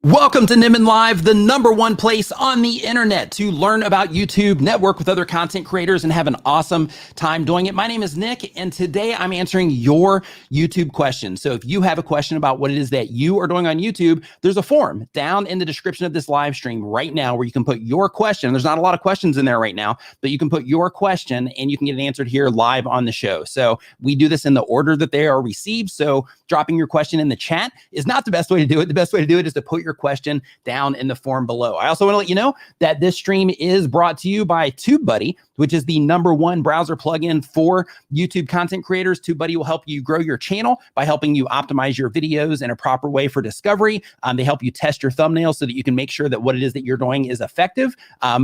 Welcome to Nimmin Live, the #1 place on the internet to learn about YouTube, network with other content creators, and have an awesome time doing it. My name is Nick, and today I'm answering your YouTube questions. So if you have a question about what it is that you are doing on YouTube, there's a form down in the description of this live stream right now where you can put your question. There's not a lot of questions in there right now, but you can put your question and you can get it answered here live on the show. So we do this in the order that they are received. So dropping your question in the chat is not the best way to do it. The best way to do it is to put your question down in the form below. I also want to let you know that this stream is brought to you by TubeBuddy, which is the #1 browser plugin for YouTube content creators. TubeBuddy will help you grow your channel by helping you optimize your videos in a proper way for discovery. They help you test your thumbnails so that you can make sure that what it is that you're doing is effective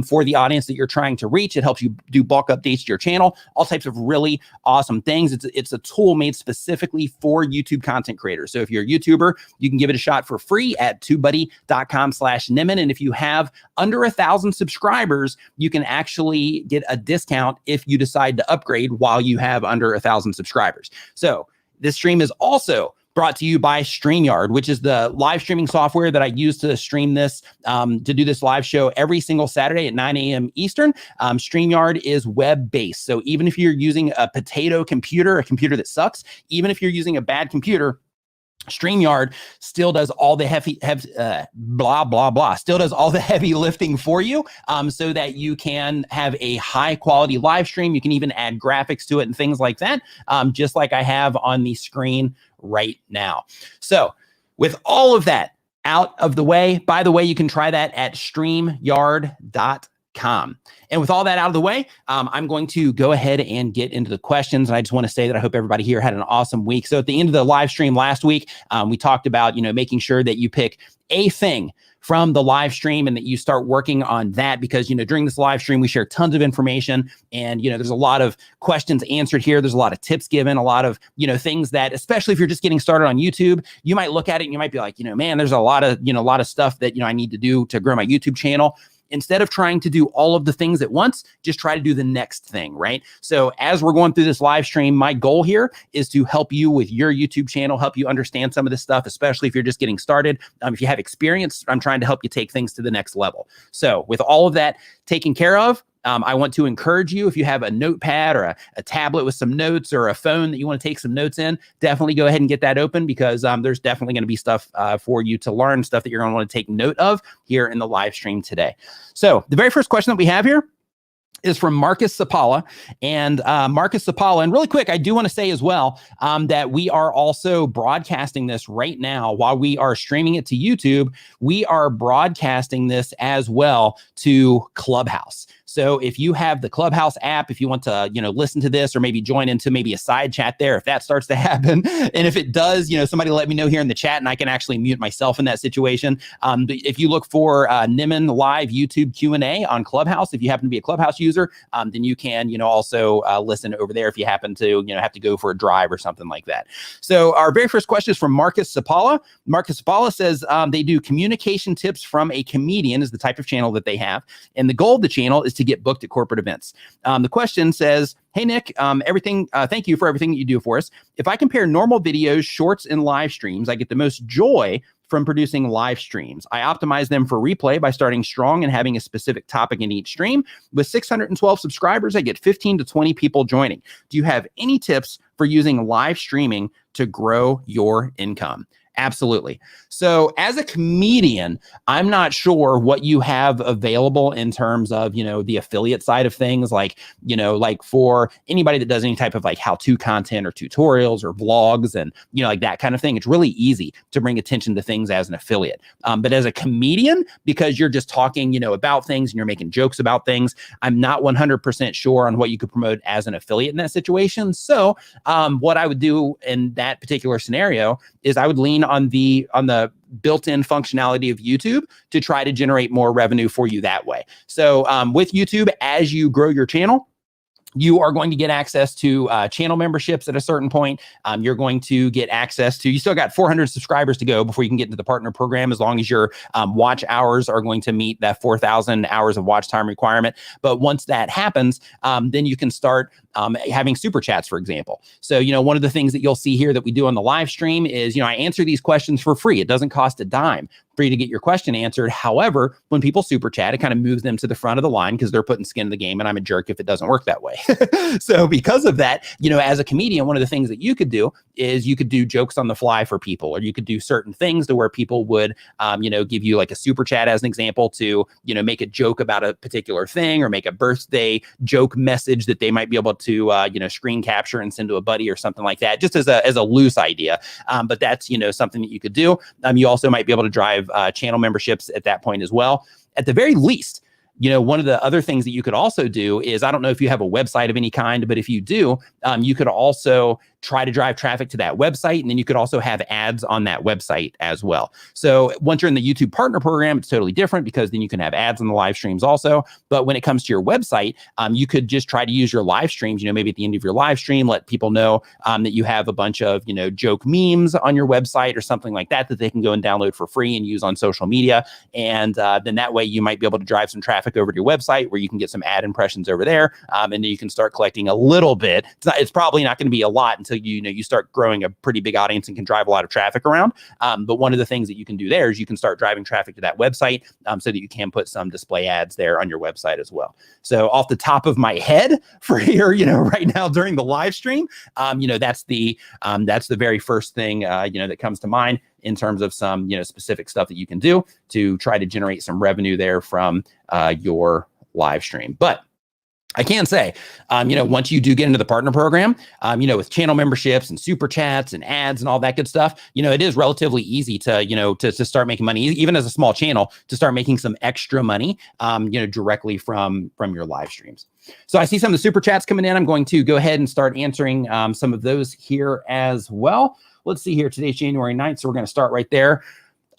for the audience that you're trying to reach. It helps you do bulk updates to your channel, all types of really awesome things. It's a tool made specifically for YouTube content creators. So if you're a YouTuber, you can give it a shot for free at TubeBuddy.com/Nimmin. And if you have under 1,000 subscribers, you can actually get a discount if you decide to upgrade while you have under 1,000 subscribers. So this stream is also brought to you by StreamYard, which is the live streaming software that I use to stream this, to do this live show every single Saturday at 9 a.m. Eastern. StreamYard is web-based. So even if you're using a potato computer, a computer that sucks, even if you're using a bad computer, StreamYard still does all the still does all the heavy lifting for you, so that you can have a high quality live stream. You can even add graphics to it and things like that, just like I have on the screen right now. So with all of that out of the way, by the way, you can try that at StreamYard.com. And with all that out of the way, I'm going to go ahead and get into the questions. And I just want to say that I hope everybody here had an awesome week. So at the end of the live stream last week, we talked about, making sure that you pick a thing from the live stream and that you start working on that, because, during this live stream, we share tons of information and, there's a lot of questions answered here. There's a lot of tips given, a lot of, things that, especially if you're just getting started on YouTube, you might look at it and you might be like, man, there's a lot of stuff that, I need to do to grow my YouTube channel. Instead of trying to do all of the things at once, just try to do the next thing, right? So as we're going through this live stream, my goal here is to help you with your YouTube channel, help you understand some of this stuff, especially if you're just getting started. If you have experience, I'm trying to help you take things to the next level. So with all of that taken care of, I want to encourage you, if you have a notepad or a tablet with some notes or a phone that you want to take some notes in, definitely go ahead and get that open, because there's definitely going to be stuff for you to learn, stuff that you're going to want to take note of here in the live stream today. So the very first question that we have here is from Marcus Sapala. And Marcus Sapala, and really quick, I do want to say as well that we are also broadcasting this right now while we are streaming it to YouTube. We are broadcasting this as well to Clubhouse. So if you have the Clubhouse app, if you want to, listen to this or maybe join into maybe a side chat there, if that starts to happen, and if it does, somebody let me know here in the chat and I can actually mute myself in that situation. If you look for Nimmin Live YouTube Q&A on Clubhouse, if you happen to be a Clubhouse user, then you can, also listen over there if you happen to, have to go for a drive or something like that. So our very first question is from Marcus Sapala. Marcus Sapala says they do communication tips from a comedian is the type of channel that they have. And the goal of the channel is to get booked at corporate events. The question says, hey, Nick, thank you for everything that you do for us. If I compare normal videos, shorts, and live streams, I get the most joy from producing live streams. I optimize them for replay by starting strong and having a specific topic in each stream. With 612 subscribers, I get 15 to 20 people joining. Do you have any tips for using live streaming to grow your income? Absolutely. So as a comedian, I'm not sure what you have available in terms of, the affiliate side of things, like for anybody that does any type of how-to content or tutorials or vlogs and, like that kind of thing. It's really easy to bring attention to things as an affiliate. But as a comedian, because you're just talking, about things and you're making jokes about things, I'm not 100% sure on what you could promote as an affiliate in that situation. So what I would do in that particular scenario is I would lean on the built-in functionality of YouTube to try to generate more revenue for you that way. So with YouTube, as you grow your channel, you are going to get access to channel memberships at a certain point. You're going to get access to, you still got 400 subscribers to go before you can get into the partner program, as long as your watch hours are going to meet that 4,000 hours of watch time requirement. But once that happens, then you can start having super chats, for example. So, one of the things that you'll see here that we do on the live stream is, I answer these questions for free. It doesn't cost a dime for you to get your question answered. However, when people super chat, it kind of moves them to the front of the line because they're putting skin in the game, and I'm a jerk if it doesn't work that way. So because of that, as a comedian, one of the things that you could do is you could do jokes on the fly for people, or you could do certain things to where people would, give you like a super chat as an example to, make a joke about a particular thing, or make a birthday joke message that they might be able to, screen capture and send to a buddy or something like that, just as a loose idea. But that's, something that you could do. You also might be able to drive channel memberships at that point as well. At the very least, one of the other things that you could also do is, I don't know if you have a website of any kind, but if you do, you could also try to drive traffic to that website. And then you could also have ads on that website as well. So once you're in the YouTube partner program, it's totally different because then you can have ads on the live streams also. But when it comes to your website, you could just try to use your live streams, maybe at the end of your live stream, let people know that you have a bunch of, joke memes on your website or something like that they can go and download for free and use on social media. And then that way you might be able to drive some traffic over to your website where you can get some ad impressions over there. And then you can start collecting a little bit. It's probably not going to be a lot until you start growing a pretty big audience and can drive a lot of traffic around. But one of the things that you can do there is you can start driving traffic to that website so that you can put some display ads there on your website as well. So off the top of my head for here, right now during the live stream, that's the very first thing, that comes to mind in terms of some, specific stuff that you can do to try to generate some revenue there from your live stream. But I can say, once you do get into the partner program, with channel memberships and super chats and ads and all that good stuff, it is relatively easy to start making money, even as a small channel, to start making some extra money, directly from your live streams. So I see some of the super chats coming in. I'm going to go ahead and start answering some of those here as well. Let's see here. Today's January 9th, so we're going to start right there.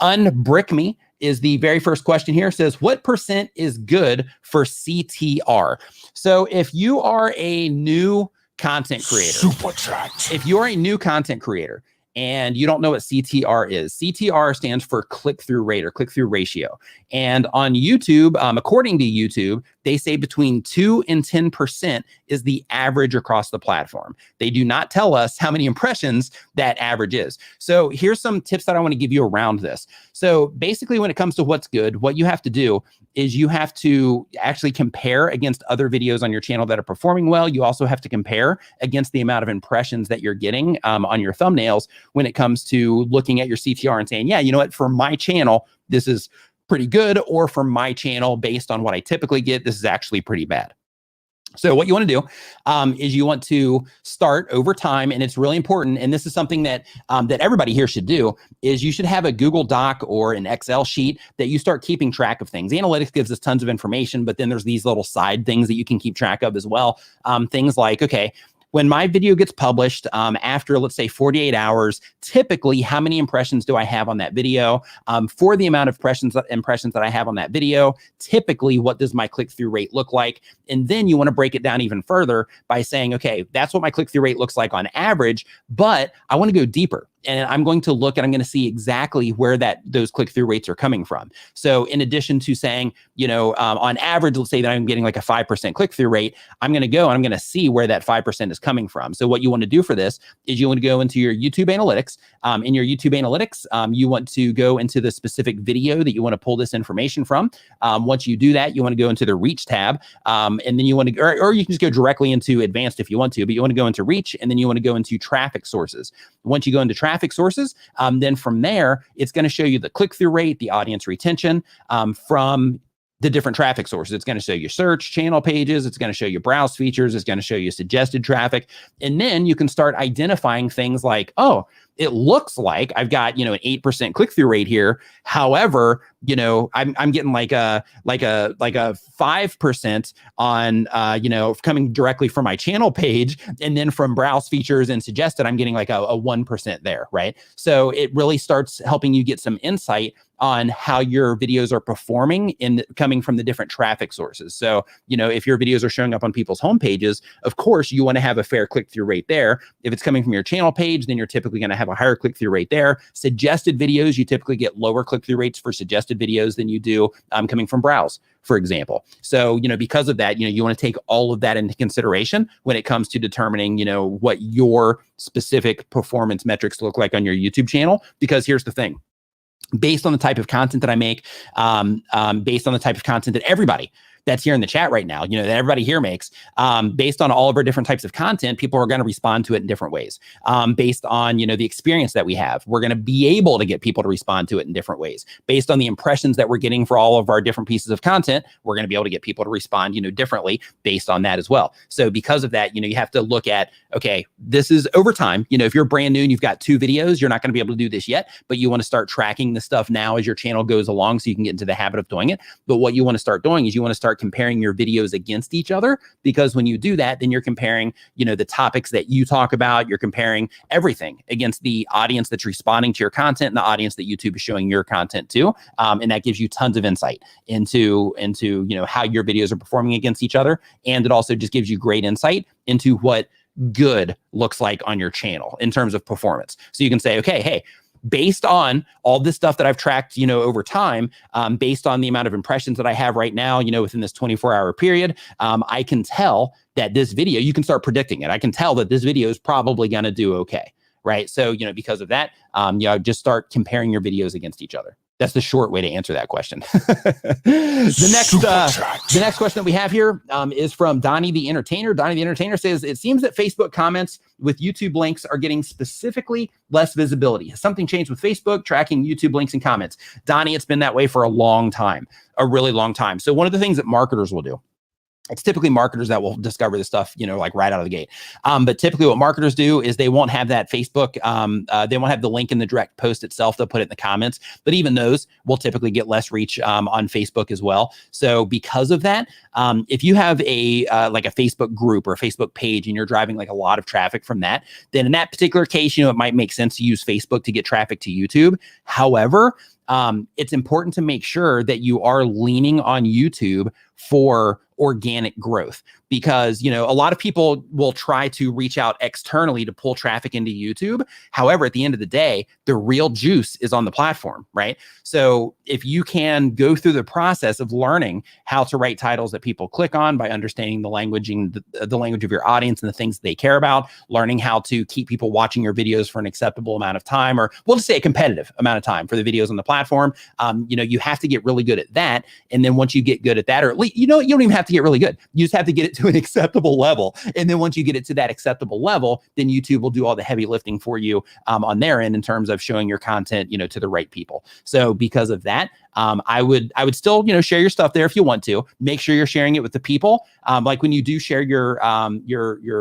Unbrick Me is the very first question here. It says, what percent is good for CTR? So if you are a new content creator, super chat. If you're a new content creator and you don't know what CTR is, CTR stands for click-through rate or click-through ratio. And on YouTube, according to YouTube, they say between 2 and 10% is the average across the platform. They do not tell us how many impressions that average is. So here's some tips that I want to give you around this. So basically, when it comes to what's good, what you have to do is you have to actually compare against other videos on your channel that are performing well. You also have to compare against the amount of impressions that you're getting on your thumbnails when it comes to looking at your CTR and saying, yeah, you know what, for my channel, this is pretty good, or for my channel, based on what I typically get, this is actually pretty bad. So what you want to do is you want to start over time, and it's really important. And this is something that that everybody here should do, is you should have a Google Doc or an Excel sheet that you start keeping track of things. Analytics gives us tons of information, but then there's these little side things that you can keep track of as well. Things like, okay, when my video gets published, after, let's say, 48 hours, typically how many impressions do I have on that video? For the amount of impressions that I have on that video, typically what does my click-through rate look like? And then you want to break it down even further by saying, okay, that's what my click-through rate looks like on average, but I want to go deeper. And I'm going to look and I'm going to see exactly where those click-through rates are coming from. So in addition to saying, on average, let's say that I'm getting like a 5% click-through rate, I'm going to go and I'm going to see where that 5% is coming from. So what you want to do for this is you want to go into your YouTube analytics. In your YouTube analytics, you want to go into the specific video that you want to pull this information from. Once you do that, you want to go into the reach tab. And then you want to, or you can just go directly into advanced if you want to, but you want to go into reach, and then you want to go into traffic sources. Once you go into traffic sources, then from there, it's going to show you the click-through rate, the audience retention from the different traffic sources. It's going to show you search, channel pages. It's going to show you browse features. It's going to show you suggested traffic. And then you can start identifying things like, oh, it looks like I've got, an 8% click-through rate here. However, I'm getting like a 5% on, coming directly from my channel page. And then from browse features and suggested, I'm getting like a 1% there, right? So it really starts helping you get some insight on how your videos are performing in coming from the different traffic sources. So, if your videos are showing up on people's home pages, of course, you want to have a fair click-through rate there. If it's coming from your channel page, then you're typically going to have a higher click-through rate there. Suggested videos, you typically get lower click-through rates for suggested videos than you do coming from browse, for example. So, because of that, you want to take all of that into consideration when it comes to determining, what your specific performance metrics look like on your YouTube channel. Because here's the thing. based on the type of content that I make, based on the type of content that everybody that's here in the chat right now, that everybody here makes, based on all of our different types of content, people are going to respond to it in different ways. Based on, the experience that we have, we're going to be able to get people to respond to it in different ways. Based on the impressions that we're getting for all of our different pieces of content, we're going to be able to get people to respond, differently based on that as well. So because of that, you have to look at, okay, this is over time. If you're brand new and you've got 2 videos, you're not going to be able to do this yet, but you want to start tracking the stuff now as your channel goes along so you can get into the habit of doing it. But what you want to start doing is you want to start comparing your videos against each other, because when you do that, then you're comparing, the topics that you talk about, you're comparing everything against the audience that's responding to your content and the audience that YouTube is showing your content to. And that gives you tons of insight into how your videos are performing against each other. And it also just gives you great insight into what good looks like on your channel in terms of performance. So you can say, okay, hey, based on all this stuff that I've tracked, over time, based on the amount of impressions that I have right now, within this 24-hour period, I can tell that this video, you can start predicting it. I can tell that this video is probably going to do okay, right? So, because of that, just start comparing your videos against each other. That's the short way to answer that question. The next question that we have here is from Donnie the Entertainer. Donnie the Entertainer says, it seems that Facebook comments with YouTube links are getting specifically less visibility. Has something changed with Facebook tracking YouTube links and comments? Donnie, it's been that way for a long time, a really long time. So one of the things that marketers will do, it's typically marketers that will discover this stuff, like right out of the gate. But typically what marketers do is they won't have that Facebook, they won't have the link in the direct post itself. They'll put it in the comments, but even those will typically get less reach on Facebook as well. So because of that, if you have a like a Facebook group or a Facebook page and you're driving like a lot of traffic from that, then in that particular case, it might make sense to use Facebook to get traffic to YouTube. However, it's important to make sure that you are leaning on YouTube for organic growth, because, a lot of people will try to reach out externally to pull traffic into YouTube. However, at the end of the day, the real juice is on the platform, right? So if you can go through the process of learning how to write titles that people click on by understanding the language and the language of your audience and the things they care about, learning how to keep people watching your videos for an acceptable amount of time, or we'll just say a competitive amount of time for the videos on the platform, you have to get really good at that. And then once you get good at that, or at least, you don't even have to get really good. You just have to get it to an acceptable level. And then once you get it to that acceptable level, then YouTube will do all the heavy lifting for you on their end in terms of showing your content, to the right people. So because of that, I would still, share your stuff there if you want to. Make sure you're sharing it with the people. Like when you do share your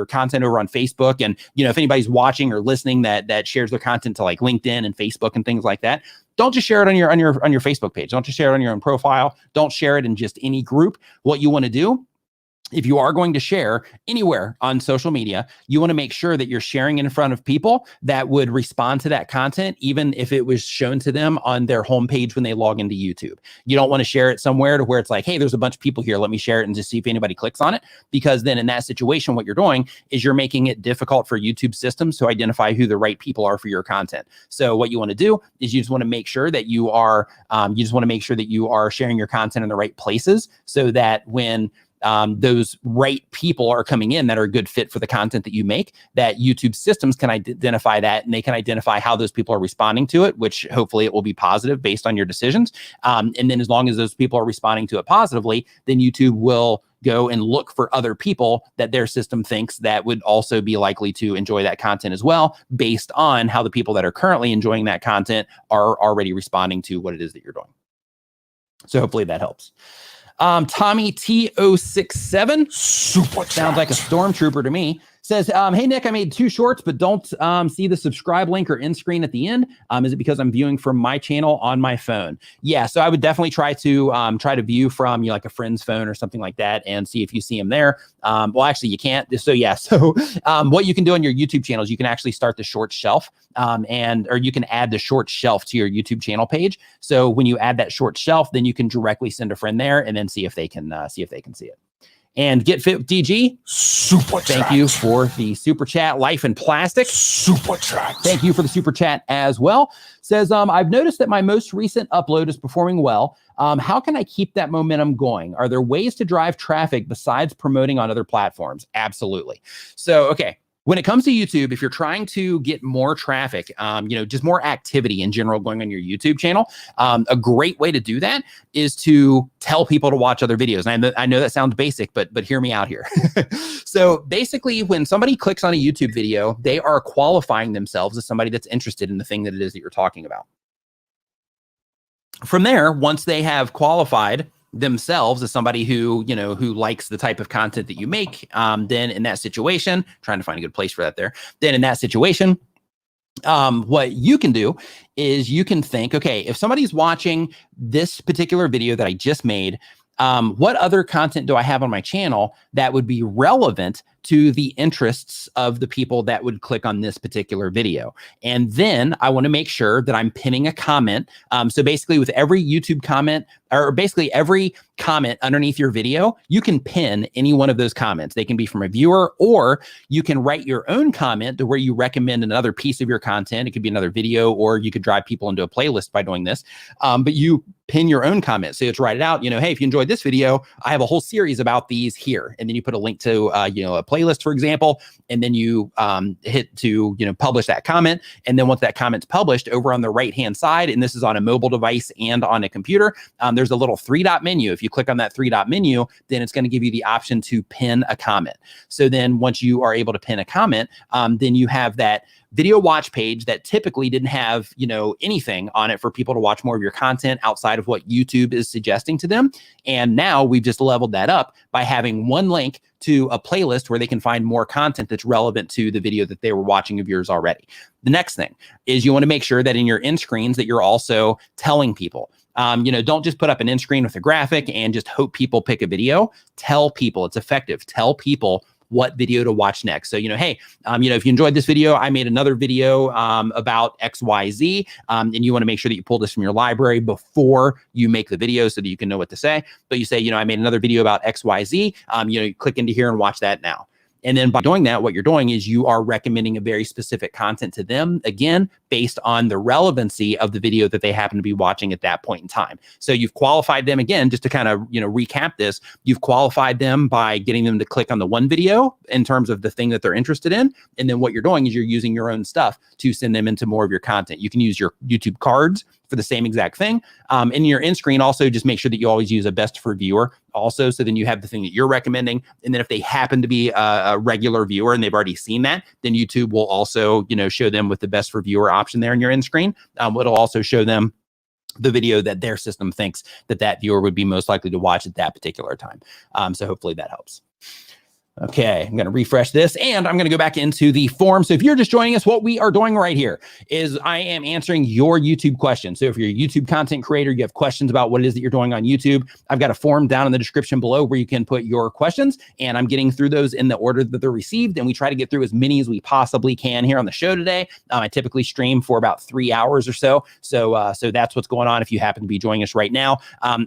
content over on Facebook, and if anybody's watching or listening that shares their content to like LinkedIn and Facebook and things like that, don't just share it on your Facebook page. Don't just share it on your own profile. Don't share it in just any group. What you want to do, if you are going to share anywhere on social media, you want to make sure that you're sharing in front of people that would respond to that content, even if it was shown to them on their homepage when they log into YouTube. You don't want to share it somewhere to where it's like, hey, there's a bunch of people here, let me share it and just see if anybody clicks on it. Because then in that situation, what you're doing is you're making it difficult for YouTube systems to identify who the right people are for your content. So what you want to do is you just want to make sure that you are sharing your content in the right places, so that when those right people are coming in that are a good fit for the content that you make, that YouTube systems can identify that, and they can identify how those people are responding to it, which hopefully it will be positive based on your decisions. And then as long as those people are responding to it positively, then YouTube will go and look for other people that their system thinks that would also be likely to enjoy that content as well, based on how the people that are currently enjoying that content are already responding to what it is that you're doing. So hopefully that helps. Tommy T067, sounds like a stormtrooper to me, says, hey, Nick, I made 2 shorts, but don't see the subscribe link or end screen at the end. Is it because I'm viewing from my channel on my phone? Yeah, so I would definitely try to view from like a friend's phone or something like that and see if you see them there. Well, actually, you can't. So yeah, so what you can do on your YouTube channel is you can actually start the short shelf, or you can add the short shelf to your YouTube channel page. So when you add that short shelf, then you can directly send a friend there and then see if they can see it. And Get Fit with DG, super chat. Thank you for the super chat. Life in Plastic, super chat. Thank you for the super chat as well. Says, I've noticed that my most recent upload is performing well. How can I keep that momentum going? Are there ways to drive traffic besides promoting on other platforms? Absolutely. So, okay. When it comes to YouTube, if you're trying to get more traffic, just more activity in general going on your YouTube channel, a great way to do that is to tell people to watch other videos. And I know that sounds basic, but hear me out here. So basically, when somebody clicks on a YouTube video, they are qualifying themselves as somebody that's interested in the thing that it is that you're talking about. From there, once they have qualified themselves as somebody who likes the type of content that you make, then in that situation, trying to find a good place for that there, then in that situation, what you can do is you can think, okay, if somebody's watching this particular video that I just made, what other content do I have on my channel that would be relevant to the interests of the people that would click on this particular video? And then I want to make sure that I'm pinning a comment. So basically with every YouTube comment, or basically every comment underneath your video, you can pin any one of those comments. They can be from a viewer, or you can write your own comment to where you recommend another piece of your content. It could be another video, or you could drive people into a playlist by doing this. But you pin your own comment. So you just write it out, hey, if you enjoyed this video, I have a whole series about these here. And then you put a link to, a playlist, for example, and then you hit to, publish that comment. And then once that comment's published, over on the right-hand side, and this is on a mobile device and on a computer, there's a little 3-dot menu. If you click on that 3-dot menu, then it's going to give you the option to pin a comment. So then once you are able to pin a comment, then you have that video watch page that typically didn't have, anything on it for people to watch more of your content outside of what YouTube is suggesting to them. And now we've just leveled that up by having one link to a playlist where they can find more content that's relevant to the video that they were watching of yours already. The next thing is you want to make sure that in your end screens that you're also telling people, don't just put up an end screen with a graphic and just hope people pick a video. Tell people it's effective. Tell people what video to watch next. So, hey, if you enjoyed this video, I made another video about XYZ, and you want to make sure that you pull this from your library before you make the video so that you can know what to say. But you say, I made another video about XYZ, you click into here and watch that now. And then by doing that, what you're doing is you are recommending a very specific content to them, again, based on the relevancy of the video that they happen to be watching at that point in time. So you've qualified them, again, just to kind of, recap this, you've qualified them by getting them to click on the one video in terms of the thing that they're interested in. And then what you're doing is you're using your own stuff to send them into more of your content. You can use your YouTube cards for the same exact thing. In your end screen, also just make sure that you always use a best for viewer also. So then you have the thing that you're recommending. And then if they happen to be a regular viewer and they've already seen that, then YouTube will also, show them with the best for viewer option there in your end screen. It'll also show them the video that their system thinks that viewer would be most likely to watch at that particular time. So hopefully that helps. Okay, I'm going to refresh this and I'm going to go back into the form. So if you're just joining us, what we are doing right here is I am answering your YouTube questions. So if you're a YouTube content creator, you have questions about what it is that you're doing on YouTube, I've got a form down in the description below where you can put your questions, and I'm getting through those in the order that they're received. And we try to get through as many as we possibly can here on the show today. I typically stream for about 3 hours or so. So that's what's going on if you happen to be joining us right now.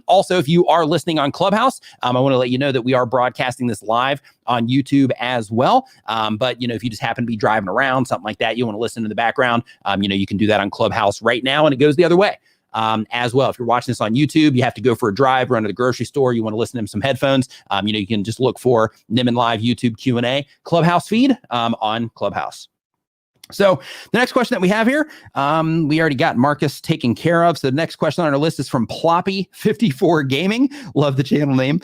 Also, if you are listening on Clubhouse, I want to let you know that we are broadcasting this live on YouTube as well. But, if you just happen to be driving around, something like that, you want to listen in the background, you can do that on Clubhouse right now, and it goes the other way. As well. If you're watching this on YouTube, you have to go for a drive, run to the grocery store, you want to listen to some headphones, you can just look for Nimin Live YouTube Q&A Clubhouse feed on Clubhouse. So the next question that we have here, we already got Marcus taken care of. So the next question on our list is from Ploppy54 Gaming. Love the channel name.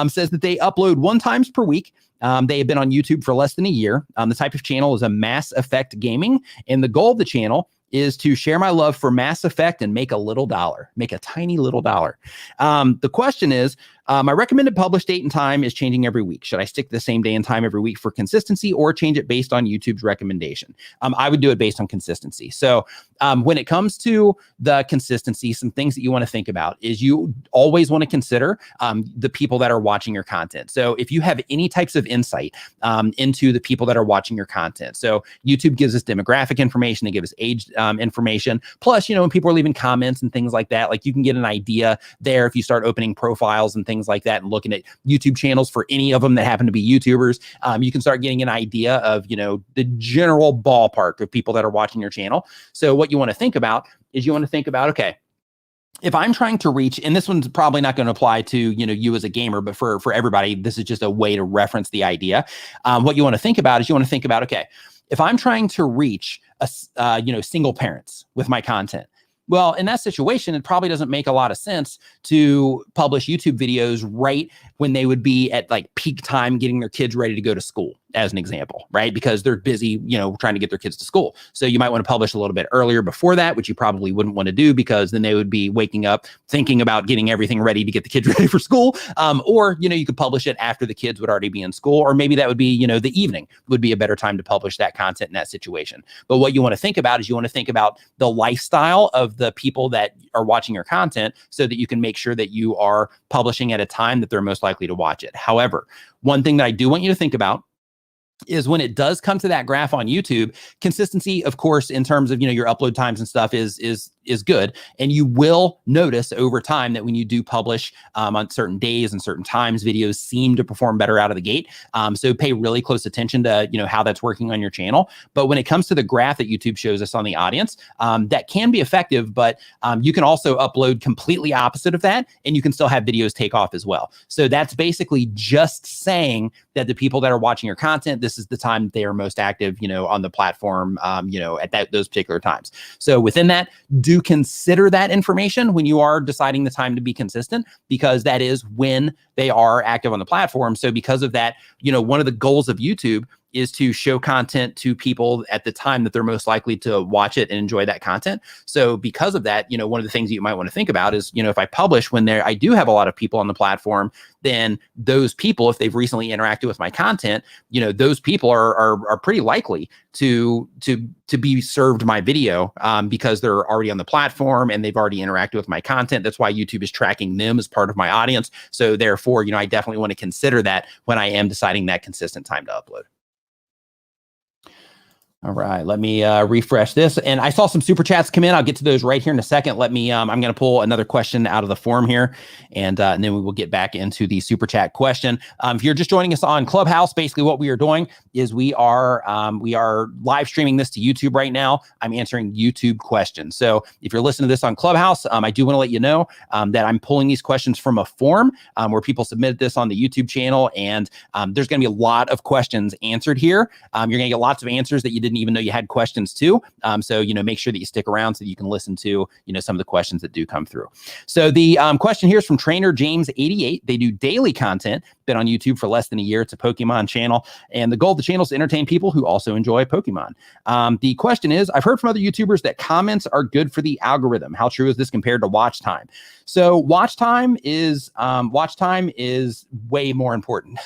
Says that they upload 1 time per week. They have been on YouTube for less than a year. The type of channel is a Mass Effect Gaming. And the goal of the channel is to share my love for Mass Effect and make a tiny little dollar. The question is, my recommended publish date and time is changing every week. Should I stick to the same day and time every week for consistency, or change it based on YouTube's recommendation? I would do it based on consistency. So when it comes to the consistency, some things that you want to think about is you always want to consider the people that are watching your content. So if you have any types of insight into the people that are watching your content, so YouTube gives us demographic information, they give us age information. Plus, when people are leaving comments and things like that, like you can get an idea there if you start opening profiles and things like that and looking at YouTube channels for any of them that happen to be YouTubers. You can start getting an idea of, the general ballpark of people that are watching your channel. So what you want to think about is okay, if I'm trying to reach, and this one's probably not going to apply to, you as a gamer, but for everybody, this is just a way to reference the idea. What you want to think about is okay, if I'm trying to reach single parents with my content, well, in that situation, it probably doesn't make a lot of sense to publish YouTube videos right when they would be at like peak time getting their kids ready to go to school, as an example, right? Because they're busy, trying to get their kids to school. So you might want to publish a little bit earlier before that, which you probably wouldn't want to do because then they would be waking up thinking about getting everything ready to get the kids ready for school. Or, you could publish it after the kids would already be in school, or maybe that would be, the evening would be a better time to publish that content in that situation. But what you want to think about is the lifestyle of the people that are watching your content so that you can make sure that you are publishing at a time that they're most likely to watch it. However, one thing that I do want you to think about is when it does come to that graph on YouTube, consistency, of course, in terms of, your upload times and stuff is good. And you will notice over time that when you do publish on certain days and certain times, videos seem to perform better out of the gate. So pay really close attention to, how that's working on your channel. But when it comes to the graph that YouTube shows us on the audience, that can be effective, but you can also upload completely opposite of that, and you can still have videos take off as well. So that's basically just saying that the people that are watching your content, this is the time they are most active, on the platform, at those particular times. So within that, do consider that information when you are deciding the time to be consistent, because that is when they are active on the platform. So because of that, one of the goals of YouTube is to show content to people at the time that they're most likely to watch it and enjoy that content. So because of that, one of the things that you might want to think about is, if I publish when I do have a lot of people on the platform, then those people, if they've recently interacted with my content, those people are pretty likely to be served my video because they're already on the platform and they've already interacted with my content. That's why YouTube is tracking them as part of my audience. So therefore, I definitely want to consider that when I am deciding that consistent time to upload. All right, let me refresh this. And I saw some super chats come in. I'll get to those right here in a second. Let me, I'm going to pull another question out of the form here, and then we will get back into the super chat question. If you're just joining us on Clubhouse, basically what we are doing is we are live streaming this to YouTube right now. I'm answering YouTube questions. So if you're listening to this on Clubhouse, I do want to let you know that I'm pulling these questions from a form where people submitted this on the YouTube channel, and there's going to be a lot of questions answered here. You're going to get lots of answers that you didn't even know you had questions too. So, make sure that you stick around so that you can listen to, some of the questions that do come through. So the question here is from Trainer James 88. They do daily content, been on YouTube for less than a year. It's a Pokemon channel. And the goal of the channel is to entertain people who also enjoy Pokemon. The question is, I've heard from other YouTubers that comments are good for the algorithm. How true is this compared to watch time? So watch time is way more important.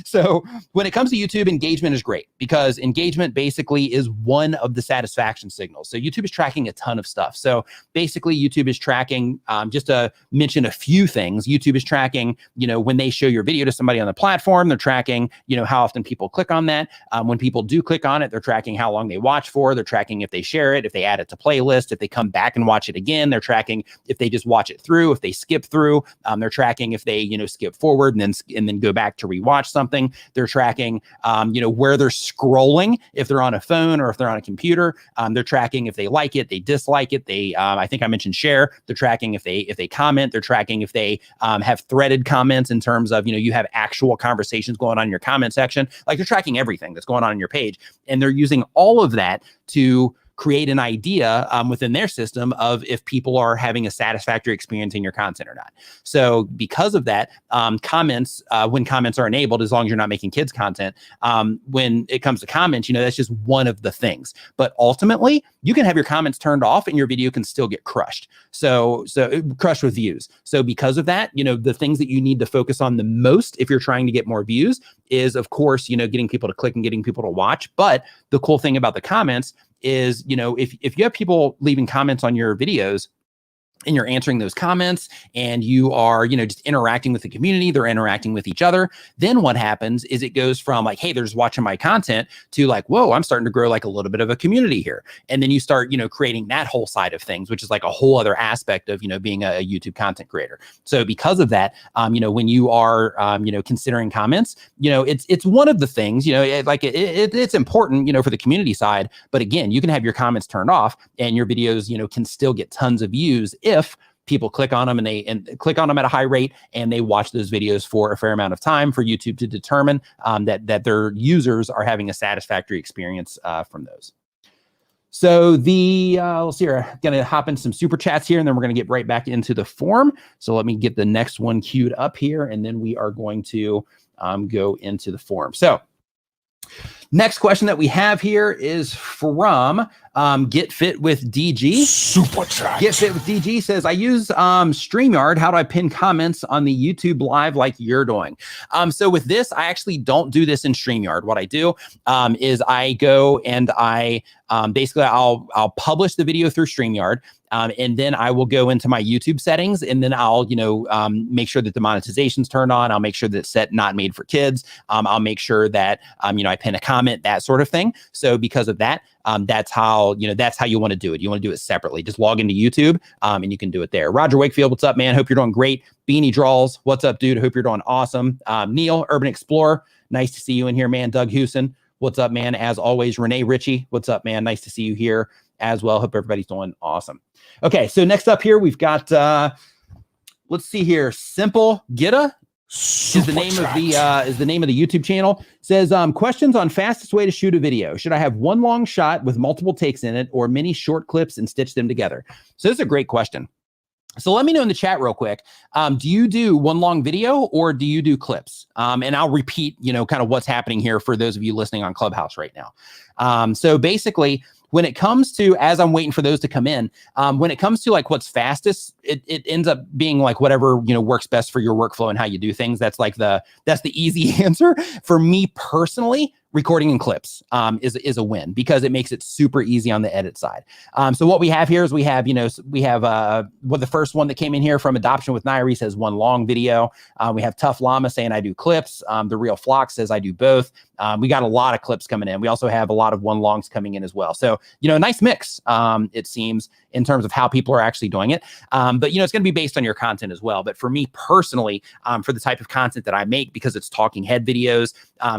So when it comes to YouTube, engagement is great because engagement basically is one of the satisfaction signals. So YouTube is tracking a ton of stuff. So basically YouTube is tracking, just to mention a few things, YouTube is tracking, when they show your video to somebody on the platform, they're tracking, how often people click on that. When people do click on it, they're tracking how long they watch for, they're tracking if they share it, if they add it to playlist, if they come back and watch it again, they're tracking if they just watch it through, if they skip through, they're tracking if they, skip forward and then go back to rewatch something. They're tracking, where they're scrolling, if they're on a phone or if they're on a computer. They're tracking if they like it, they dislike it. They, I think I mentioned share. They're tracking if they comment. They're tracking if they have threaded comments in terms of, you have actual conversations going on in your comment section. Like they're tracking everything that's going on in your page, and they're using all of that to create an idea within their system of if people are having a satisfactory experience in your content or not. So because of that, comments, when comments are enabled, as long as you're not making kids content, when it comes to comments, that's just one of the things. But ultimately, you can have your comments turned off and your video can still get crushed. So crushed with views. So because of that, the things that you need to focus on the most if you're trying to get more views is, of course, getting people to click and getting people to watch. But the cool thing about the comments is, if you have people leaving comments on your videos, and you're answering those comments and you are, just interacting with the community, they're interacting with each other, then what happens is it goes from like, hey, they're just watching my content to like, whoa, I'm starting to grow like a little bit of a community here. And then you start, creating that whole side of things, which is like a whole other aspect of, being a YouTube content creator. So because of that, when you are, considering comments, it's one of the things, it's important, for the community side. But again, you can have your comments turned off and your videos, can still get tons of views if people click on them and click on them at a high rate, and they watch those videos for a fair amount of time for YouTube to determine that their users are having a satisfactory experience from those. So let's see here, going to hop in some super chats here, and then we're going to get right back into the form. So let me get the next one queued up here, and then we are going to go into the form. So next question that we have here is from Get Fit with DG. Super chat. Get Fit with DG says, I use StreamYard. How do I pin comments on the YouTube live like you're doing? So with this, I actually don't do this in StreamYard. What I do is I go and I basically I'll publish the video through StreamYard. And then I will go into my YouTube settings, and then I'll, make sure that the monetization's turned on. I'll make sure that it's set not made for kids. I'll make sure that, I pin a comment, that sort of thing. So because of that, that's how you want to do it. You want to do it separately. Just log into YouTube and you can do it there. Roger Wakefield, what's up, man? Hope you're doing great. Beanie Draws, what's up, dude? Hope you're doing awesome. Neil, Urban Explorer, nice to see you in here, man. Doug Hewson, what's up, man? As always, Renee Ritchie, what's up, man? Nice to see you here as well. Hope everybody's doing awesome. Okay, so next up here, we've got, let's see here, Simple Gitta is the name of the YouTube channel. Says, questions on fastest way to shoot a video. Should I have one long shot with multiple takes in it, or many short clips and stitch them together? So this is a great question. So let me know in the chat real quick. Do you do one long video, or do you do clips? And I'll repeat, kind of what's happening here for those of you listening on Clubhouse right now. So basically, when it comes to, as I'm waiting for those to come in, when it comes to like what's fastest, it ends up being like whatever, works best for your workflow and how you do things. That's the easy answer. For me personally, recording in clips is a win, because it makes it super easy on the edit side. So what we have here is we have the first one that came in here from Adoption with Nairi says one long video. We have Tough Llama saying I do clips. The Real Flock says I do both. We got a lot of clips coming in. We also have a lot of one longs coming in as well. So, a nice mix, it seems, in terms of how people are actually doing it. But, it's going to be based on your content as well. But for me personally, for the type of content that I make, because it's talking head videos.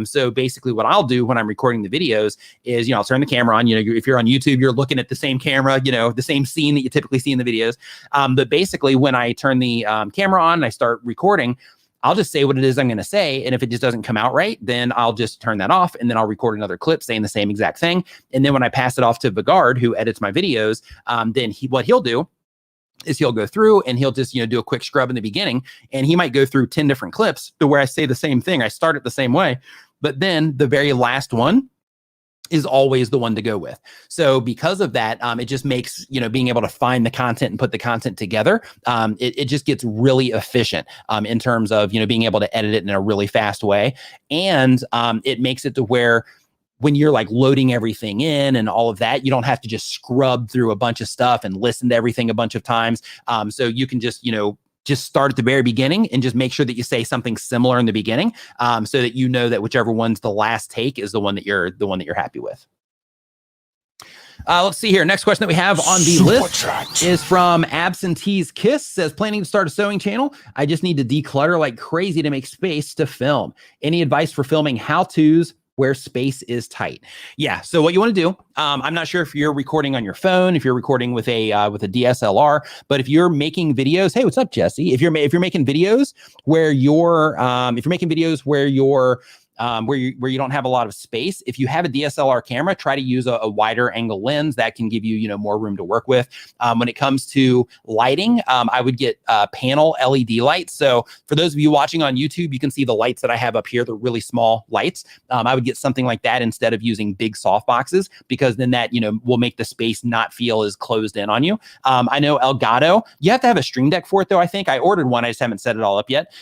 So basically what I'll do when I'm recording the videos is, I'll turn the camera on. If you're on YouTube, you're looking at the same camera, the same scene that you typically see in the videos. But basically when I turn the camera on and I start recording, I'll just say what it is I'm going to say. And if it just doesn't come out right, then I'll just turn that off, and then I'll record another clip saying the same exact thing. And then when I pass it off to Vigard, who edits my videos, then what he'll do is he'll go through and he'll just, do a quick scrub in the beginning, and he might go through 10 different clips to where I say the same thing. I start it the same way, but then the very last one is always the one to go with. So because of that, it just makes, being able to find the content and put the content together, it just gets really efficient in terms of, being able to edit it in a really fast way. And it makes it to where when you're like loading everything in and all of that, you don't have to just scrub through a bunch of stuff and listen to everything a bunch of times. So you can just, just start at the very beginning and just make sure that you say something similar in the beginning, so that that whichever one's the last take is the one that you're happy with. Let's see here. Next question that we have on the list is from Absentee's Kiss. Says, planning to start a sewing channel. I just need to declutter like crazy to make space to film. Any advice for filming how-tos where space is tight? Yeah. So what you want to do, I'm not sure if you're recording on your phone, if you're recording with a DSLR, but if you're making videos, hey, what's up, Jesse? If you're making videos where where you don't have a lot of space, if you have a DSLR camera, try to use a wider angle lens that can give you, more room to work with. When it comes to lighting, I would get panel LED lights. So for those of you watching on YouTube, you can see the lights that I have up here. They're really small lights. I would get something like that instead of using big soft boxes, because then that, will make the space not feel as closed in on you. I know Elgato, you have to have a Stream Deck for it though. I think I ordered one. I just haven't set it all up yet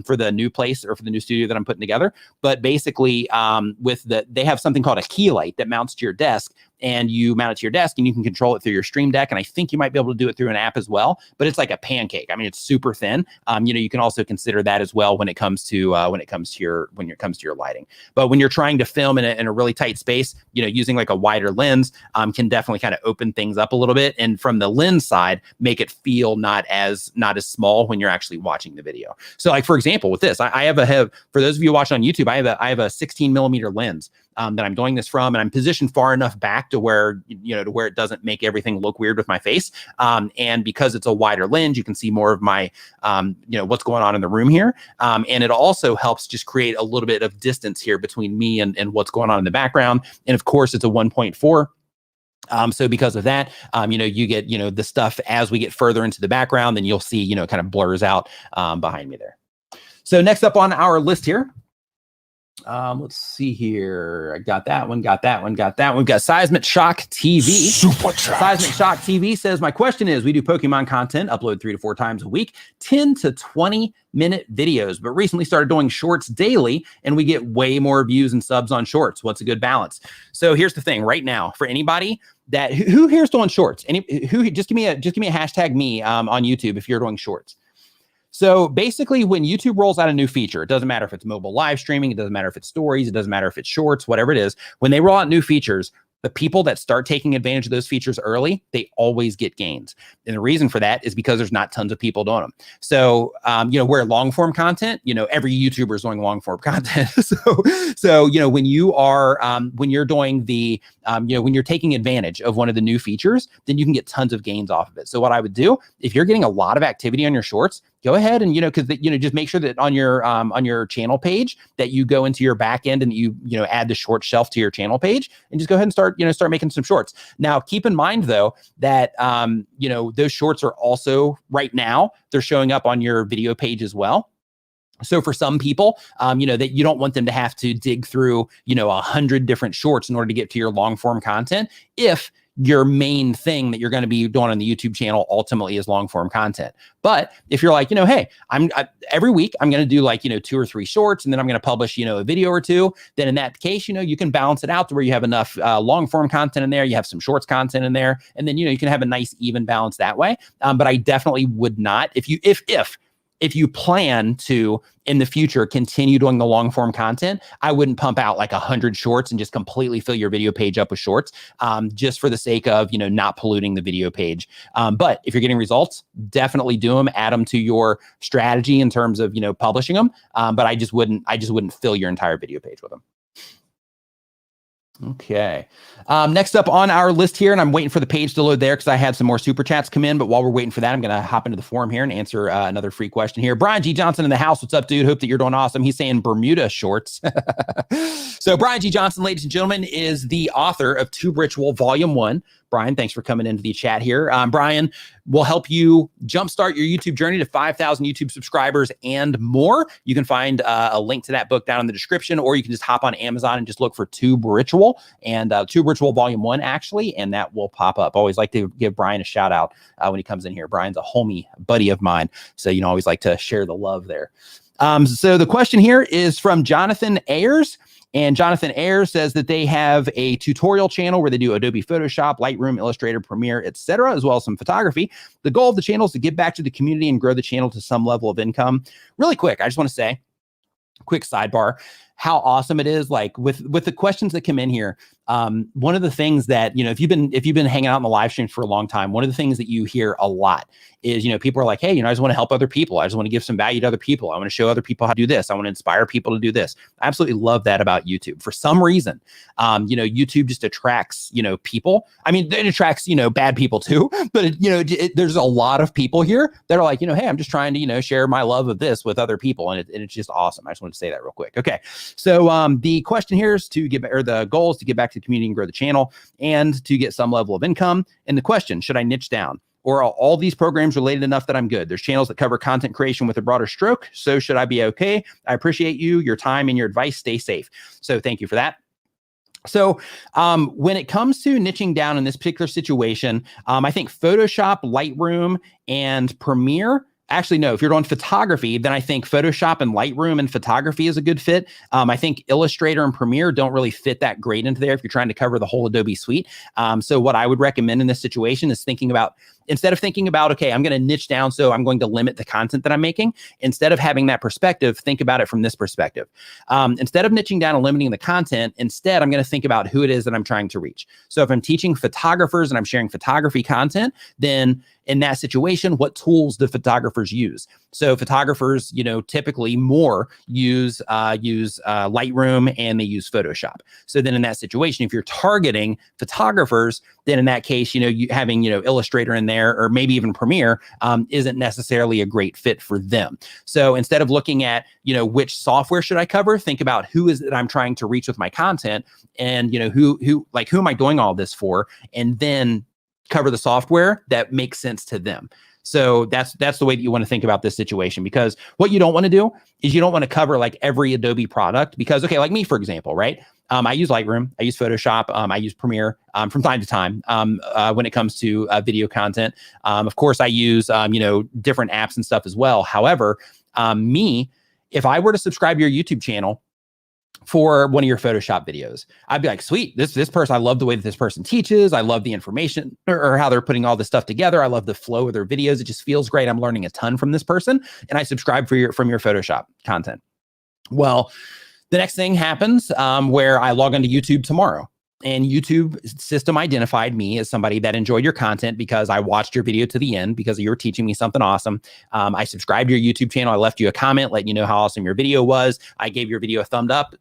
for the new place or for the new studio that I'm putting together. But basically, they have something called a key light that mounts to your desk, and you mount it to your desk and you can control it through your Stream Deck. And I think you might be able to do it through an app as well, but it's like a pancake. I mean, it's super thin. You can also consider that as well when it comes to your lighting. But when you're trying to film in a really tight space, using like a wider lens can definitely kind of open things up a little bit. And from the lens side, make it feel not as small when you're actually watching the video. So like, for example, with this, I have for those of you watching on YouTube, I have a 16 millimeter lens that I'm doing this from, and I'm positioned far enough back to where, to where it doesn't make everything look weird with my face. And because it's a wider lens, you can see more of my, what's going on in the room here. And it also helps just create a little bit of distance here between me and what's going on in the background. And of course, it's a 1.4. So because of that, you get, the stuff as we get further into the background, then you'll see, kind of blurs out behind me there. So next up on our list here, let's see here. I got that one, got that one, got that one. We've got Seismic Shock TV. Superchat. Seismic Shock TV says, my question is, we do Pokemon content, upload 3 to 4 times a week, 10 to 20-minute videos, but recently started doing shorts daily, and we get way more views and subs on shorts. What's a good balance? So here's the thing right now, for anybody that who here's doing shorts, just give me a hashtag me on YouTube if you're doing shorts. So basically, when YouTube rolls out a new feature, it doesn't matter if it's mobile live streaming, it doesn't matter if it's stories, it doesn't matter if it's shorts, whatever it is. When they roll out new features, the people that start taking advantage of those features early, they always get gains. And the reason for that is because there's not tons of people doing them. So, where long form content, every YouTuber is doing long form content. so, when you are, when you're doing the, when you're taking advantage of one of the new features, then you can get tons of gains off of it. So what I would do, if you're getting a lot of activity on your shorts, go ahead and, just make sure that on your channel page that you go into your back end and you add the short shelf to your channel page and just go ahead and start making some shorts. Now, keep in mind though, that, those shorts are also right now, they're showing up on your video page as well. So for some people, that you don't want them to have to dig through, 100 different shorts in order to get to your long form content. If your main thing that you're going to be doing on the YouTube channel ultimately is long form content. But if you're like, hey, every week I'm going to do like, 2 or 3 shorts, and then I'm going to publish, a video or 2, then in that case, you can balance it out to where you have enough long form content in there, you have some shorts content in there, and then, you can have a nice even balance that way. But I definitely would not, if you plan to, in the future, continue doing the long form content, I wouldn't pump out like 100 shorts and just completely fill your video page up with shorts, just for the sake of, not polluting the video page. But if you're getting results, definitely do them, add them to your strategy in terms of, publishing them. But I just wouldn't fill your entire video page with them. Okay. Next up on our list here, and I'm waiting for the page to load there because I had some more super chats come in. But while we're waiting for that, I'm going to hop into the forum here and answer another free question here. Brian G. Johnson in the house. What's up, dude? Hope that you're doing awesome. He's saying Bermuda shorts. So Brian G. Johnson, ladies and gentlemen, is the author of Tube Ritual Volume 1. Brian, thanks for coming into the chat here. Brian will help you jumpstart your YouTube journey to 5,000 YouTube subscribers and more. You can find a link to that book down in the description, or you can just hop on Amazon and just look for Tube Ritual and Tube Ritual Volume 1, actually, and that will pop up. Always like to give Brian a shout out when he comes in here. Brian's a homie buddy of mine, so always like to share the love there. So the question here is from Jonathan Ayers. And Jonathan Ayers says that they have a tutorial channel where they do Adobe Photoshop, Lightroom, Illustrator, Premiere, etc., as well as some photography. The goal of the channel is to give back to the community and grow the channel to some level of income. Really quick, I just want to say, quick sidebar, how awesome it is. Like with the questions that come in here, one of the things that, if you've been hanging out in the live streams for a long time, one of the things that you hear a lot is, people are like, hey, I just want to help other people. I just want to give some value to other people. I want to show other people how to do this. I want to inspire people to do this. I absolutely love that about YouTube. For some reason, YouTube just attracts, people. I mean, it attracts, bad people too, but there's a lot of people here that are like, hey, I'm just trying to, share my love of this with other people. And it's just awesome. I just wanted to say that real quick. Okay. So the question here is the goal is to get back to the community and grow the channel and to get some level of income. And the question, should I niche down? Or are all these programs related enough that I'm good? There's channels that cover content creation with a broader stroke. So should I be okay? I appreciate your time and your advice. Stay safe. So thank you for that. So when it comes to niching down in this particular situation, I think Photoshop, Lightroom, and Premiere. Actually, no, if you're doing photography, then I think Photoshop and Lightroom and photography is a good fit. I think Illustrator and Premiere don't really fit that great into there if you're trying to cover the whole Adobe suite. So what I would recommend in this situation is thinking about instead of thinking about, okay, I'm going to niche down, so I'm going to limit the content that I'm making, instead of having that perspective, think about it from this perspective. Instead of niching down and limiting the content, instead, I'm going to think about who it is that I'm trying to reach. So if I'm teaching photographers and I'm sharing photography content, then in that situation, what tools do photographers use? So photographers, typically more use Lightroom, and they use Photoshop. So then in that situation, if you're targeting photographers, then in that case, you having, Illustrator in there, or maybe even Premiere, isn't necessarily a great fit for them. So instead of looking at, which software should I cover, think about who is it I'm trying to reach with my content, and, who am I doing all this for? And then cover the software that makes sense to them. So that's the way that you want to think about this situation, because what you don't want to do is you don't want to cover like every Adobe product, because, okay, like me, for example, right? I use Lightroom, I use Photoshop, I use Premiere from time to time when it comes to video content. Of course, I use, different apps and stuff as well. However, if I were to subscribe to your YouTube channel for one of your Photoshop videos, I'd be like, sweet, this person, I love the way that this person teaches. I love the information or how they're putting all this stuff together. I love the flow of their videos. It just feels great. I'm learning a ton from this person. And I subscribe from your Photoshop content. Well, the next thing happens where I log onto YouTube tomorrow, and YouTube system identified me as somebody that enjoyed your content because I watched your video to the end because you were teaching me something awesome. I subscribed to your YouTube channel. I left you a comment letting you know how awesome your video was. I gave your video a thumbs up.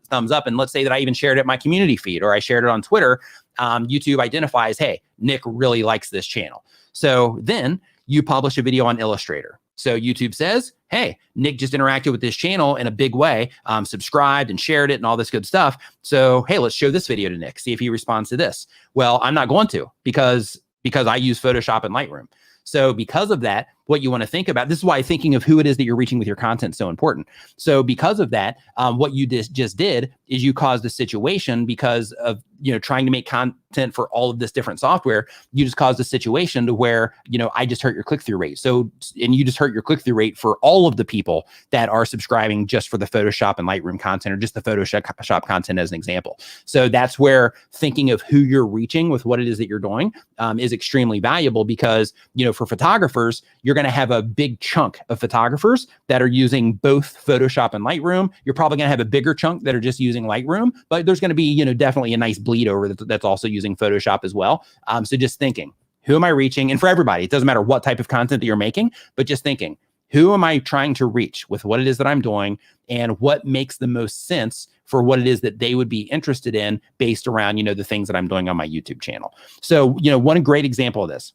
And let's say that I even shared it in my community feed, or I shared it on Twitter. YouTube identifies, hey, Nick really likes this channel. So then you publish a video on Illustrator. So YouTube says, hey, Nick just interacted with this channel in a big way, subscribed and shared it and all this good stuff. So, hey, let's show this video to Nick, see if he responds to this. Well, I'm not going to, because I use Photoshop and Lightroom. So because of that, what you want to think about, this is why thinking of who it is that you're reaching with your content is so important. So because of that, what you just did is you caused a situation, because of, trying to make content for all of this different software, you just caused a situation to where, I just hurt your click-through rate. So, and you just hurt your click-through rate for all of the people that are subscribing just for the Photoshop and Lightroom content, or just the Photoshop content as an example. So that's where thinking of who you're reaching with what it is that you're doing is extremely valuable, because, for photographers, you're going to have a big chunk of photographers that are using both Photoshop and Lightroom. You're probably going to have a bigger chunk that are just using Lightroom, but there's going to be, definitely a nice bleed over that's also using Photoshop as well. So just thinking, who am I reaching? And for everybody, it doesn't matter what type of content that you're making, but just thinking, who am I trying to reach with what it is that I'm doing, and what makes the most sense for what it is that they would be interested in based around, the things that I'm doing on my YouTube channel. So, one great example of this,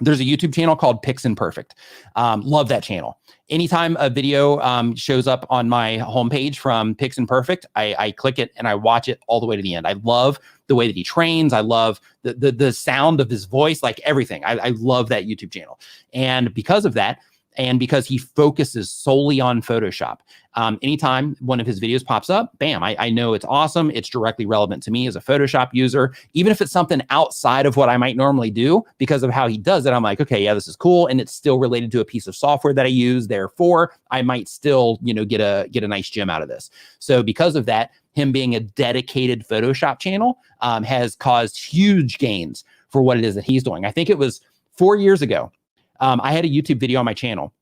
there's a YouTube channel called Pix and Perfect. Love that channel. Anytime a video shows up on my homepage from Pix and Perfect, I click it and I watch it all the way to the end. I love the way that he trains. I love the sound of his voice, like everything. I love that YouTube channel. And because of that, and because he focuses solely on Photoshop, anytime one of his videos pops up, bam, I know it's awesome. It's directly relevant to me as a Photoshop user. Even if it's something outside of what I might normally do, because of how he does it, I'm like, okay, yeah, this is cool. And it's still related to a piece of software that I use. Therefore, I might still, get a nice gem out of this. So because of that, him being a dedicated Photoshop channel has caused huge gains for what it is that he's doing. I think it was 4 years ago. I had a YouTube video on my channel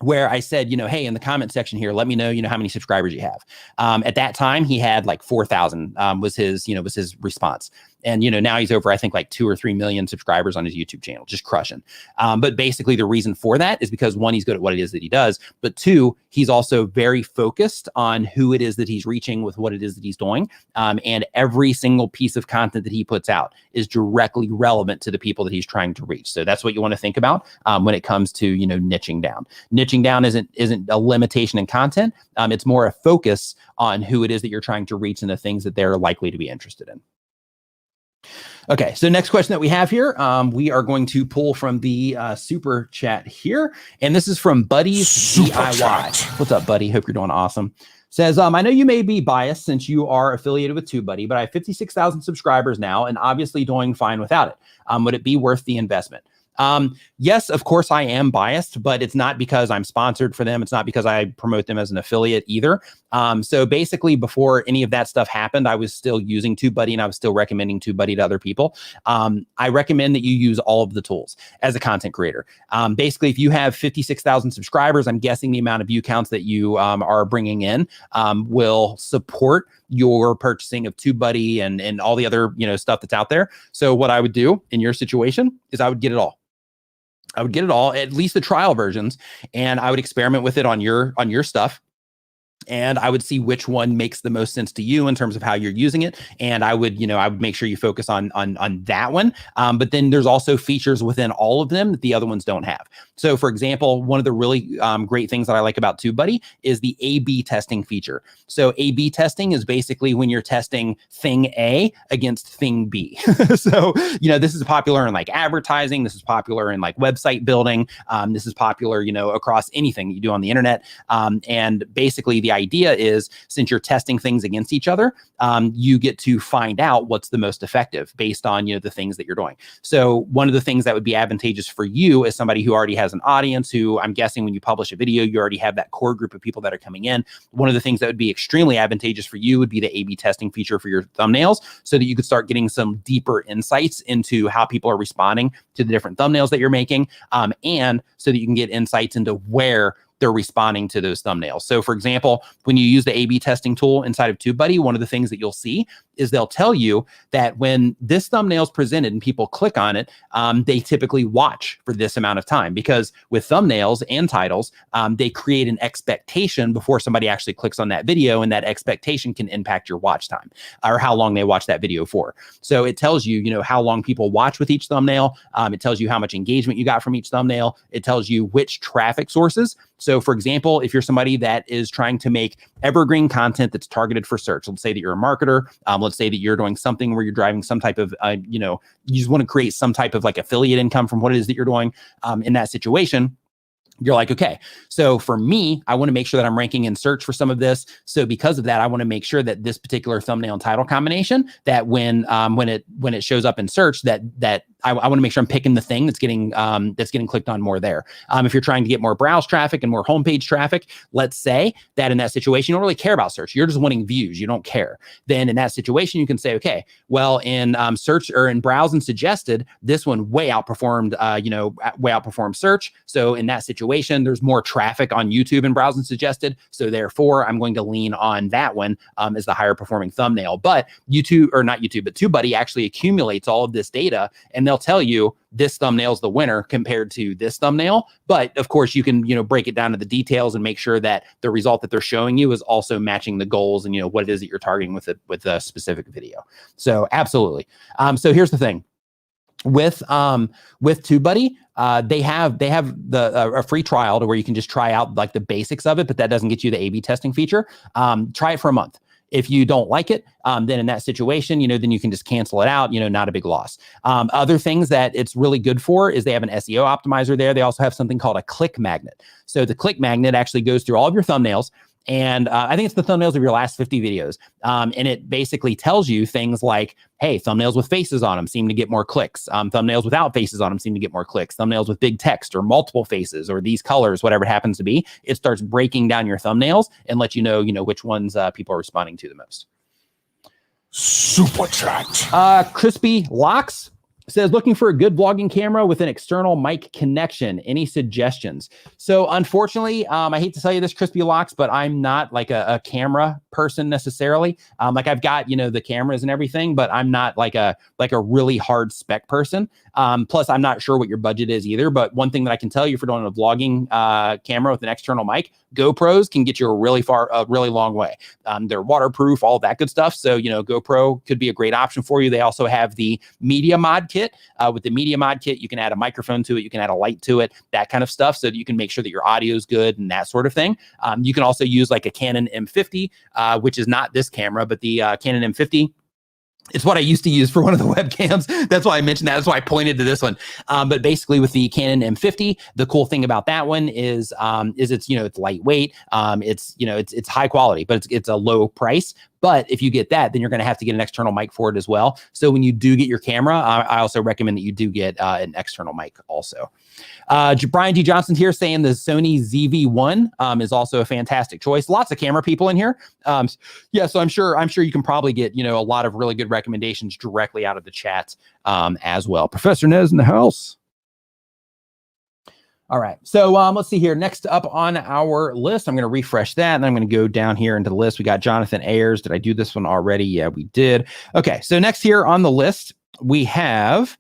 where I said, hey, in the comment section here, let me know, how many subscribers you have. At that time, he had like 4,000 was his response. And, now he's over, I think, like 2 or 3 million subscribers on his YouTube channel, just crushing. But basically the reason for that is because, one, he's good at what it is that he does, but two, he's also very focused on who it is that he's reaching with what it is that he's doing. And every single piece of content that he puts out is directly relevant to the people that he's trying to reach. So that's what you want to think about when it comes to, niching down. Niching down isn't a limitation in content. It's more a focus on who it is that you're trying to reach and the things that they're likely to be interested in. Okay, so next question that we have here, we are going to pull from the super chat here, and this is from Buddy's DIY. What's up, Buddy? Hope you're doing awesome. Says, I know you may be biased since you are affiliated with TubeBuddy, but I have 56,000 subscribers now and obviously doing fine without it. Would it be worth the investment? Yes, of course I am biased, but it's not because I'm sponsored for them. It's not because I promote them as an affiliate either. So basically, before any of that stuff happened, I was still using TubeBuddy and I was still recommending TubeBuddy to other people. I recommend that you use all of the tools as a content creator. Basically, if you have 56,000 subscribers, I'm guessing the amount of view counts that you are bringing in will support your purchasing of TubeBuddy and all the other stuff that's out there. So what I would do in your situation is I would get it all. I would get it all, at least the trial versions, and I would experiment with it on your stuff. And I would see which one makes the most sense to you in terms of how you're using it. And I would make sure you focus on that one. But then there's also features within all of them that the other ones don't have. So for example, one of the really great things that I like about TubeBuddy is the A/B testing feature. So A/B testing is basically when you're testing thing A against thing B. So, this is popular in like advertising. This is popular in like website building. This is popular, across anything that you do on the internet. And basically the idea is, since you're testing things against each other, you get to find out what's the most effective based on the things that you're doing. So one of the things that would be advantageous for you as somebody who already has an audience, who I'm guessing when you publish a video, you already have that core group of people that are coming in. One of the things that would be extremely advantageous for you would be the A/B testing feature for your thumbnails, so that you could start getting some deeper insights into how people are responding to the different thumbnails that you're making, and so that you can get insights into where they're responding to those thumbnails. So for example, when you use the A/B testing tool inside of TubeBuddy, one of the things that you'll see is they'll tell you that when this thumbnail is presented and people click on it, they typically watch for this amount of time, because with thumbnails and titles, they create an expectation before somebody actually clicks on that video, and that expectation can impact your watch time or how long they watch that video for. So it tells you, how long people watch with each thumbnail. It tells you how much engagement you got from each thumbnail. It tells you which traffic sources. So for example, if you're somebody that is trying to make evergreen content that's targeted for search, let's say that you're a marketer, let's say that you're doing something where you're driving some type of, you just want to create some type of like affiliate income from what it is that you're doing, in that situation, you're like, okay, so for me, I want to make sure that I'm ranking in search for some of this. So because of that, I want to make sure that this particular thumbnail and title combination, that when it shows up in search, that I want to make sure I'm picking the thing that's getting clicked on more there. If you're trying to get more browse traffic and more homepage traffic, let's say that in that situation, you don't really care about search. You're just wanting views. You don't care. Then in that situation, you can say, okay, well, in search or in browse and suggested, this one way outperformed search. So in that situation, there's more traffic on YouTube and browse and suggested. So therefore, I'm going to lean on that one as the higher performing thumbnail. But TubeBuddy actually accumulates all of this data, and they'll tell you this thumbnail is the winner compared to this thumbnail. But of course, you can break it down to the details and make sure that the result that they're showing you is also matching the goals and what it is that you're targeting with a specific video. So absolutely. So here's the thing. With TubeBuddy, they have a free trial to where you can just try out like the basics of it, but that doesn't get you the A/B testing feature. Try it for a month. If you don't like it, then in that situation, then you can just cancel it out, not a big loss. Other things that it's really good for is they have an SEO optimizer there. They also have something called a click magnet. So the click magnet actually goes through all of your thumbnails. And I think it's the thumbnails of your last 50 videos. And it basically tells you things like, hey, thumbnails with faces on them seem to get more clicks. Thumbnails without faces on them seem to get more clicks. Thumbnails with big text or multiple faces or these colors, whatever it happens to be, it starts breaking down your thumbnails and let you know, which ones people are responding to the most. Super chat. Crispy Locks says, looking for a good vlogging camera with an external mic connection. Any suggestions? So unfortunately, I hate to tell you this, Crispy Locks, but I'm not like a camera person necessarily. Like I've got, the cameras and everything, but I'm not like a really hard spec person. Plus I'm not sure what your budget is either. But one thing that I can tell you, for doing a vlogging camera with an external mic, GoPros can get you a really long way. They're waterproof, all that good stuff. So, GoPro could be a great option for you. They also have the Media Mod Kit. With the Media Mod Kit, you can add a microphone to it. You can add a light to it, that kind of stuff, so that you can make sure that your audio is good and that sort of thing. You can also use like a Canon M50, which is not this camera, but the Canon M50. It's what I used to use for one of the webcams. That's why I mentioned that. That's why I pointed to this one. But basically with the Canon M50, the cool thing about that one is it's, it's lightweight. It's high quality, but it's a low price. But if you get that, then you're going to have to get an external mic for it as well. So when you do get your camera, I also recommend that you do get an external mic also. Brian D. Johnson here saying the Sony ZV-1 is also a fantastic choice. Lots of camera people in here. Yeah, so I'm sure you can probably get, a lot of really good recommendations directly out of the chat as well. Professor Nez in the house. All right, so let's see here. Next up on our list, I'm going to refresh that, and I'm going to go down here into the list. We got Jonathan Ayers. Did I do this one already? Yeah, we did. Okay, so next here on the list, we have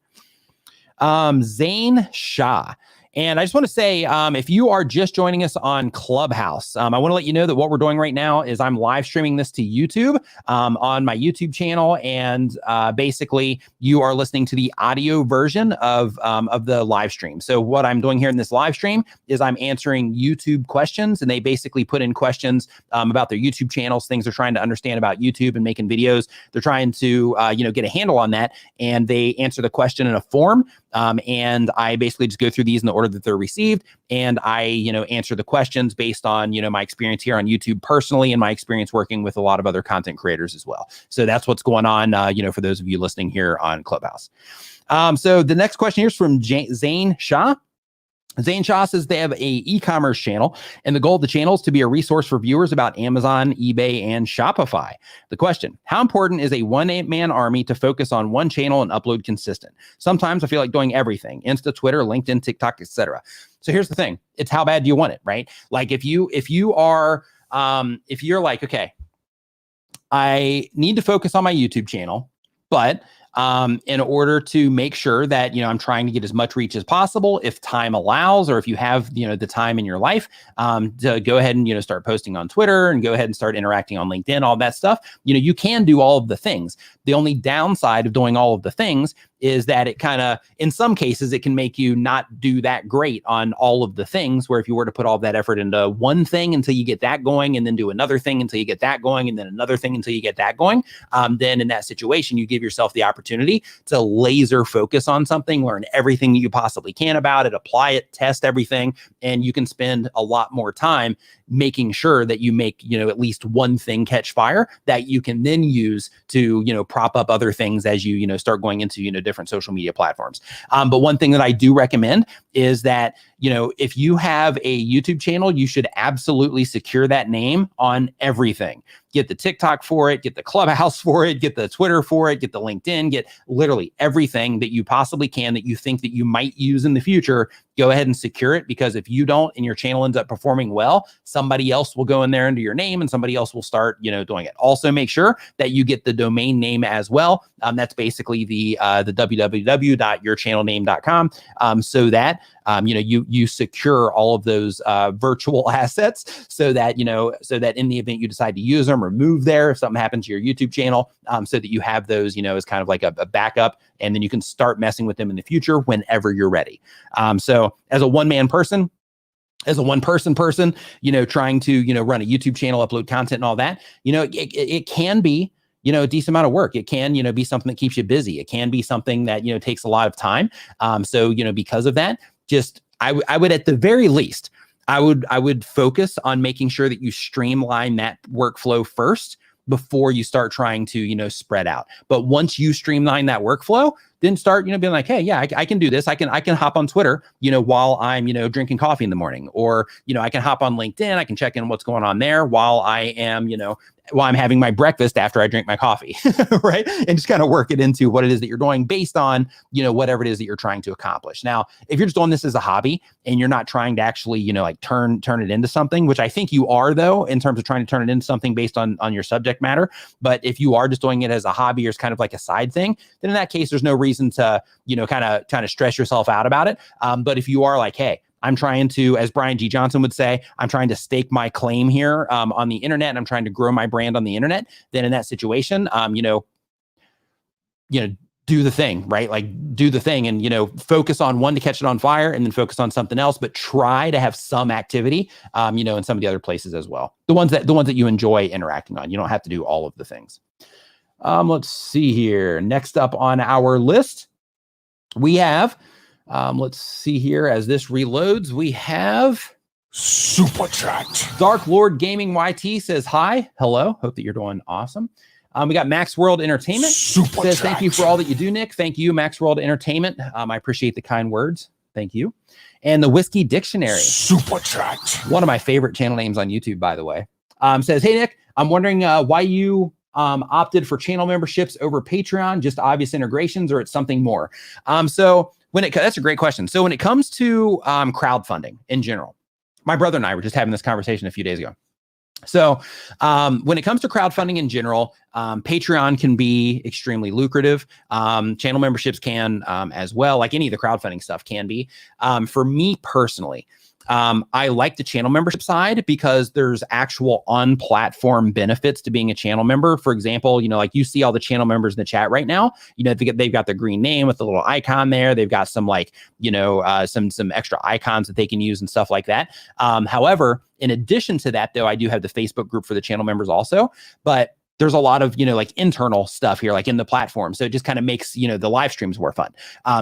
Zane Shaw. And I just want to say, if you are just joining us on Clubhouse, I want to let you know that what we're doing right now is I'm live streaming this to YouTube on my YouTube channel. And basically, you are listening to the audio version of the live stream. So what I'm doing here in this live stream is I'm answering YouTube questions. And they basically put in questions about their YouTube channels, things they're trying to understand about YouTube and making videos. They're trying to, get a handle on that. And they answer the question in a form. And I basically just go through these in the order that they're received. And I, answer the questions based on, my experience here on YouTube personally and my experience working with a lot of other content creators as well. So that's what's going on, for those of you listening here on Clubhouse. So the next question here is from Zane Shaw. Zane Shaw says they have a e-commerce channel, and the goal of the channel is to be a resource for viewers about Amazon, eBay, and Shopify. The question: how important is a one-man army to focus on one channel and upload consistent? Sometimes I feel like doing everything: Insta, Twitter, LinkedIn, TikTok, etc. So here's the thing: it's how bad do you want it, right? Like if you're like, okay, I need to focus on my YouTube channel, but in order to make sure that, I'm trying to get as much reach as possible, if time allows, or if you have, the time in your life, to go ahead and, start posting on Twitter and go ahead and start interacting on LinkedIn, all that stuff, you can do all of the things. The only downside of doing all of the things is that it kind of, in some cases, it can make you not do that great on all of the things, where if you were to put all that effort into one thing until you get that going, and then do another thing until you get that going, and then another thing until you get that going, then in that situation, you give yourself the opportunity to laser focus on something, learn everything you possibly can about it, apply it, test everything, and you can spend a lot more time making sure that you make, at least one thing catch fire that you can then use to, prop up other things as you, start going into, different social media platforms. But one thing that I do recommend is that, if you have a YouTube channel, you should absolutely secure that name on everything. Get the TikTok for it, get the Clubhouse for it, get the Twitter for it, get the LinkedIn, get literally everything that you possibly can that you think that you might use in the future. Go ahead and secure it, because if you don't and your channel ends up performing well, somebody else will go in there under your name and somebody else will start, doing it. Also make sure that you get the domain name as well. That's basically the www.yourchannelname.com, so that you secure all of those virtual assets, so that in the event you decide to use them or move there, if something happens to your YouTube channel, so that you have those, as kind of like a backup, and then you can start messing with them in the future whenever you're ready. So as a one-person person, trying to, run a YouTube channel, upload content and all that, it can be, a decent amount of work. It can, be something that keeps you busy. It can be something that, takes a lot of time. So, because of that, I would at the very least, I would focus on making sure that you streamline that workflow first before you start trying to, spread out. But once you streamline that workflow, then start, being like, hey, yeah, I can do this. I can hop on Twitter, while I'm, drinking coffee in the morning, or, I can hop on LinkedIn. I can check in what's going on there while I am, while I'm having my breakfast after I drink my coffee, right? And just kind of work it into what it is that you're doing based on, whatever it is that you're trying to accomplish. Now, if you're just doing this as a hobby and you're not trying to actually, turn it into something, which I think you are, though, in terms of trying to turn it into something based on your subject matter. But if you are just doing it as a hobby or as kind of like a side thing, then in that case, there's no reason to, kind of stress yourself out about it. But if you are like, hey, I'm trying to, as Brian G. Johnson would say, I'm trying to stake my claim here on the internet, and I'm trying to grow my brand on the internet, then in that situation, do the thing, right? Like do the thing and, focus on one to catch it on fire, and then focus on something else, but try to have some activity, in some of the other places as well. The ones that you enjoy interacting on. You don't have to do all of the things. Let's see here. Next up on our list, we have, let's see here as this reloads, we have Super chat. Dark Lord Gaming YT says hi. Hello. Hope that you're doing awesome. We got Max World Entertainment. Super says chat. thank you for all that you do, Nick. Thank you, Max World Entertainment. I appreciate the kind words. Thank you. And the Whiskey Dictionary. Super chat. One of my favorite channel names on YouTube, by the way. Says, hey, Nick, I'm wondering why you opted for channel memberships over Patreon, just obvious integrations, or it's something more. That's a great question. So when it comes to crowdfunding in general, my brother and I were just having this conversation a few days ago. So when it comes to crowdfunding in general, Patreon can be extremely lucrative. Channel memberships can as well, like any of the crowdfunding stuff can be. For me personally, I like the channel membership side because there's actual on-platform benefits to being a channel member. For example, like you see all the channel members in the chat right now, they've got the green name with the little icon there. They've got some some extra icons that they can use and stuff like that. However, in addition to that, though, I do have the Facebook group for the channel members also, but there's a lot of, internal stuff here, like in the platform. So it just kind of makes, the live streams more fun.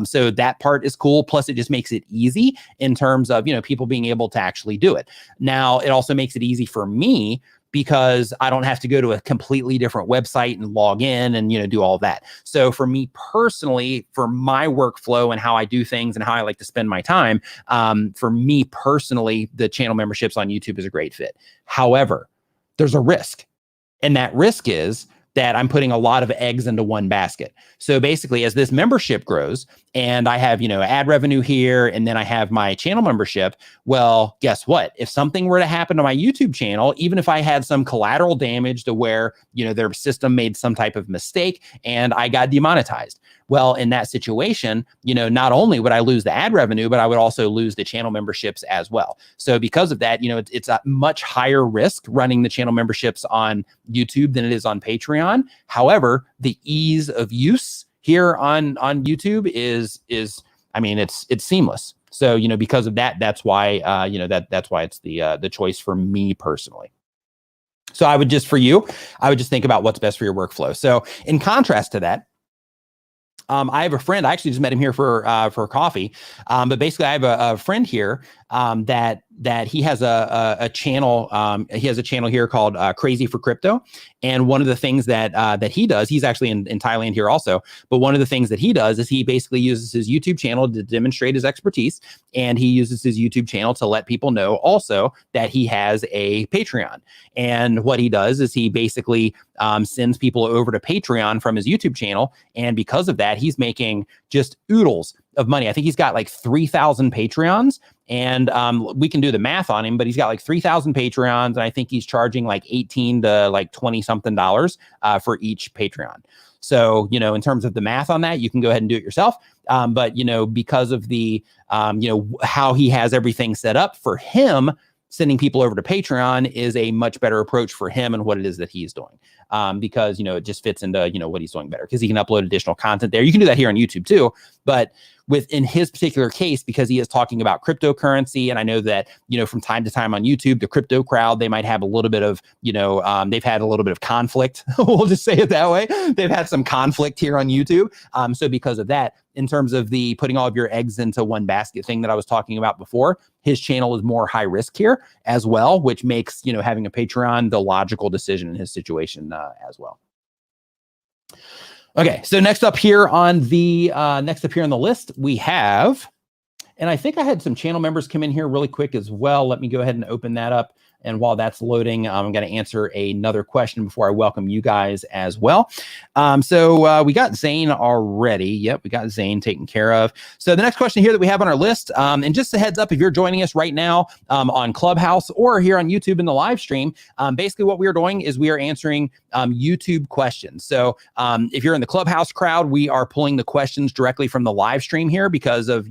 So that part is cool. Plus it just makes it easy in terms of, people being able to actually do it. Now, it also makes it easy for me because I don't have to go to a completely different website and log in and, do all that. So for me personally, for my workflow and how I do things and how I like to spend my time, for me personally, the channel memberships on YouTube is a great fit. However, there's a risk. And that risk is that I'm putting a lot of eggs into one basket. So basically, as this membership grows and I have, ad revenue here, and then I have my channel membership, well, guess what? If something were to happen to my YouTube channel, even if I had some collateral damage to where, their system made some type of mistake and I got demonetized, well, in that situation, not only would I lose the ad revenue, but I would also lose the channel memberships as well. So because of that, it's a much higher risk running the channel memberships on YouTube than it is on Patreon. However, the ease of use here on YouTube is it's seamless. So, because of that, that's why, that's why it's the choice for me personally. So I would just think about what's best for your workflow. So in contrast to that, I have a friend. I actually just met him here for coffee. But basically, I have a friend here that he has a channel. He has a channel here called Crazy for Crypto. And one of the things that he does, he's actually in Thailand here also. But one of the things that he does is he basically uses his YouTube channel to demonstrate his expertise, and he uses his YouTube channel to let people know also that he has a Patreon. And what he does is he basically sends people over to Patreon from his YouTube channel, and because of that, he's making just oodles of money. I think he's got like 3,000 Patreons, and we can do the math on him, but he's got like 3,000 Patreons, and I think he's charging like $18 to like $20 something for each Patreon. So, in terms of the math on that, you can go ahead and do it yourself. But, because of the, how he has everything set up for him, sending people over to Patreon is a much better approach for him and what it is that he's doing. Because, it just fits into, what he's doing better because he can upload additional content there. You can do that here on YouTube too, but within his particular case, because he is talking about cryptocurrency. And I know that, from time to time on YouTube, the crypto crowd, they might have a little bit of, they've had a little bit of conflict. We'll just say it that way. They've had some conflict here on YouTube. So because of that, in terms of the putting all of your eggs into one basket thing that I was talking about before, his channel is more high risk here as well, which makes, having a Patreon the logical decision in his situation as well. Okay, so next up here on the list, we have, and I think I had some channel members come in here really quick as well. Let me go ahead and open that up. And while that's loading, I'm going to answer another question before I welcome you guys as well. So we got Zane already. Yep, we got Zane taken care of. So the next question here that we have on our list, and just a heads up, if you're joining us right now on Clubhouse or here on YouTube in the live stream, basically what we are doing is we are answering YouTube questions. So if you're in the Clubhouse crowd, we are pulling the questions directly from the live stream here because of,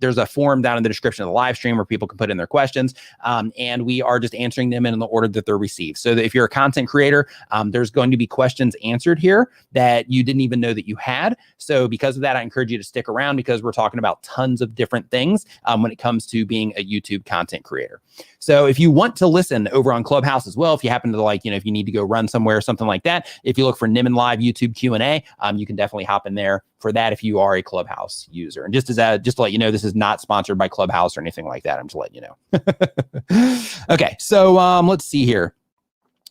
there's a form down in the description of the live stream where people can put in their questions. And we are just answering them in the order that they're received. So that if you're a content creator, there's going to be questions answered here that you didn't even know that you had. So because of that, I encourage you to stick around because we're talking about tons of different things when it comes to being a YouTube content creator. So if you want to listen over on Clubhouse as well, if you happen to if you need to go run somewhere or something like that, if you look for Nimin Live YouTube Q&A, you can definitely hop in there for that if you are a Clubhouse user. And just to let you know, this is not sponsored by Clubhouse or anything like that. I'm just letting you know. Okay, so let's see here.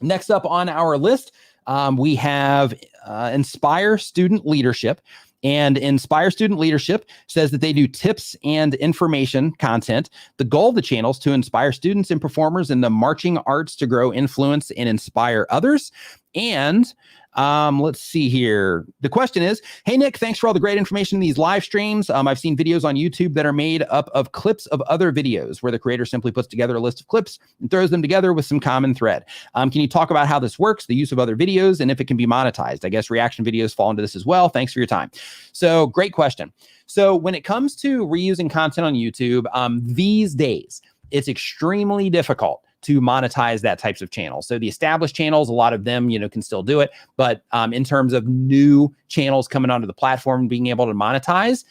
Next up on our list, we have Inspire Student Leadership. And Inspire Student Leadership says that they do tips and information content. The goal of the channel is to inspire students and performers in the marching arts to grow, influence, and inspire others. And let's see here. The question is, hey, Nick, thanks for all the great information in these live streams. I've seen videos on YouTube that are made up of clips of other videos where the creator simply puts together a list of clips and throws them together with some common thread. Can you talk about how this works, the use of other videos, and if it can be monetized? I guess reaction videos fall into this as well. Thanks for your time. So great question. So when it comes to reusing content on YouTube, these days, it's extremely difficult to monetize that types of channels. So the established channels, a lot of them, can still do it. But in terms of new channels coming onto the platform and being able to monetize,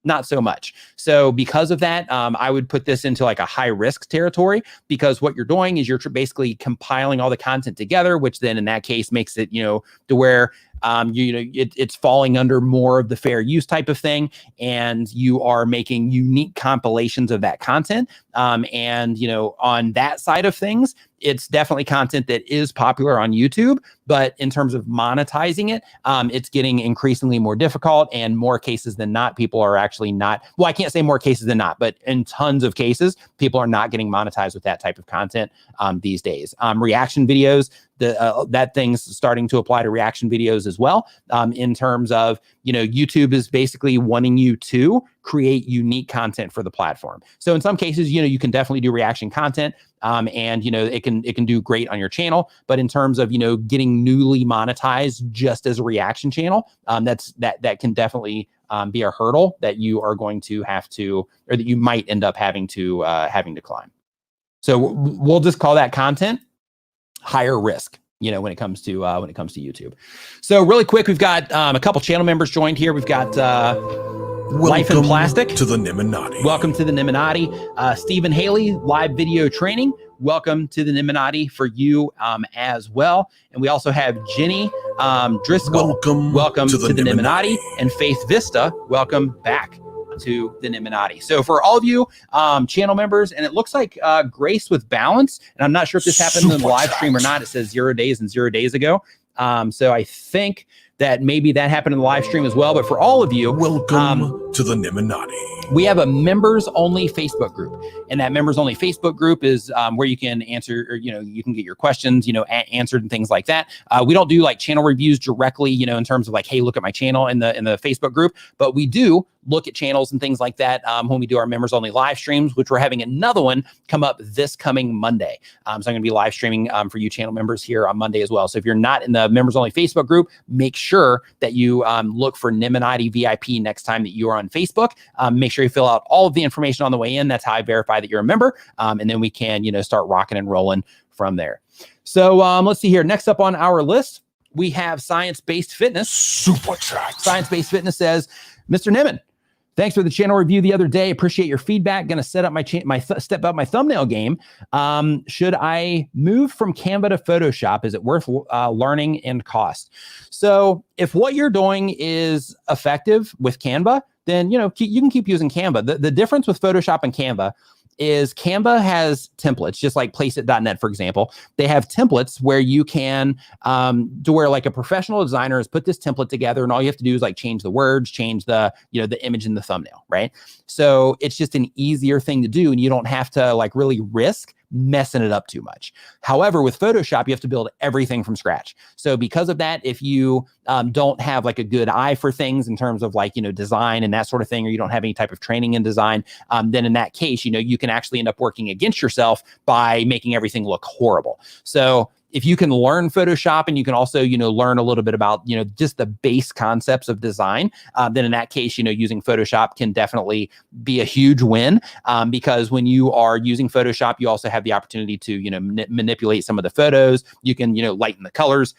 not so much. So because of that, I would put this into like a high risk territory, because what you're doing is you're basically compiling all the content together, which then in that case makes it, to where it's falling under more of the fair use type of thing, and you are making unique compilations of that content. And on that side of things, it's definitely content that is popular on YouTube, but in terms of monetizing it, it's getting increasingly more difficult, and more cases than not, people are actually not, well, I can't say more cases than not, but in tons of cases, people are not getting monetized with that type of content these days. Reaction videos, that thing's starting to apply to reaction videos as well, in terms of, YouTube is basically wanting you to create unique content for the platform. So in some cases, you can definitely do reaction content, and it can do great on your channel. But in terms of getting newly monetized just as a reaction channel, that can definitely be a hurdle that you are going to have to, or that you might end up having to climb. So we'll just call that content higher risk, when it comes to YouTube. So really quick, we've got a couple channel members joined here. We've got Life in Plastic to the Niminati. Welcome to the Niminati. Stephen Haley, live video training. Welcome to the Niminati for you as well. And we also have Jenny Driscoll. Welcome to the Niminati. And Faith Vista, welcome back to the Niminati. So for all of you channel members, and it looks like Grace with Balance, and I'm not sure if this happened in the live stream or not. It says 0 days and 0 days ago. So I think that maybe that happened in the live stream as well. But for all of you, welcome to the Niminati. We have a members only Facebook group, and that members only Facebook group is where you can answer, or, you can get your questions, answered and things like that. We don't do like channel reviews directly, in terms of like, hey, look at my channel in the Facebook group, but we do look at channels and things like that when we do our members only live streams, which we're having another one come up this coming Monday. So I'm going to be live streaming for you channel members here on Monday as well. So if you're not in the members only Facebook group, make sure that you look for Niminati VIP next time that you are on Facebook. Make sure you fill out all of the information on the way in. That's how I verify that you're a member. And then we can, start rocking and rolling from there. So let's see here. Next up on our list, we have Science-Based Fitness. Superchat. Science-Based Fitness says, Mr. Nimin, thanks for the channel review the other day. Appreciate your feedback. Going to set up step up my thumbnail game. Should I move from Canva to Photoshop? Is it worth learning and cost? So if what you're doing is effective with Canva, then you can keep using Canva. The difference with Photoshop and Canva is Canva has templates, just like placeit.net, for example. They have templates where you can, to where like a professional designer has put this template together, and all you have to do is like change the words, change the, the image in the thumbnail, right? So it's just an easier thing to do, and you don't have to like really risk messing it up too much. However, with Photoshop, you have to build everything from scratch. So because of that, if you don't have like a good eye for things in terms of like, design and that sort of thing, or you don't have any type of training in design, then in that case, you can actually end up working against yourself by making everything look horrible. So if you can learn Photoshop, and you can also, learn a little bit about, just the base concepts of design, then in that case, using Photoshop can definitely be a huge win, because when you are using Photoshop, you also have the opportunity to, manipulate some of the photos. You can, lighten the colors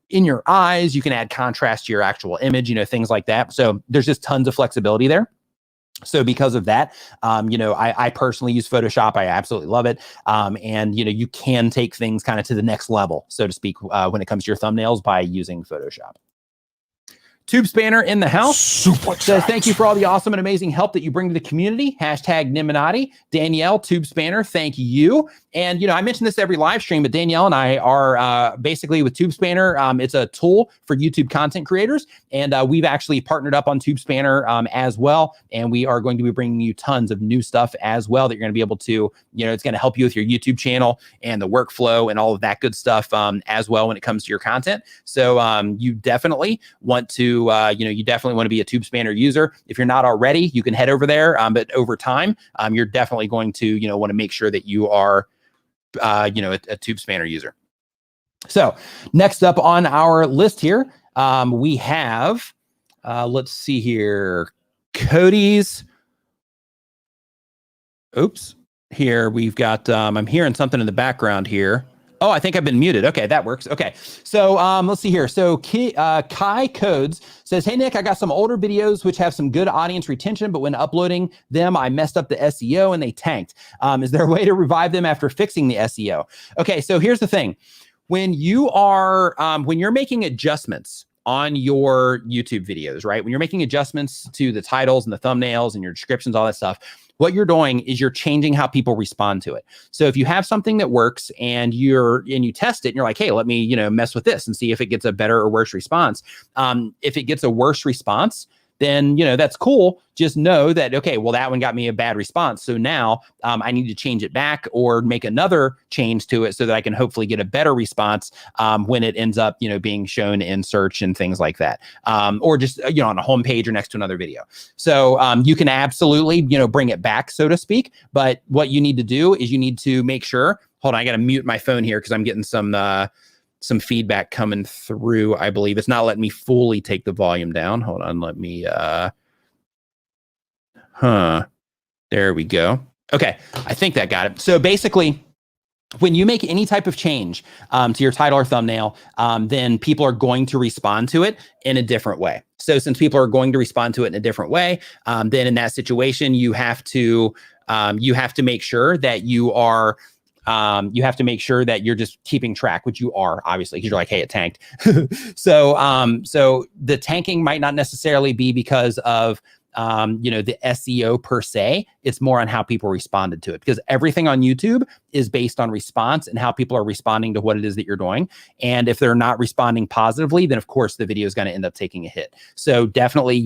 in your eyes. You can add contrast to your actual image, things like that. So there's just tons of flexibility there. So because of that, I personally use Photoshop. I absolutely love it. And, you can take things kind of to the next level, so to speak, when it comes to your thumbnails by using Photoshop. Tube Spanner in the house Super says, chat. thank you for all the awesome and amazing help that you bring to the community. Hashtag Niminati. Danielle, Tube Spanner, thank you. And, I mention this every live stream, but Danielle and I are basically with Tube Spanner. It's a tool for YouTube content creators. And we've actually partnered up on Tube Spanner as well. And we are going to be bringing you tons of new stuff as well that you're going to be able to, it's going to help you with your YouTube channel and the workflow and all of that good stuff as well when it comes to your content. So you definitely want to, you definitely want to be a Tube Spanner user. If you're not already, you can head over there. But over time, you're definitely going to, want to make sure that you are, a Tube Spanner user. So next up on our list here, we have, let's see here, Cody's. Oops. Here we've got, I'm hearing something in the background here. Oh, I think I've been muted. Okay, that works. Okay, so let's see here. So Kai Codes says, hey, Nick, I got some older videos which have some good audience retention, but when uploading them, I messed up the SEO and they tanked. Is there a way to revive them after fixing the SEO? Okay, so here's the thing. When you are, when you're making adjustments on your YouTube videos, right? When you're making adjustments to the titles and the thumbnails and your descriptions, all that stuff, what you're doing is you're changing how people respond to it. So if you have something that works and you test it and you're like, hey, let me, mess with this and see if it gets a better or worse response. If it gets a worse response, then, that's cool. Just know that, okay, well, that one got me a bad response. So now I need to change it back or make another change to it so that I can hopefully get a better response when it ends up, being shown in search and things like that. Or just, on a home page or next to another video. So you can absolutely, bring it back, so to speak. But what you need to do is you need to make sure, hold on, I got to mute my phone here because I'm getting some feedback coming through. I believe it's not letting me fully take the volume down. Hold on. Let me, there we go. Okay. I think that got it. So basically, when you make any type of change to your title or thumbnail, then people are going to respond to it in a different way. So since people are going to respond to it in a different way, then in that situation, you have to make sure that you are, you have to make sure that you're just keeping track, which you are, obviously, because you're like, hey, it tanked. So the tanking might not necessarily be because of the SEO per se. It's more on how people responded to it, because everything on YouTube is based on response and how people are responding to what it is that you're doing. And if they're not responding positively, then of course the video is going to end up taking a hit. So definitely,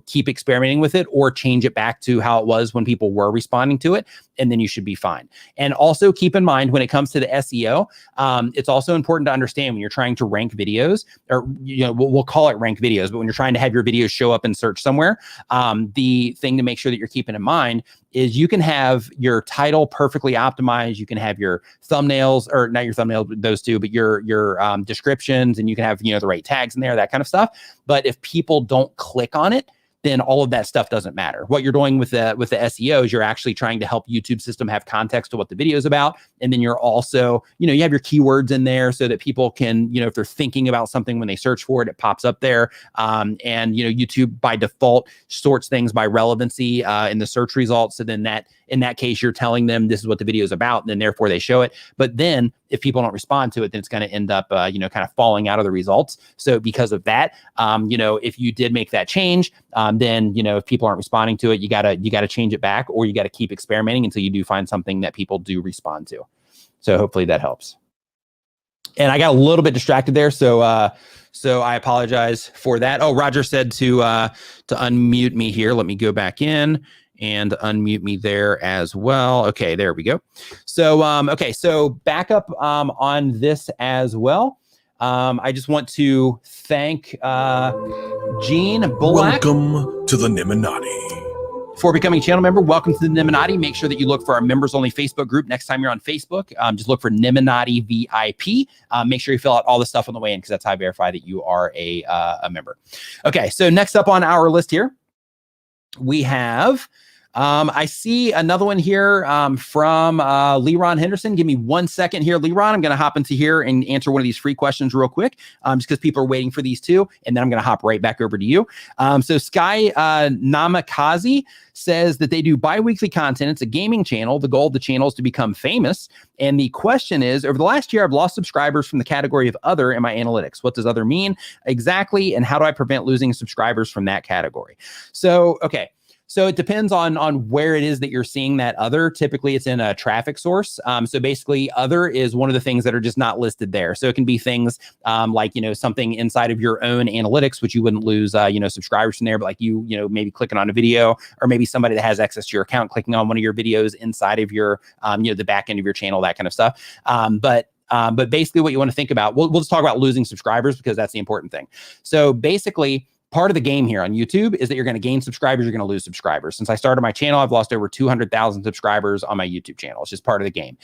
keep experimenting with it or change it back to how it was when people were responding to it. And then you should be fine. And also keep in mind when it comes to the SEO, it's also important to understand when you're trying to rank videos, or, we'll call it rank videos, but when you're trying to have your videos show up in search somewhere, the thing to make sure that you're keeping in mind is you can have your title perfectly optimized. You can have your thumbnails, or not your thumbnails, those two, but your descriptions, and you can have, the right tags in there, that kind of stuff. But if people don't click on it, then all of that stuff doesn't matter. What you're doing with the SEO is you're actually trying to help YouTube system have context to what the video is about. And then you're also, you have your keywords in there so that people can, if they're thinking about something when they search for it, it pops up there. And, YouTube by default sorts things by relevancy in the search results. So then in that case, you're telling them this is what the video is about, and then therefore they show it. But then if people don't respond to it, then it's going to end up, kind of falling out of the results. So because of that, if you did make that change, then, if people aren't responding to it, you gotta change it back, or you got to keep experimenting until you do find something that people do respond to. So hopefully that helps. And I got a little bit distracted there. So I apologize for that. Oh, Roger said to unmute me here. Let me go back in and unmute me there as well. Okay, there we go. So, okay, so back up on this as well. I just want to thank Gene Bullock. Welcome to the Niminati. For becoming a channel member, welcome to the Niminati. Make sure that you look for our members-only Facebook group next time you're on Facebook. Just look for Niminati VIP. Make sure you fill out all the stuff on the way in, because that's how I verify that you are a member. Okay, so next up on our list here, we have I see another one here from Leron Henderson. Give me 1 second here, Leron. I'm going to hop into here and answer one of these free questions real quick, just because people are waiting for these too. And then I'm going to hop right back over to you. So Sky Namikaze says that they do bi-weekly content. It's a gaming channel. The goal of the channel is to become famous. And the question is, over the last year, I've lost subscribers from the category of other in my analytics. What does other mean exactly? And how do I prevent losing subscribers from that category? So, okay. So it depends on where it is that you're seeing that other. Typically, it's in a traffic source. So basically, other is one of the things that are just not listed there. So it can be things like, something inside of your own analytics, which you wouldn't lose, subscribers from there. But like maybe clicking on a video, or maybe somebody that has access to your account clicking on one of your videos inside of your, the back end of your channel, that kind of stuff. But basically, what you want to think about, we'll just talk about losing subscribers because that's the important thing. So basically, part of the game here on YouTube is that you're going to gain subscribers, you're going to lose subscribers. Since I started my channel, I've lost over 200,000 subscribers on my YouTube channel. It's just part of the game.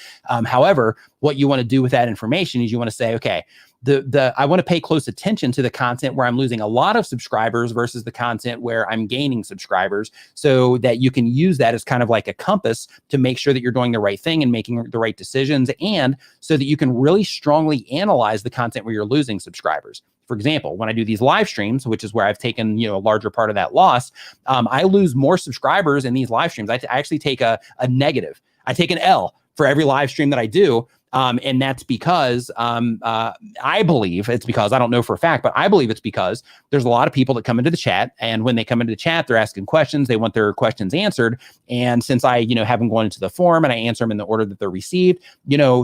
However, what you want to do with that information is you want to say, okay, I want to pay close attention to the content where I'm losing a lot of subscribers versus the content where I'm gaining subscribers, so that you can use that as kind of like a compass to make sure that you're doing the right thing and making the right decisions, and so that you can really strongly analyze the content where you're losing subscribers. For example, when I do these live streams, which is where I've taken, a larger part of that loss, I lose more subscribers in these live streams. I actually take a negative. I take an L for every live stream that I do. And that's because I believe it's because, I don't know for a fact, but I believe it's because there's a lot of people that come into the chat, and when they come into the chat, they're asking questions. They want their questions answered. And since I, have them going into the forum and I answer them in the order that they're received,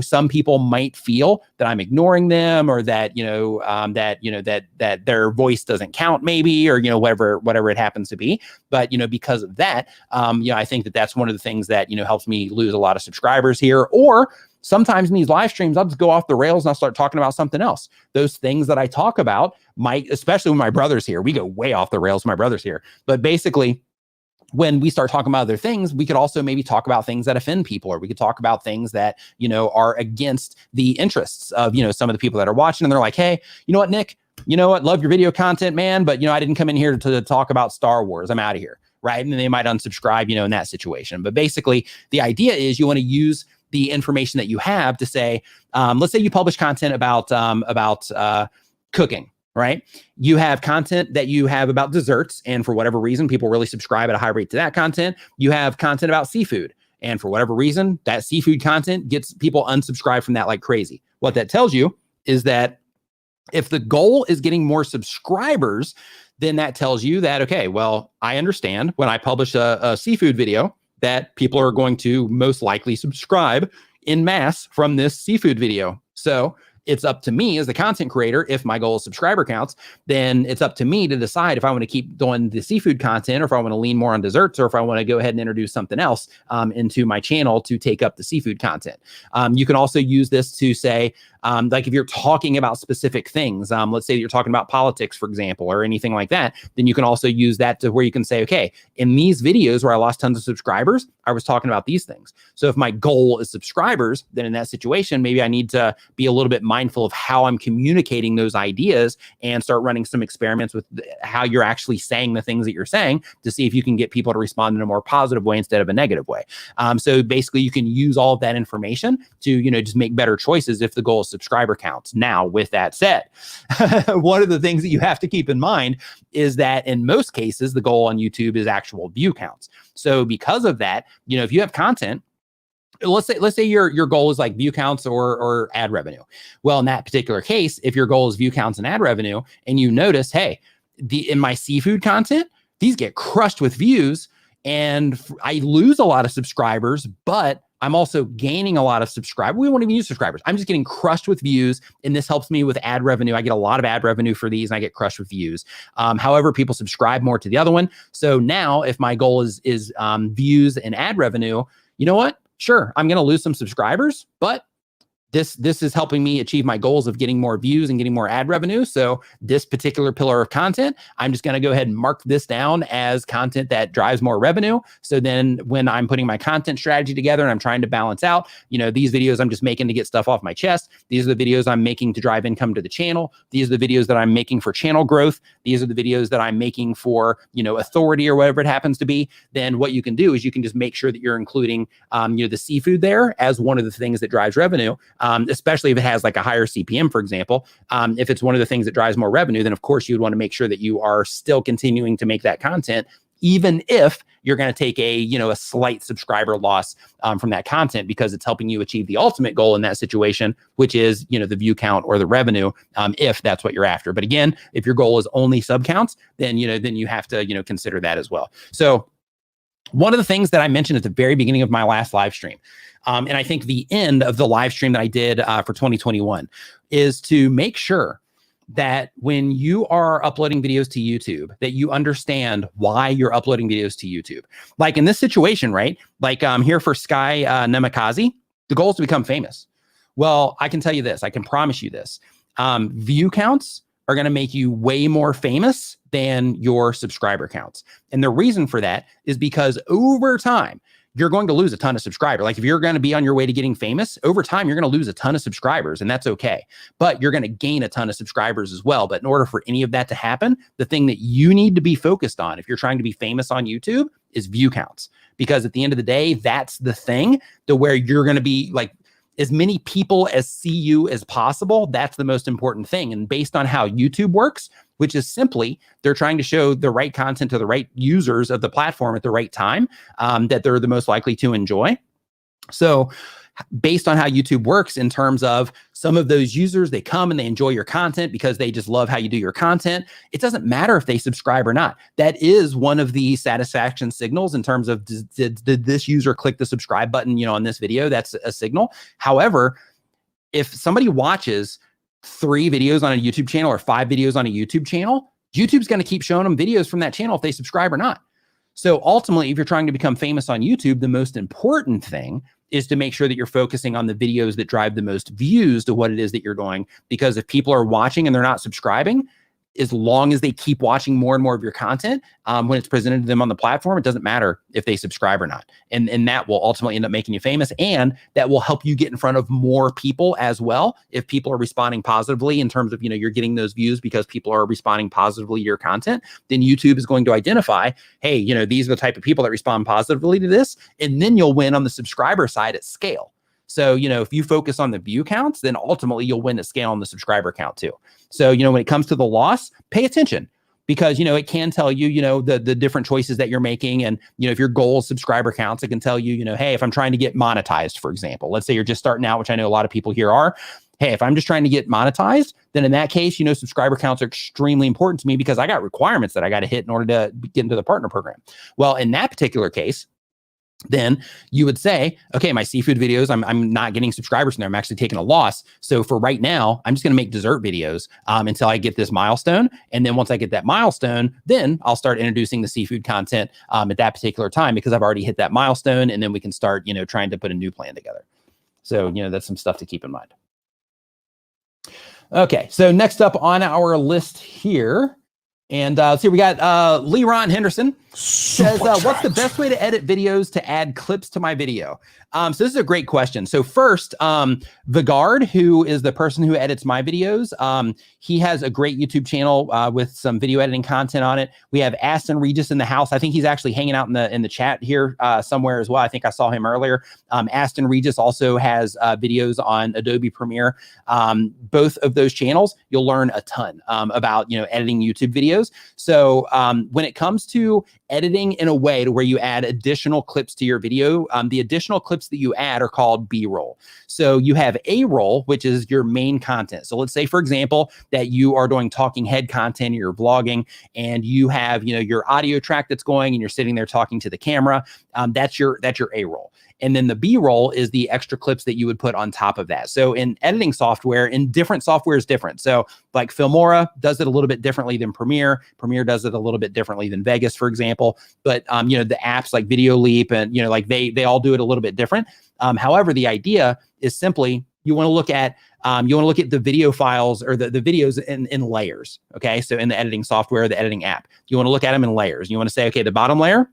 some people might feel that I'm ignoring them, or that, that their voice doesn't count maybe, or, whatever it happens to be. But, because of that, I think that that's one of the things that, helps me lose a lot of subscribers here. Or sometimes in these live streams, I'll just go off the rails and I'll start talking about something else. Those things that I talk about might, especially when my brother's here, we go way off the rails when my brother's here. But basically, when we start talking about other things, we could also maybe talk about things that offend people, or we could talk about things that, are against the interests of, some of the people that are watching. And they're like, hey, you know what, Nick, love your video content, man. But, I didn't come in here to talk about Star Wars. I'm out of here. Right. And they might unsubscribe, in that situation. But basically, the idea is you want to use the information that you have to say, let's say you publish content about cooking, right? You have content that you have about desserts, and for whatever reason, people really subscribe at a high rate to that content. You have content about seafood, and for whatever reason, that seafood content gets people unsubscribed from that like crazy. What that tells you is that if the goal is getting more subscribers, then that tells you that, okay, well, I understand when I publish a seafood video that people are going to most likely subscribe in mass from this seafood video. So it's up to me as the content creator. If my goal is subscriber counts, then it's up to me to decide if I want to keep doing the seafood content, or if I want to lean more on desserts, or if I want to go ahead and introduce something else into my channel to take up the seafood content. You can also use this to say, like if you're talking about specific things, let's say that you're talking about politics, for example, or anything like that, then you can also use that to where you can say, okay, in these videos where I lost tons of subscribers, I was talking about these things. So if my goal is subscribers, then in that situation, maybe I need to be a little bit mindful of how I'm communicating those ideas, and start running some experiments with how you're actually saying the things that you're saying, to see if you can get people to respond in a more positive way instead of a negative way. So basically, you can use all of that information to, just make better choices if the goal is subscriber counts. Now, with that said, one of the things that you have to keep in mind is that in most cases, the goal on YouTube is actual view counts. So because of that, if you have content, let's say your goal is like view counts or ad revenue. Well, in that particular case, if your goal is view counts and ad revenue, and you notice, hey, in my seafood content, these get crushed with views, and I lose a lot of subscribers, but I'm also gaining a lot of subscribers. We won't even use subscribers. I'm just getting crushed with views, and this helps me with ad revenue. I get a lot of ad revenue for these, and I get crushed with views. However, people subscribe more to the other one. So now, if my goal is views and ad revenue, you know what? Sure, I'm going to lose some subscribers, but this is helping me achieve my goals of getting more views and getting more ad revenue. So this particular pillar of content, I'm just going to go ahead and mark this down as content that drives more revenue. So then when I'm putting my content strategy together and I'm trying to balance out, these videos I'm just making to get stuff off my chest. These are the videos I'm making to drive income to the channel. These are the videos that I'm making for channel growth. These are the videos that I'm making for, authority or whatever it happens to be. Then what you can do is you can just make sure that you're including, the seafood there as one of the things that drives revenue. Especially if it has like a higher CPM, for example. If it's one of the things that drives more revenue, then of course you would want to make sure that you are still continuing to make that content, even if you're going to take a slight subscriber loss from that content, because it's helping you achieve the ultimate goal in that situation, which is the view count or the revenue, if that's what you're after. But again, if your goal is only sub counts, then you have to consider that as well. So one of the things that I mentioned at the very beginning of my last live stream, and I think the end of the live stream that I did for 2021, is to make sure that when you are uploading videos to YouTube, that you understand why you're uploading videos to YouTube. Like in this situation, right? Like here for Sky Nemakazi, the goal is to become famous. Well, I can tell you this, I can promise you this. View counts are going to make you way more famous than your subscriber counts. And the reason for that is because over time, you're going to lose a ton of subscribers. Like if you're going to be on your way to getting famous, over time, you're going to lose a ton of subscribers, and that's okay. But you're going to gain a ton of subscribers as well. But in order for any of that to happen, the thing that you need to be focused on if you're trying to be famous on YouTube is view counts. Because at the end of the day, that's the thing to where you're going to be like, as many people as see you as possible. That's the most important thing. And based on how YouTube works, which is simply they're trying to show the right content to the right users of the platform at the right time, that they're the most likely to enjoy. So based on how YouTube works in terms of some of those users, they come and they enjoy your content because they just love how you do your content. It doesn't matter if they subscribe or not. That is one of the satisfaction signals in terms of did this user click the subscribe button, on this video? That's a signal. However, if somebody watches 3 videos on a YouTube channel or 5 videos on a YouTube channel, YouTube's going to keep showing them videos from that channel if they subscribe or not. So ultimately, if you're trying to become famous on YouTube, the most important thing is to make sure that you're focusing on the videos that drive the most views to what it is that you're doing. Because if people are watching and they're not subscribing, as long as they keep watching more and more of your content, when it's presented to them on the platform, it doesn't matter if they subscribe or not. And that will ultimately end up making you famous. And that will help you get in front of more people as well. If people are responding positively in terms of, you're getting those views because people are responding positively to your content, then YouTube is going to identify, hey, these are the type of people that respond positively to this. And then you'll win on the subscriber side at scale. So, if you focus on the view counts, then ultimately you'll win at scale on the subscriber count too. So, when it comes to the loss, pay attention because, it can tell you, the different choices that you're making. And, if your goal is subscriber counts, it can tell you, hey, if I'm trying to get monetized, for example, let's say you're just starting out, which I know a lot of people here are. Hey, if I'm just trying to get monetized, then in that case, subscriber counts are extremely important to me because I got requirements that I got to hit in order to get into the partner program. Well, in that particular case, then you would say, okay, my seafood videos, I'm not getting subscribers from there. I'm actually taking a loss. So for right now, I'm just going to make dessert videos until I get this milestone. And then once I get that milestone, then I'll start introducing the seafood content at that particular time because I've already hit that milestone. And then we can start, trying to put a new plan together. So, that's some stuff to keep in mind. Okay, so next up on our list here, and let's see, we got Leron Henderson says, what's the best way to edit videos to add clips to my video? So this is a great question. So first, Vigard, who is the person who edits my videos, he has a great YouTube channel with some video editing content on it. We have Aston Regis in the house. I think he's actually hanging out in the chat here somewhere as well. I think I saw him earlier. Aston Regis also has videos on Adobe Premiere. Both of those channels, you'll learn a ton about editing YouTube videos. So when it comes to editing in a way to where you add additional clips to your video, the additional clips that you add are called B-roll. So you have A-roll, which is your main content. So let's say, for example, that you are doing talking head content, or you're vlogging, and you have your audio track that's going, and you're sitting there talking to the camera. That's your A-roll. And then the B-roll is the extra clips that you would put on top of that. So in editing software, in different software is different. So like Filmora does it a little bit differently than Premiere. Premiere does it a little bit differently than Vegas, for example. But the apps like Video Leap and like they all do it a little bit different. However, the idea is simply you want to look at the video files or the videos in layers. Okay, so in the editing software, the editing app, you want to look at them in layers. You want to say, okay, the bottom layer.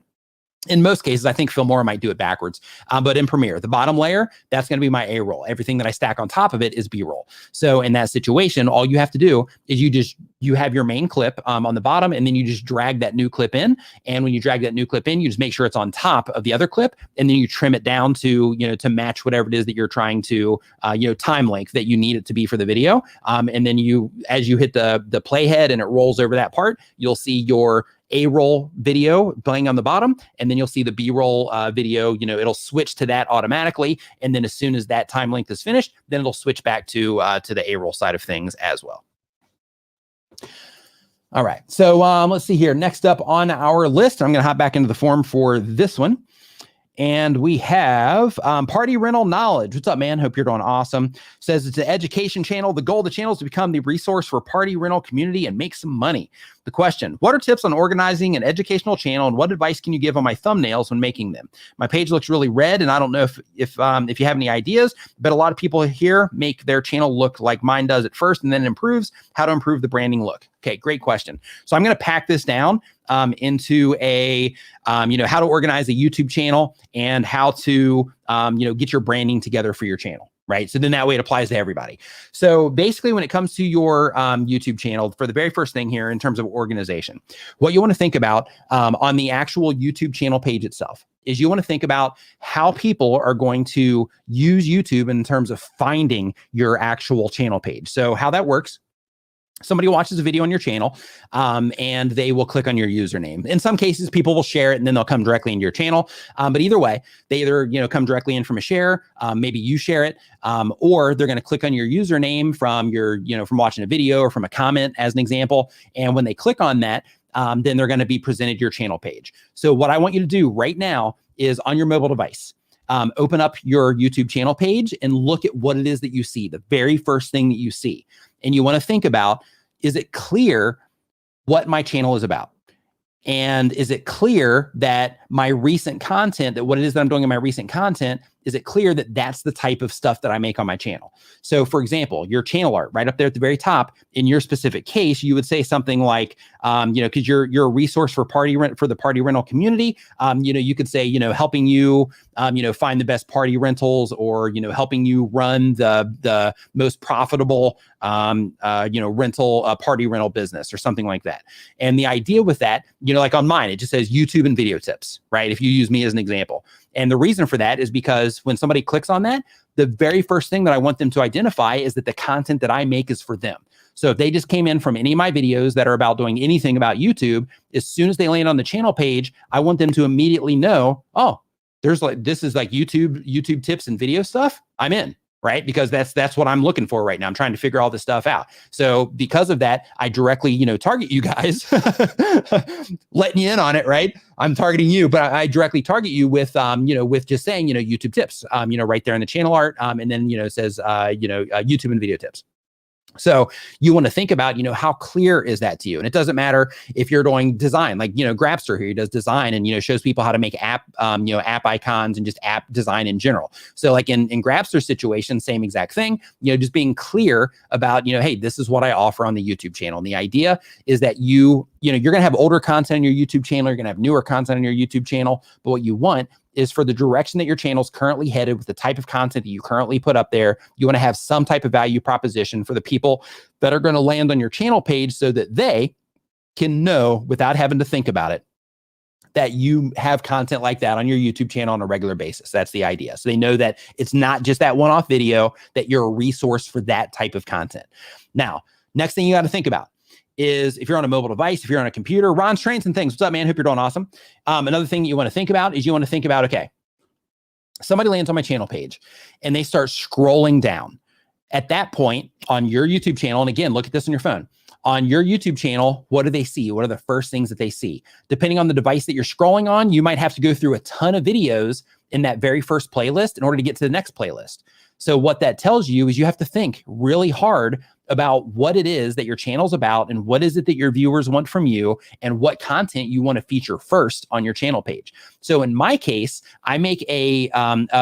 In most cases, I think Filmora might do it backwards, but in Premiere, the bottom layer, that's going to be my A-roll. Everything that I stack on top of it is B-roll. So in that situation, all you have to do is you have your main clip on the bottom, and then you just drag that new clip in. And when you drag that new clip in, you just make sure it's on top of the other clip, and then you trim it down to, to match whatever it is that you're trying to, time length that you need it to be for the video. And then as you hit the playhead and it rolls over that part, you'll see your A-roll video playing on the bottom, and then you'll see the B-roll video. It'll switch to that automatically, and then as soon as that time length is finished, then it'll switch back to the A-roll side of things as well. All right, so let's see here. Next up on our list, I'm going to hop back into the form for this one. And we have Party Rental Knowledge. What's up, man? Hope you're doing awesome. Says it's an education channel. The goal of the channel is to become the resource for party rental community and make some money. The question: what are tips on organizing an educational channel, and what advice can you give on my thumbnails when making them? My page looks really red, and I don't know if you have any ideas, but a lot of people here make their channel look like mine does at first, and then it improves. How to improve the branding look? Okay, great question. So I'm going to pack this down into a, how to organize a YouTube channel and how to, get your branding together for your channel, right? So then that way it applies to everybody. So basically when it comes to your YouTube channel, for the very first thing here in terms of organization, what you want to think about on the actual YouTube channel page itself is you want to think about how people are going to use YouTube in terms of finding your actual channel page. So how that works: somebody watches a video on your channel and they will click on your username. In some cases, people will share it and then they'll come directly into your channel. But either way, they either come directly in from a share, maybe you share it, or they're going to click on your username from from watching a video or from a comment, as an example. And when they click on that, then they're going to be presented your channel page. So what I want you to do right now is on your mobile device, open up your YouTube channel page and look at what it is that you see, the very first thing that you see. And you want to think about, is it clear what my channel is about? And is it clear that my recent content, that what it is that I'm doing in my recent content, is it clear that that's the type of stuff that I make on my channel? So for example, your channel art right up there at the very top, in your specific case, you would say something like, because you're a resource for the party rental community. You could say, helping you, find the best party rentals, or, helping you run the most profitable, rental party rental business, or something like that. And the idea with that, like on mine, it just says YouTube and video tips, right? If you use me as an example. And the reason for that is because when somebody clicks on that, the very first thing that I want them to identify is that the content that I make is for them. So if they just came in from any of my videos that are about doing anything about YouTube, as soon as they land on the channel page, I want them to immediately know, oh, this is like YouTube tips and video stuff. I'm in. Right? Because that's what I'm looking for right now. I'm trying to figure all this stuff out. So because of that, I directly, target you guys, letting you in on it, right? I'm targeting you, but I directly target you with, with just saying, YouTube tips, right there in the channel art. And then, it says, YouTube and video tips. So you want to think about, how clear is that to you? And it doesn't matter if you're doing design, like, Grabster here, he does design and, shows people how to make app icons and just app design in general. So like in Grabster's situation, same exact thing, just being clear about, hey, this is what I offer on the YouTube channel. And the idea is that you're going to have older content on your YouTube channel. You're going to have newer content on your YouTube channel. But what you want is for the direction that your channel is currently headed with the type of content that you currently put up there, you want to have some type of value proposition for the people that are going to land on your channel page so that they can know without having to think about it that you have content like that on your YouTube channel on a regular basis. That's the idea. So they know that it's not just that one-off video, that you're a resource for that type of content. Now, next thing you got to think about is if you're on a mobile device, if you're on a computer, Ron's Trains and Things. What's up, man? Hope you're doing awesome. Another thing you want to think about is okay, somebody lands on my channel page and they start scrolling down. At that point on your YouTube channel, and again, look at this on your phone. On your YouTube channel, what do they see? What are the first things that they see? Depending on the device that you're scrolling on, you might have to go through a ton of videos in that very first playlist in order to get to the next playlist. So what that tells you is you have to think really hard about what it is that your channel's about and what is it that your viewers want from you and what content you want to feature first on your channel page. So in my case, I make a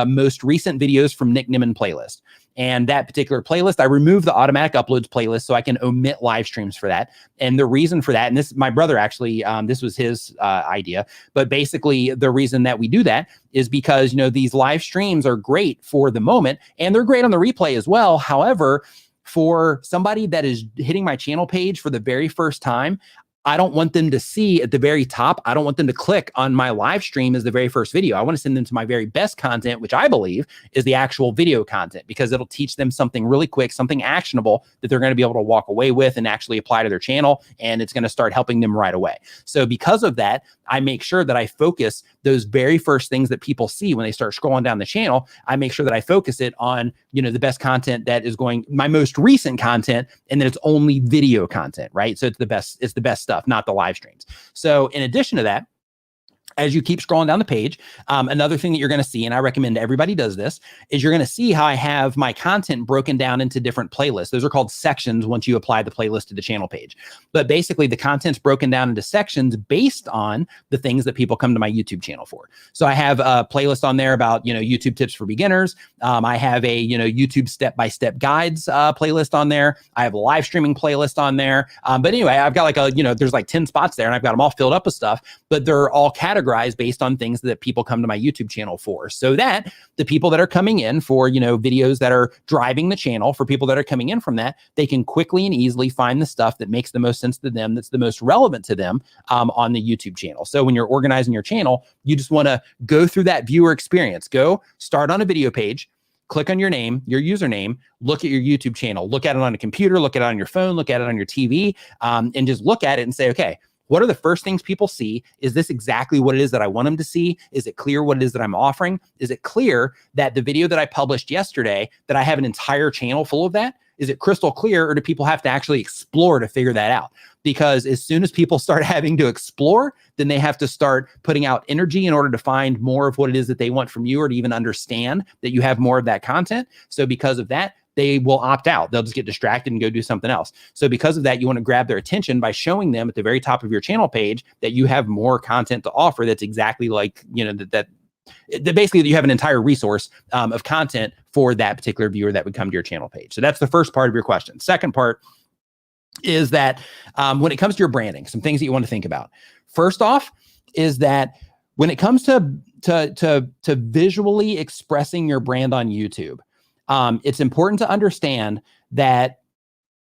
most recent videos from Nick Nimmin playlist. And that particular playlist, I removed the automatic uploads playlist so I can omit live streams for that. And the reason for that, and this, my brother actually, this was his idea, but basically the reason that we do that is because, you know, these live streams are great for the moment and they're great on the replay as well. However, for somebody that is hitting my channel page for the very first time, I don't want them to see at the very top. I don't want them to click on my live stream as the very first video. I want to send them to my very best content, which I believe is the actual video content, because it'll teach them something really quick, something actionable that they're going to be able to walk away with and actually apply to their channel. And it's going to start helping them right away. So because of that, I make sure that I focus those very first things that people see when they start scrolling down the channel. I make sure that I focus it on, you know, the best content that is going, my most recent content, and then it's only video content, right? So it's the best stuff, not the live streams. So in addition to that, as you keep scrolling down the page, another thing that you're going to see, and I recommend everybody does this, is you're going to see how I have my content broken down into different playlists. Those are called sections once you apply the playlist to the channel page. But basically, the content's broken down into sections based on the things that people come to my YouTube channel for. So I have a playlist on there about, you know, YouTube tips for beginners. I have a, you know, YouTube step-by-step guides playlist on there. I have a live streaming playlist on there. But anyway, I've got like a, you know, there's like 10 spots there, and I've got them all filled up with stuff, but they're all categorized based on things that people come to my YouTube channel for, so that the people that are coming in for, you know, videos that are driving the channel, for people that are coming in from that, they can quickly and easily find the stuff that makes the most sense to them, that's the most relevant to them on the YouTube channel. So when you're organizing your channel, you just want to go through that viewer experience. Go start on a video page, click on your name, your username, look at your YouTube channel, look at it on a computer, look at it on your phone, look at it on your TV, and just look at it and say, okay, what are the first things people see? Is this exactly what it is that I want them to see? Is it clear what it is that I'm offering? Is it clear that the video that I published yesterday, that I have an entire channel full of that? Is it crystal clear, or do people have to actually explore to figure that out? Because as soon as people start having to explore, then they have to start putting out energy in order to find more of what it is that they want from you, or to even understand that you have more of that content. So because of that, they will opt out. They'll just get distracted and go do something else. So because of that, you want to grab their attention by showing them at the very top of your channel page that you have more content to offer that's exactly like, you know, that basically you have an entire resource of content for that particular viewer that would come to your channel page. So that's the first part of your question. Second part is that when it comes to your branding, some things that you want to think about. First off is that when it comes to visually expressing your brand on YouTube, it's important to understand that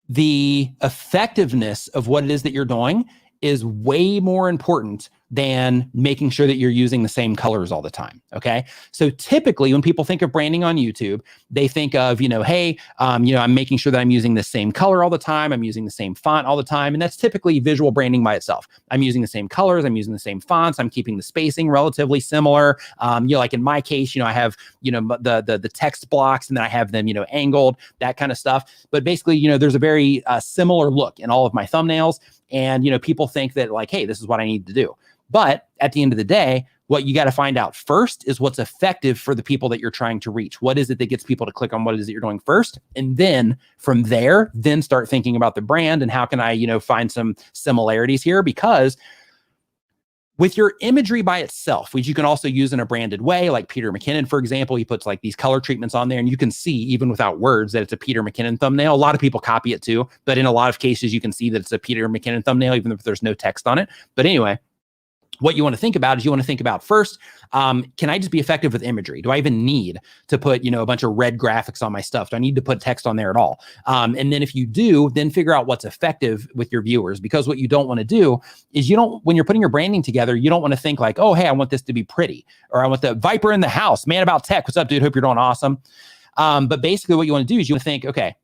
the effectiveness of what it is that you're doing is way more important than making sure that you're using the same colors all the time. Okay. So typically when people think of branding on YouTube, they think of, you know, hey, you know, I'm making sure that I'm using the same color all the time. I'm using the same font all the time. And that's typically visual branding by itself. I'm using the same colors. I'm using the same fonts. I'm keeping the spacing relatively similar. You know, like in my case, you know, I have, you know, the text blocks, and then I have them, you know, angled, that kind of stuff. But basically, you know, there's a very similar look in all of my thumbnails. And, you know, people think that like, hey, this is what I need to do. But at the end of the day, what you got to find out first is what's effective for the people that you're trying to reach. What is it that gets people to click on what it is that you're doing first? And then from there, then start thinking about the brand and how can I, you know, find some similarities here? Because with your imagery by itself, which you can also use in a branded way, like Peter McKinnon, for example, he puts like these color treatments on there, and you can see even without words that it's a Peter McKinnon thumbnail. A lot of people copy it too, but in a lot of cases, you can see that it's a Peter McKinnon thumbnail, even if there's no text on it. But anyway, what you want to think about is you want to think about first, can I just be effective with imagery? Do I even need to put, you know, a bunch of red graphics on my stuff? Do I need to put text on there at all? And then if you do, then figure out what's effective with your viewers, because what you don't want to do is when you're putting your branding together, you don't want to think like, oh, hey, I want this to be pretty, or I want the Viper in the house, man about tech. What's up, dude? Hope you're doing awesome. But basically what you want to do is you want to think, okay,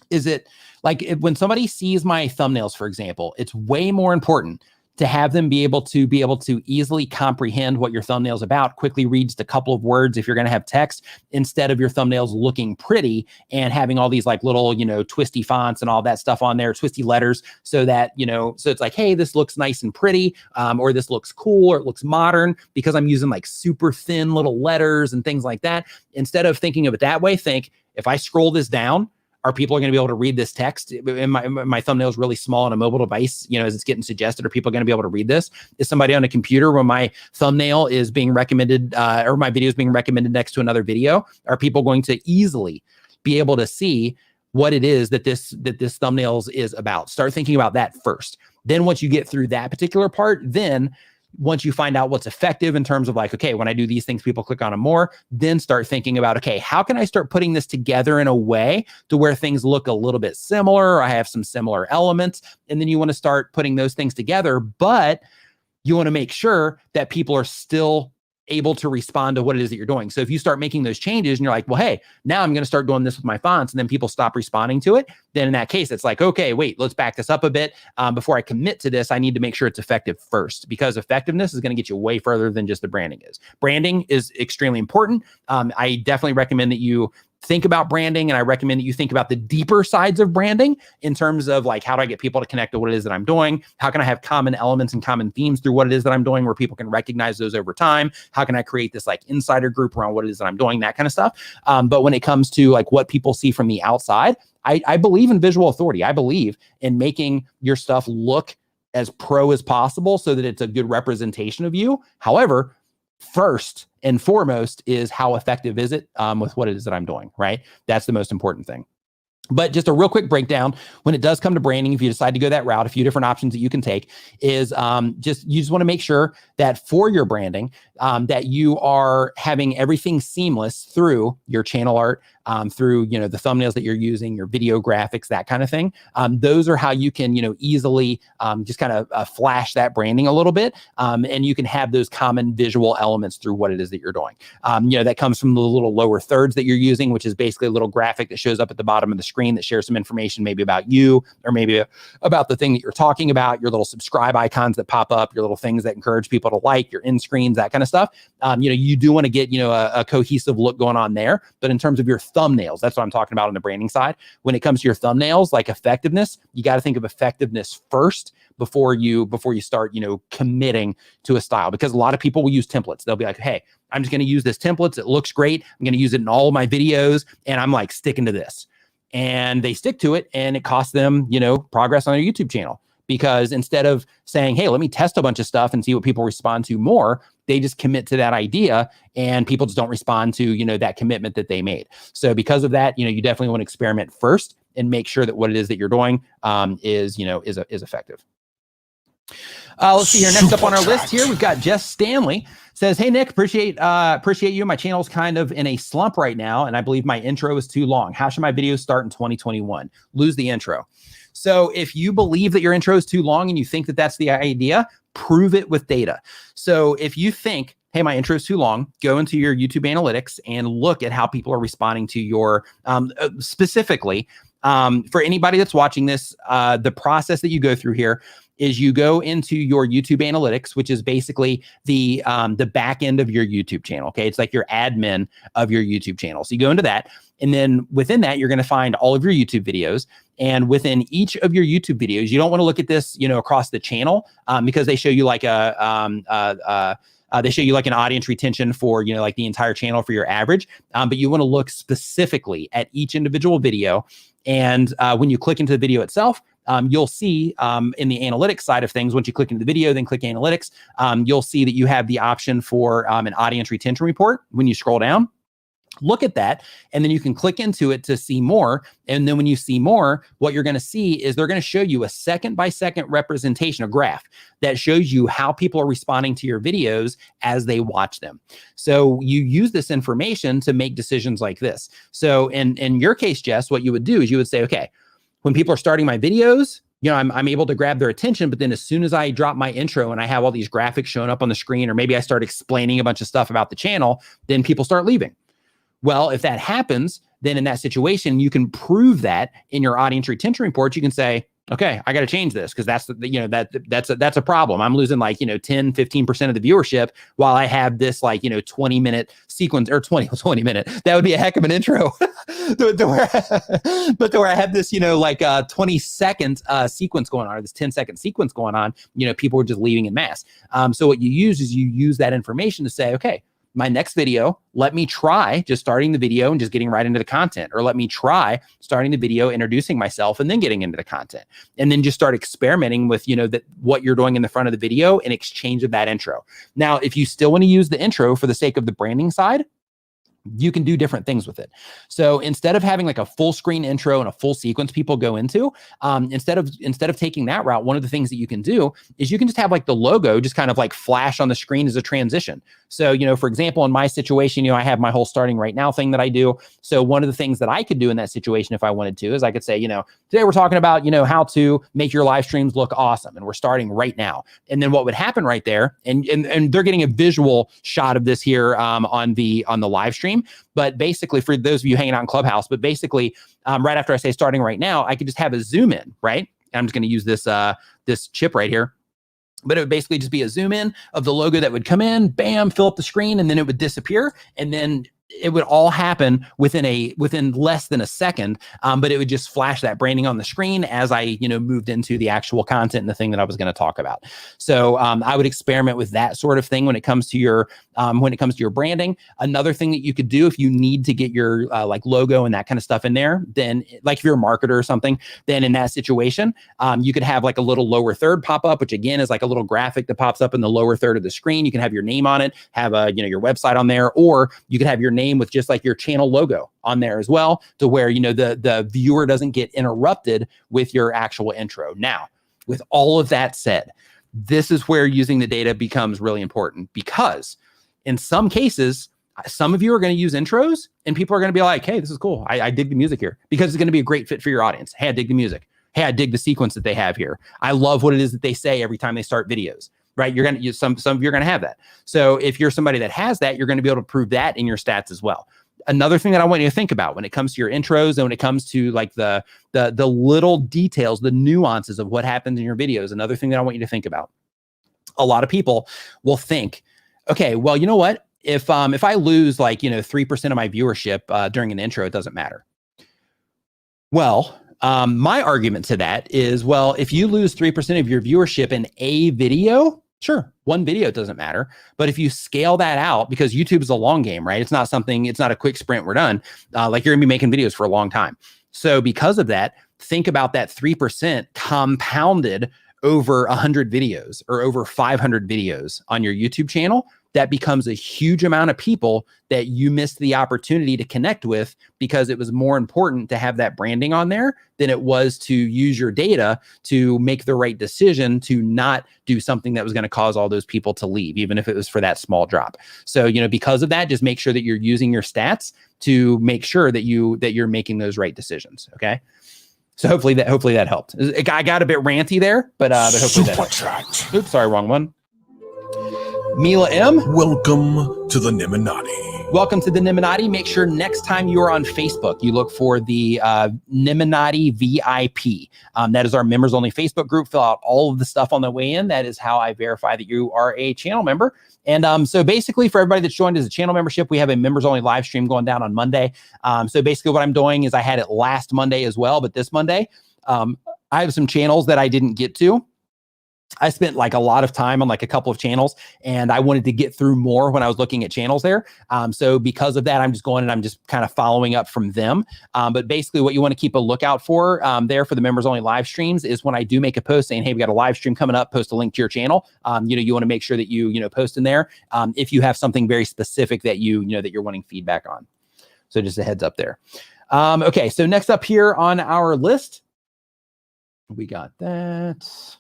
is it like when somebody sees my thumbnails, for example, it's way more important to have them be able to easily comprehend what your thumbnail's about, quickly read just a couple of words if you're going to have text, instead of your thumbnails looking pretty and having all these like little, you know, twisty fonts and all that stuff on there, twisty letters, so that, you know, so it's like, hey, this looks nice and pretty, or this looks cool, or it looks modern, because I'm using like super thin little letters and things like that. Instead of thinking of it that way, think, if I scroll this down, Are people going to be able to read this text? And my thumbnail is really small on a mobile device, as it's getting suggested. Are people going to be able to read this? Is somebody on a computer when my thumbnail is being recommended or my video is being recommended next to another video? Are people going to easily be able to see what it is that this thumbnails is about? Start thinking about that first. Then once you get through that particular part, then once you find out what's effective in terms of like, okay, when I do these things, people click on them more, then start thinking about, okay, how can I start putting this together in a way to where things look a little bit similar, or I have some similar elements, and then you want to start putting those things together, but you want to make sure that people are still able to respond to what it is that you're doing. So if you start making those changes and you're like, well, hey, now I'm going to start doing this with my fonts, and then people stop responding to it, then in that case, it's like, okay, wait, let's back this up a bit. Before I commit to this, I need to make sure it's effective first, because effectiveness is going to get you way further than just the branding is. Branding is extremely important. I definitely recommend that you think about branding, and I recommend that you think about the deeper sides of branding in terms of like, how do I get people to connect to what it is that I'm doing? How can I have common elements and common themes through what it is that I'm doing where people can recognize those over time? How can I create this like insider group around what it is that I'm doing? That kind of stuff. But when it comes to like what people see from the outside, I believe in visual authority. I believe in making your stuff look as pro as possible so that it's a good representation of you. However, first and foremost is how effective is it with what it is that I'm doing, right? That's the most important thing. But just a real quick breakdown, when it does come to branding, if you decide to go that route, a few different options that you can take is you just want to make sure that for your branding, that you are having everything seamless through your channel art, through, the thumbnails that you're using, your video graphics, that kind of thing. Those are how you can, easily just kind of flash that branding a little bit. And you can have those common visual elements through what it is that you're doing. That comes from the little lower thirds that you're using, which is basically a little graphic that shows up at the bottom of the screen that shares some information maybe about you, or maybe about the thing that you're talking about, your little subscribe icons that pop up, your little things that encourage people to like, your end screens, that kind of stuff. You do want to get, a cohesive look going on there. But in terms of your thumbnails, that's what I'm talking about on the branding side. When it comes to your thumbnails, like effectiveness, you got to think of effectiveness first before you start, committing to a style, because a lot of people will use templates. They'll be like, hey, I'm just going to use this template. It looks great. I'm going to use it in all of my videos, and I'm like sticking to this. And they stick to it, and it costs them, progress on their YouTube channel, because instead of saying, hey, let me test a bunch of stuff and see what people respond to more, they just commit to that idea, and people just don't respond to, that commitment that they made. So because of that, you definitely want to experiment first and make sure that what it is that you're doing is effective. Let's see here. Next up on our list here, we've got Jess Stanley. Says, hey, Nick, appreciate you. My channel's kind of in a slump right now, and I believe my intro is too long. How should my videos start in 2021? Lose the intro. So if you believe that your intro is too long and you think that that's the idea, prove it with data. So if you think, hey, my intro is too long, go into your YouTube analytics and look at how people are responding to your, specifically, for anybody that's watching this, the process that you go through here is you go into your YouTube analytics, which is basically the back end of your YouTube channel. Okay, it's like your admin of your YouTube channel. So you go into that, and then within that, you're going to find all of your YouTube videos. And within each of your YouTube videos, you don't want to look at this, across the channel, because they show you like they show you like an audience retention for, like the entire channel for your average. But you want to look specifically at each individual video. And when you click into the video itself, you'll see in the analytics side of things, once you click into the video, then click analytics, you'll see that you have the option for an audience retention report. When you scroll down, look at that, and then you can click into it to see more. And then when you see more, what you're going to see is they're going to show you a second-by-second representation, a graph that shows you how people are responding to your videos as they watch them. So you use this information to make decisions like this. So in your case, Jess, what you would do is you would say, okay, when people are starting my videos, I'm able to grab their attention, but then as soon as I drop my intro and I have all these graphics showing up on the screen, or maybe I start explaining a bunch of stuff about the channel, then people start leaving. Well, if that happens, then in that situation, you can prove that in your audience retention report. You can say, okay, I got to change this because that's a problem. I'm losing 10, 15% of the viewership while I have this 20-minute sequence, or 20 minute. That would be a heck of an intro. But to where I have this, 20-second sequence going on, or this 10-second sequence going on, people are just leaving en masse. So what you use is you use that information to say, okay, my next video, let me try just starting the video and just getting right into the content, or let me try starting the video, introducing myself and then getting into the content, and then just start experimenting with, that what you're doing in the front of the video in exchange of that intro. Now, if you still want to use the intro for the sake of the branding side, you can do different things with it. So instead of having like a full screen intro and a full sequence people go into, instead of taking that route, one of the things that you can do is you can just have like the logo just kind of like flash on the screen as a transition. So, for example, in my situation, I have my whole starting right now thing that I do. So one of the things that I could do in that situation, if I wanted to, is I could say, today we're talking about, how to make your live streams look awesome. And we're starting right now. And then what would happen right there, and they're getting a visual shot of this here on the live stream. But basically, for those of you hanging out in Clubhouse, right after I say starting right now, I could just have a zoom in, right? And I'm just going to use this chip right here. But it would basically just be a zoom in of the logo that would come in, bam, fill up the screen, and then it would disappear. And then it would all happen within less than a second, but it would just flash that branding on the screen as I moved into the actual content and the thing that I was going to talk about. So I would experiment with that sort of thing when it comes to your branding. Another thing that you could do if you need to get your like logo and that kind of stuff in there, then like if you're a marketer or something, then in that situation, you could have like a little lower third pop up, which again is like a little graphic that pops up in the lower third of the screen. You can have your name on it, have your website on there, or you could have your name with just like your channel logo on there as well, to where the viewer doesn't get interrupted with your actual intro. Now, with all of that said, this is where using the data becomes really important, because in some cases, some of you are going to use intros and people are going to be like, hey, this is cool. I dig the music here, because it's going to be a great fit for your audience. Hey, I dig the music. Hey, I dig the sequence that they have here. I love what it is that they say every time they start videos. Right? You're going to use some of you are going to have that. So if you're somebody that has that, you're going to be able to prove that in your stats as well. Another thing that I want you to think about when it comes to your intros and when it comes to like the little details, the nuances of what happens in your videos. Another thing that I want you to think about. A lot of people will think, okay, well, you know what? If I lose like 3% of my viewership during an intro, it doesn't matter. Well, my argument to that is, well, if you lose 3% of your viewership in a video, sure, one video doesn't matter. But if you scale that out, because YouTube is a long game, right? It's not a quick sprint, we're done. Like you're gonna be making videos for a long time. So because of that, think about that 3% compounded over 100 videos or over 500 videos on your YouTube channel. That becomes a huge amount of people that you missed the opportunity to connect with, because it was more important to have that branding on there than it was to use your data to make the right decision to not do something that was going to cause all those people to leave, even if it was for that small drop. So, because of that, just make sure that you're using your stats to make sure that you're making those right decisions. Okay. So hopefully that helped. I got a bit ranty there, but hopefully that helped. Oops, sorry, wrong one. Mila M. Welcome to the Niminati. Welcome to the Niminati. Make sure next time you are on Facebook, you look for the Niminati VIP. That is our members only Facebook group. Fill out all of the stuff on the way in. That is how I verify that you are a channel member. And so basically, for everybody that's joined as a channel membership, we have a members only live stream going down on Monday. So basically what I'm doing is I had it last Monday as well, but this Monday, I have some channels that I didn't get to. I spent like a lot of time on like a couple of channels, and I wanted to get through more when I was looking at channels there. So because of that, I'm just going and I'm just kind of following up from them. But basically what you want to keep a lookout for there for the members only live streams is when I do make a post saying, hey, we got a live stream coming up, post a link to your channel. You want to make sure that you post in there if you have something very specific that that you're wanting feedback on. So just a heads up there. Okay, so next up here on our list, we got that.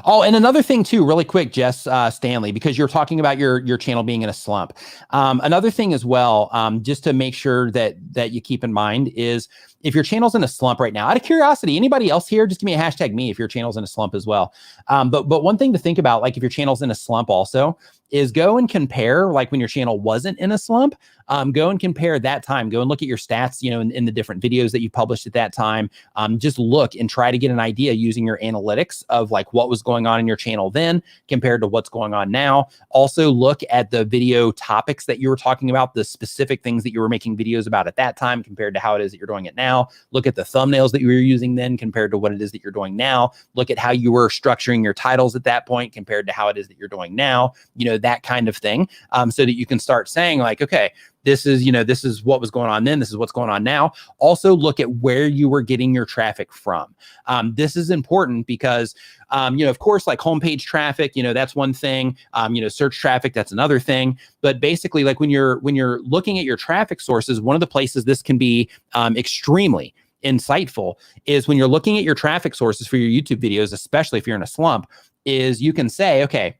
Oh, and another thing too, really quick, Jess Stanley, because you're talking about your channel being in a slump. Another thing as well, just to make sure that you keep in mind is if your channel's in a slump right now, out of curiosity, anybody else here, just give me a hashtag me if your channel's in a slump as well. But one thing to think about, like if your channel's in a slump also, is go and compare, like when your channel wasn't in a slump, go and compare that time. Go and look at your stats, in the different videos that you published at that time. Just look and try to get an idea using your analytics of like what was going on in your channel then compared to what's going on now. Also look at the video topics that you were talking about, the specific things that you were making videos about at that time compared to how it is that you're doing it now. Look at the thumbnails that you were using then compared to what it is that you're doing now. Look at how you were structuring your titles at that point compared to how it is that you're doing now. that kind of thing, so that you can start saying like, okay, this is what was going on then, this is what's going on now. Also look at where you were getting your traffic from. This is important because, of course, like homepage traffic, that's one thing, search traffic, that's another thing. But basically, like when you're looking at your traffic sources, one of the places this can be extremely insightful is when you're looking at your traffic sources for your YouTube videos, especially if you're in a slump, is you can say, okay,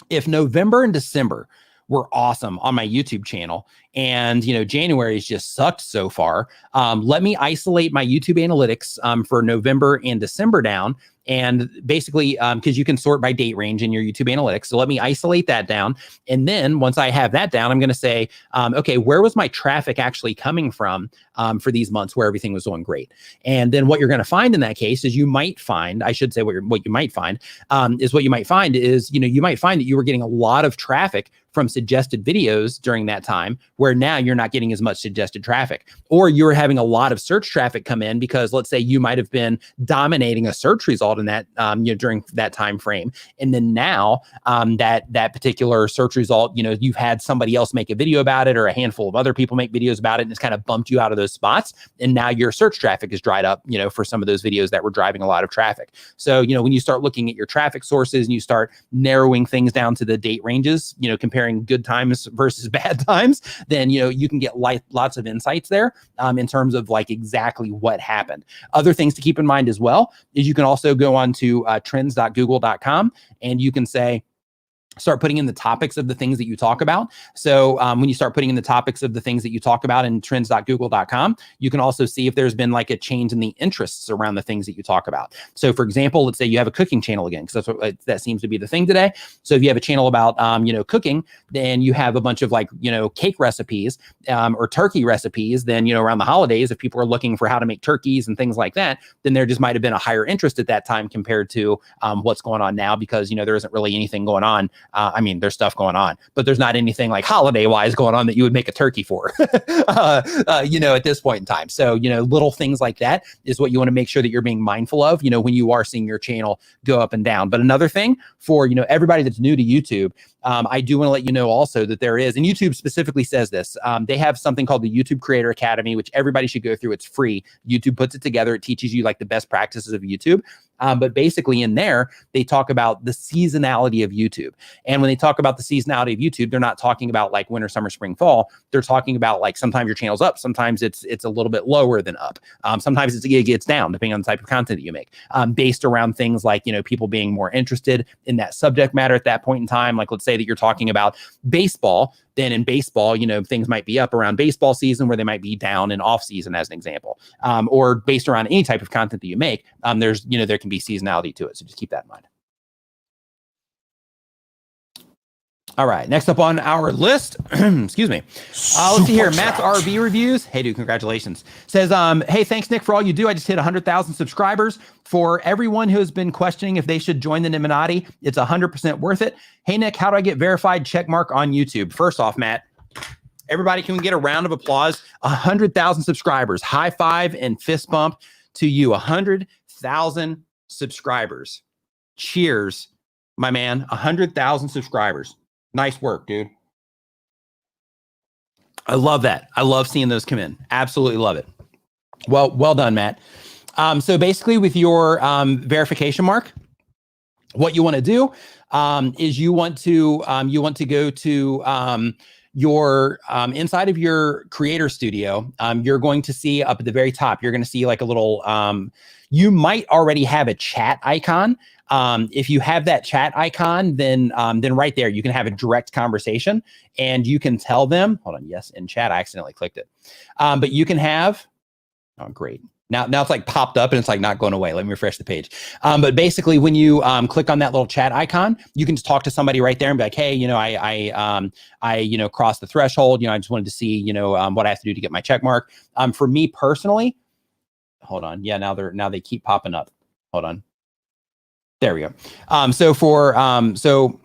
if November and December were awesome on my YouTube channel, and January's just sucked so far, let me isolate my YouTube analytics for November and December down. And basically, because you can sort by date range in your YouTube analytics. So let me isolate that down. And then once I have that down, I'm going to say, okay, where was my traffic actually coming from for these months where everything was going great? And then what you're going to find in that case is you might find is you might find is, you might find that you were getting a lot of traffic from suggested videos during that time, where now you're not getting as much suggested traffic, or you're having a lot of search traffic come in because let's say you might have been dominating a search result in that during that time frame, and then now that particular search result, you've had somebody else make a video about it, or a handful of other people make videos about it, and it's kind of bumped you out of those spots, and now your search traffic is dried up, for some of those videos that were driving a lot of traffic. So when you start looking at your traffic sources and you start narrowing things down to the date ranges, comparing good times versus bad times, then you can get lots of insights there in terms of like exactly what happened. Other things to keep in mind as well is you can also go on to trends.google.com, and you can start putting in the topics of the things that you talk about. So when you start putting in the topics of the things that you talk about in trends.google.com, you can also see if there's been like a change in the interests around the things that you talk about. So for example, let's say you have a cooking channel again, because that seems to be the thing today. So if you have a channel about, cooking, then you have a bunch of like, cake recipes or turkey recipes, then, around the holidays, if people are looking for how to make turkeys and things like that, then there just might've been a higher interest at that time compared to what's going on now, because, there isn't really anything going on. There's stuff going on, but there's not anything like holiday wise going on that you would make a turkey for, at this point in time. So, little things like that is what you want to make sure that you're being mindful of, when you are seeing your channel go up and down. But another thing for, everybody that's new to YouTube, I do want to let you know also that there is, and YouTube specifically says this, they have something called the YouTube Creator Academy, which everybody should go through. It's free. YouTube puts it together. It teaches you like the best practices of YouTube. But basically in there, they talk about the seasonality of YouTube. And when they talk about the seasonality of YouTube, they're not talking about like winter, summer, spring, fall. They're talking about like sometimes your channel's up, sometimes it's a little bit lower than up. Sometimes it gets down depending on the type of content that you make, based around things like, people being more interested in that subject matter at that point in time. Like let's say that you're talking about baseball, then in baseball, things might be up around baseball season where they might be down in off season as an example, or based around any type of content that you make, there can be seasonality to it. So just keep that in mind. All right, next up on our list, excuse me. Let's see here, Matt's RV reviews. Hey, dude, congratulations. Says, hey, thanks, Nick, for all you do. I just hit 100,000 subscribers. For everyone who has been questioning if they should join the Illuminati, it's 100% worth it. Hey, Nick, how do I get verified checkmark on YouTube? First off, Matt, everybody, can we get a round of applause? 100,000 subscribers. High five and fist bump to you. 100,000 subscribers. Cheers, my man. 100,000 subscribers. Nice work, dude. I love that. I love seeing those come in. Absolutely love it. Well done, Matt. So basically with your verification mark, what you want to do is you want to go to your inside of your creator studio. You're going to see up at the very top, you're going to see like a little, you might already have a chat icon. If you have that chat icon, then right there, you can have a direct conversation and you can tell them, hold on. Yes. In chat, I accidentally clicked it. But you can have, oh, great. Now it's like popped up and it's like not going away. Let me refresh the page. But basically when you click on that little chat icon, you can just talk to somebody right there and be like, hey, I crossed the threshold. I just wanted to see, what I have to do to get my check mark. For me personally, hold on. Yeah. Now they keep popping up. Hold on. There we go. So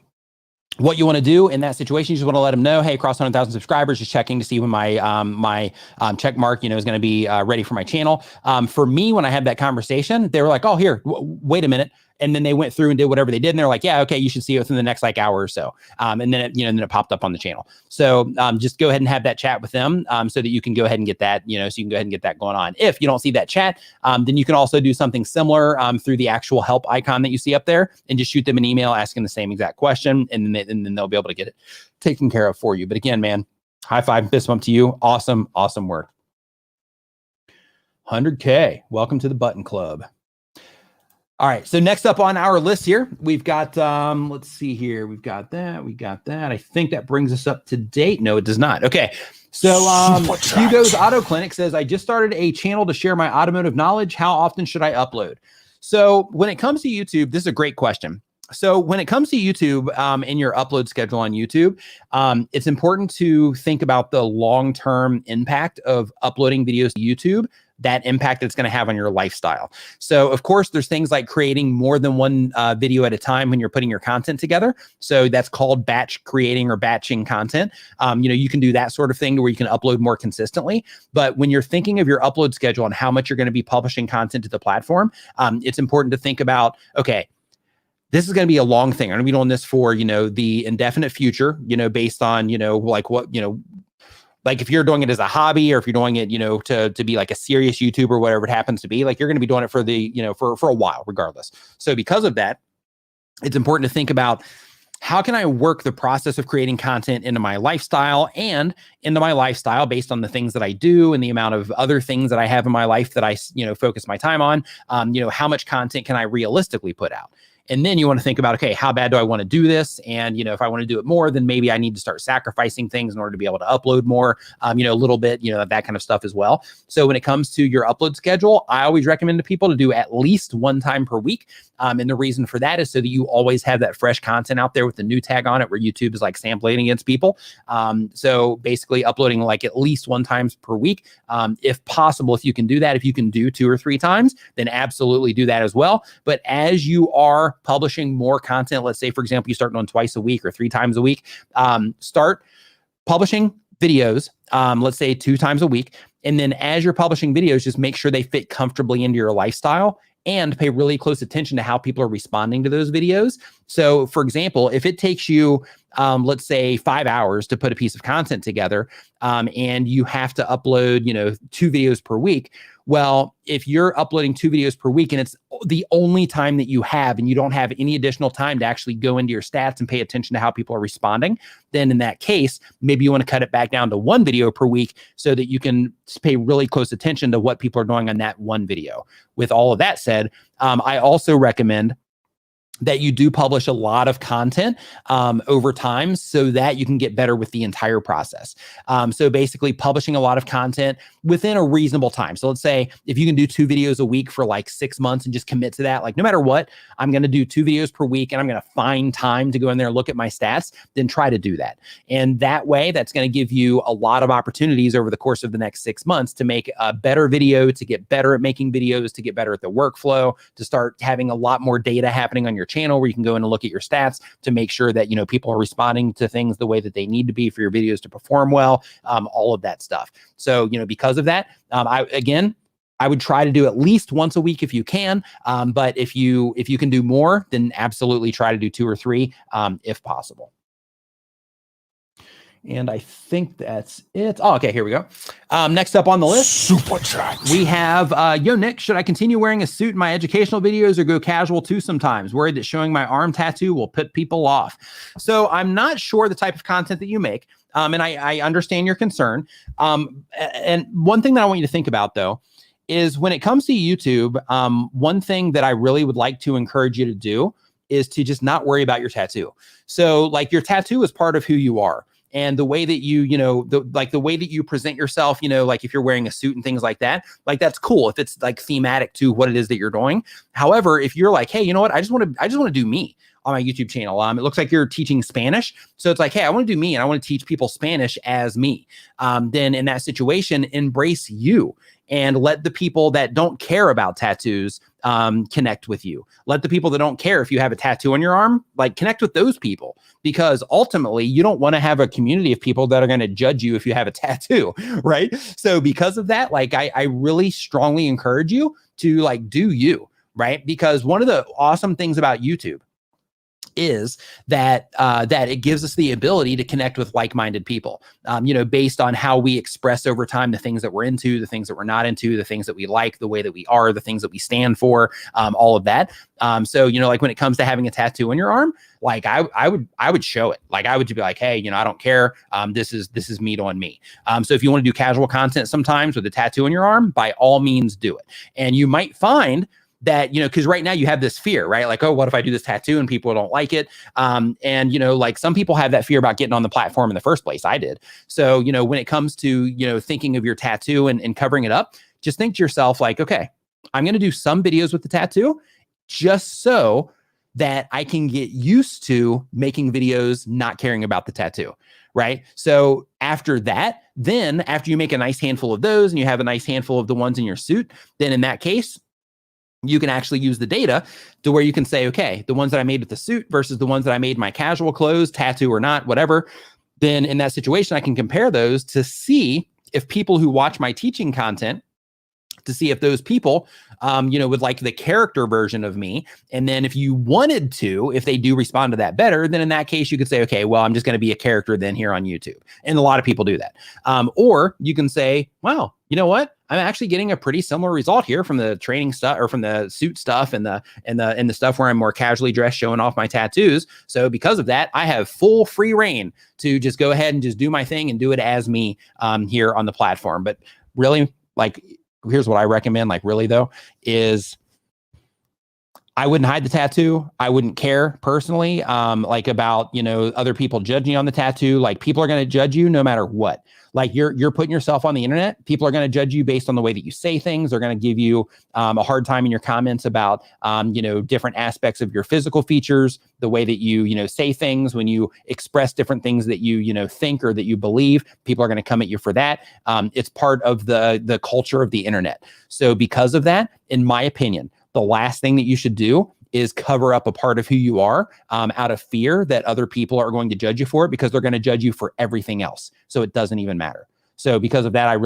what you want to do in that situation, you just want to let them know, hey, cross 100,000 subscribers, just checking to see when my check mark, is going to be ready for my channel. For me, when I had that conversation, they were like, oh, here, wait a minute. And then they went through and did whatever they did. And they're like, yeah, okay, you should see it within the next like hour or so. And then it popped up on the channel. So just go ahead and have that chat with them so that you can go ahead and get that, so you can go ahead and get that going on. If you don't see that chat, then you can also do something similar through the actual help icon that you see up there and just shoot them an email asking the same exact question. And then they'll be able to get it taken care of for you. But again, man, high five, fist bump to you. Awesome, awesome work. 100K. Welcome to the Button Club. All right. So next up on our list here, we've got, let's see here. We've got that. We got that. I think that brings us up to date. No, it does not. Okay. So Hugo's Auto Clinic says, I just started a channel to share my automotive knowledge. How often should I upload? So when it comes to YouTube, this is a great question. So when it comes to YouTube and your upload schedule on YouTube, it's important to think about the long-term impact of uploading videos to YouTube, that impact it's going to have on your lifestyle. So of course, there's things like creating more than one video at a time when you're putting your content together. So that's called batch creating or batching content. You can do that sort of thing to where you can upload more consistently. But when you're thinking of your upload schedule and how much you're going to be publishing content to the platform, it's important to think about, okay, this is going to be a long thing. I'm going to be doing this for, the indefinite future, based on, like if you're doing it as a hobby or if you're doing it, to be like a serious YouTuber, whatever it happens to be, like you're going to be doing it for the, for a while, regardless. So because of that, it's important to think about how can I work the process of creating content into my lifestyle and into my lifestyle based on the things that I do and the amount of other things that I have in my life that I, focus my time on. How much content can I realistically put out? And then you want to think about, okay, how bad do I want to do this? And, if I want to do it more, then maybe I need to start sacrificing things in order to be able to upload more, a little bit, that kind of stuff as well. So when it comes to your upload schedule, I always recommend to people to do at least one time per week. And the reason for that is so that you always have that fresh content out there with the new tag on it, where YouTube is like sampling against people. So basically uploading like at least one times per week. If possible, if you can do that, if you can do 2 or 3 times, then absolutely do that as well. But as you are publishing more content, let's say, for example, you start on twice a week or 3 times a week, start publishing videos, let's say 2 times a week. And then as you're publishing videos, just make sure they fit comfortably into your lifestyle and pay really close attention to how people are responding to those videos. So for example, if it takes you, let's say 5 hours to put a piece of content together, and you have to upload, 2 videos per week. Well, if you're uploading 2 videos per week and it's the only time that you have and you don't have any additional time to actually go into your stats and pay attention to how people are responding, then in that case, maybe you want to cut it back down to 1 video per week so that you can pay really close attention to what people are doing on that 1 video. With all of that said, I also recommend that you do publish a lot of content over time so that you can get better with the entire process. So basically publishing a lot of content within a reasonable time. So let's say if you can do 2 videos a week for like 6 months and just commit to that, like no matter what, I'm going to do 2 videos per week and I'm going to find time to go in there and look at my stats, then try to do that. And that way, that's going to give you a lot of opportunities over the course of the next 6 months to make a better video, to get better at making videos, to get better at the workflow, to start having a lot more data happening on your channel where you can go in and look at your stats to make sure that, people are responding to things the way that they need to be for your videos to perform well, all of that stuff. So, because of that, I would try to do at least once a week if you can. But if you can do more, then absolutely try to do 2 or 3 if possible. And I think that's it. Oh, okay, here we go. Next up on the list, Super Chat. We have, yo, Nick, should I continue wearing a suit in my educational videos or go casual too sometimes? Worried that showing my arm tattoo will put people off. So I'm not sure the type of content that you make. And I understand your concern. And one thing that I want you to think about, though, is when it comes to YouTube, one thing that I really would like to encourage you to do is to just not worry about your tattoo. So like your tattoo is part of who you are. And the way that you, the way that you present yourself, like if you're wearing a suit and things like that, like that's cool if it's like thematic to what it is that you're doing. However, if you're like, hey, you know what, I just want to do me on my YouTube channel. It looks like you're teaching Spanish. So it's like, hey, I want to do me and I want to teach people Spanish as me. Then in that situation, embrace you and let the people that don't care about tattoos connect with you. Let the people that don't care if you have a tattoo on your arm, like connect with those people, because ultimately you don't want to have a community of people that are going to judge you if you have a tattoo, right? So because of that, like I really strongly encourage you to like do you. right? Because one of the awesome things about YouTube is that it gives us the ability to connect with like-minded people, based on how we express over time the things that we're into, the things that we're not into, the things that we like, the way that we are, the things that we stand for, all of that. So, like when it comes to having a tattoo on your arm, like I would show it. Like I would be like, hey, I don't care. This is meat on me. So if you want to do casual content sometimes with a tattoo on your arm, by all means do it. And you might find that, because right now you have this fear, right? Like, oh, what if I do this tattoo and people don't like it? And, like some people have that fear about getting on the platform in the first place. I did. So, when it comes to, thinking of your tattoo and covering it up, just think to yourself like, okay, I'm going to do some videos with the tattoo just so that I can get used to making videos not caring about the tattoo, right? So after that, then after you make a nice handful of those and you have a nice handful of the ones in your suit, then in that case, you can actually use the data to where you can say, okay, the ones that I made with the suit versus the ones that I made my casual clothes, tattoo or not, whatever. Then in that situation, I can compare those to see if people who watch my teaching content, to see if those people, would like the character version of me. And then if you wanted to, if they do respond to that better, then in that case, you could say, okay, well, I'm just going to be a character then here on YouTube. And a lot of people do that. Or you can say, well, you know what? I'm actually getting a pretty similar result here from the training stuff or from the suit stuff and the stuff where I'm more casually dressed, showing off my tattoos. So because of that, I have full free reign to just go ahead and just do my thing and do it as me here on the platform. But really, like, here's what I recommend, like really though, is I wouldn't hide the tattoo. I wouldn't care personally, like about, other people judging you on the tattoo. Like people are going to judge you no matter what. Like you're putting yourself on the internet. People are going to judge you based on the way that you say things. They're going to give you a hard time in your comments about, different aspects of your physical features, the way that you, say things, when you express different things that you, think or that you believe. People are going to come at you for that. It's part of the culture of the internet. So because of that, in my opinion, the last thing that you should do is cover up a part of who you are out of fear that other people are going to judge you for it, because they're going to judge you for everything else. So it doesn't even matter. So because of that, I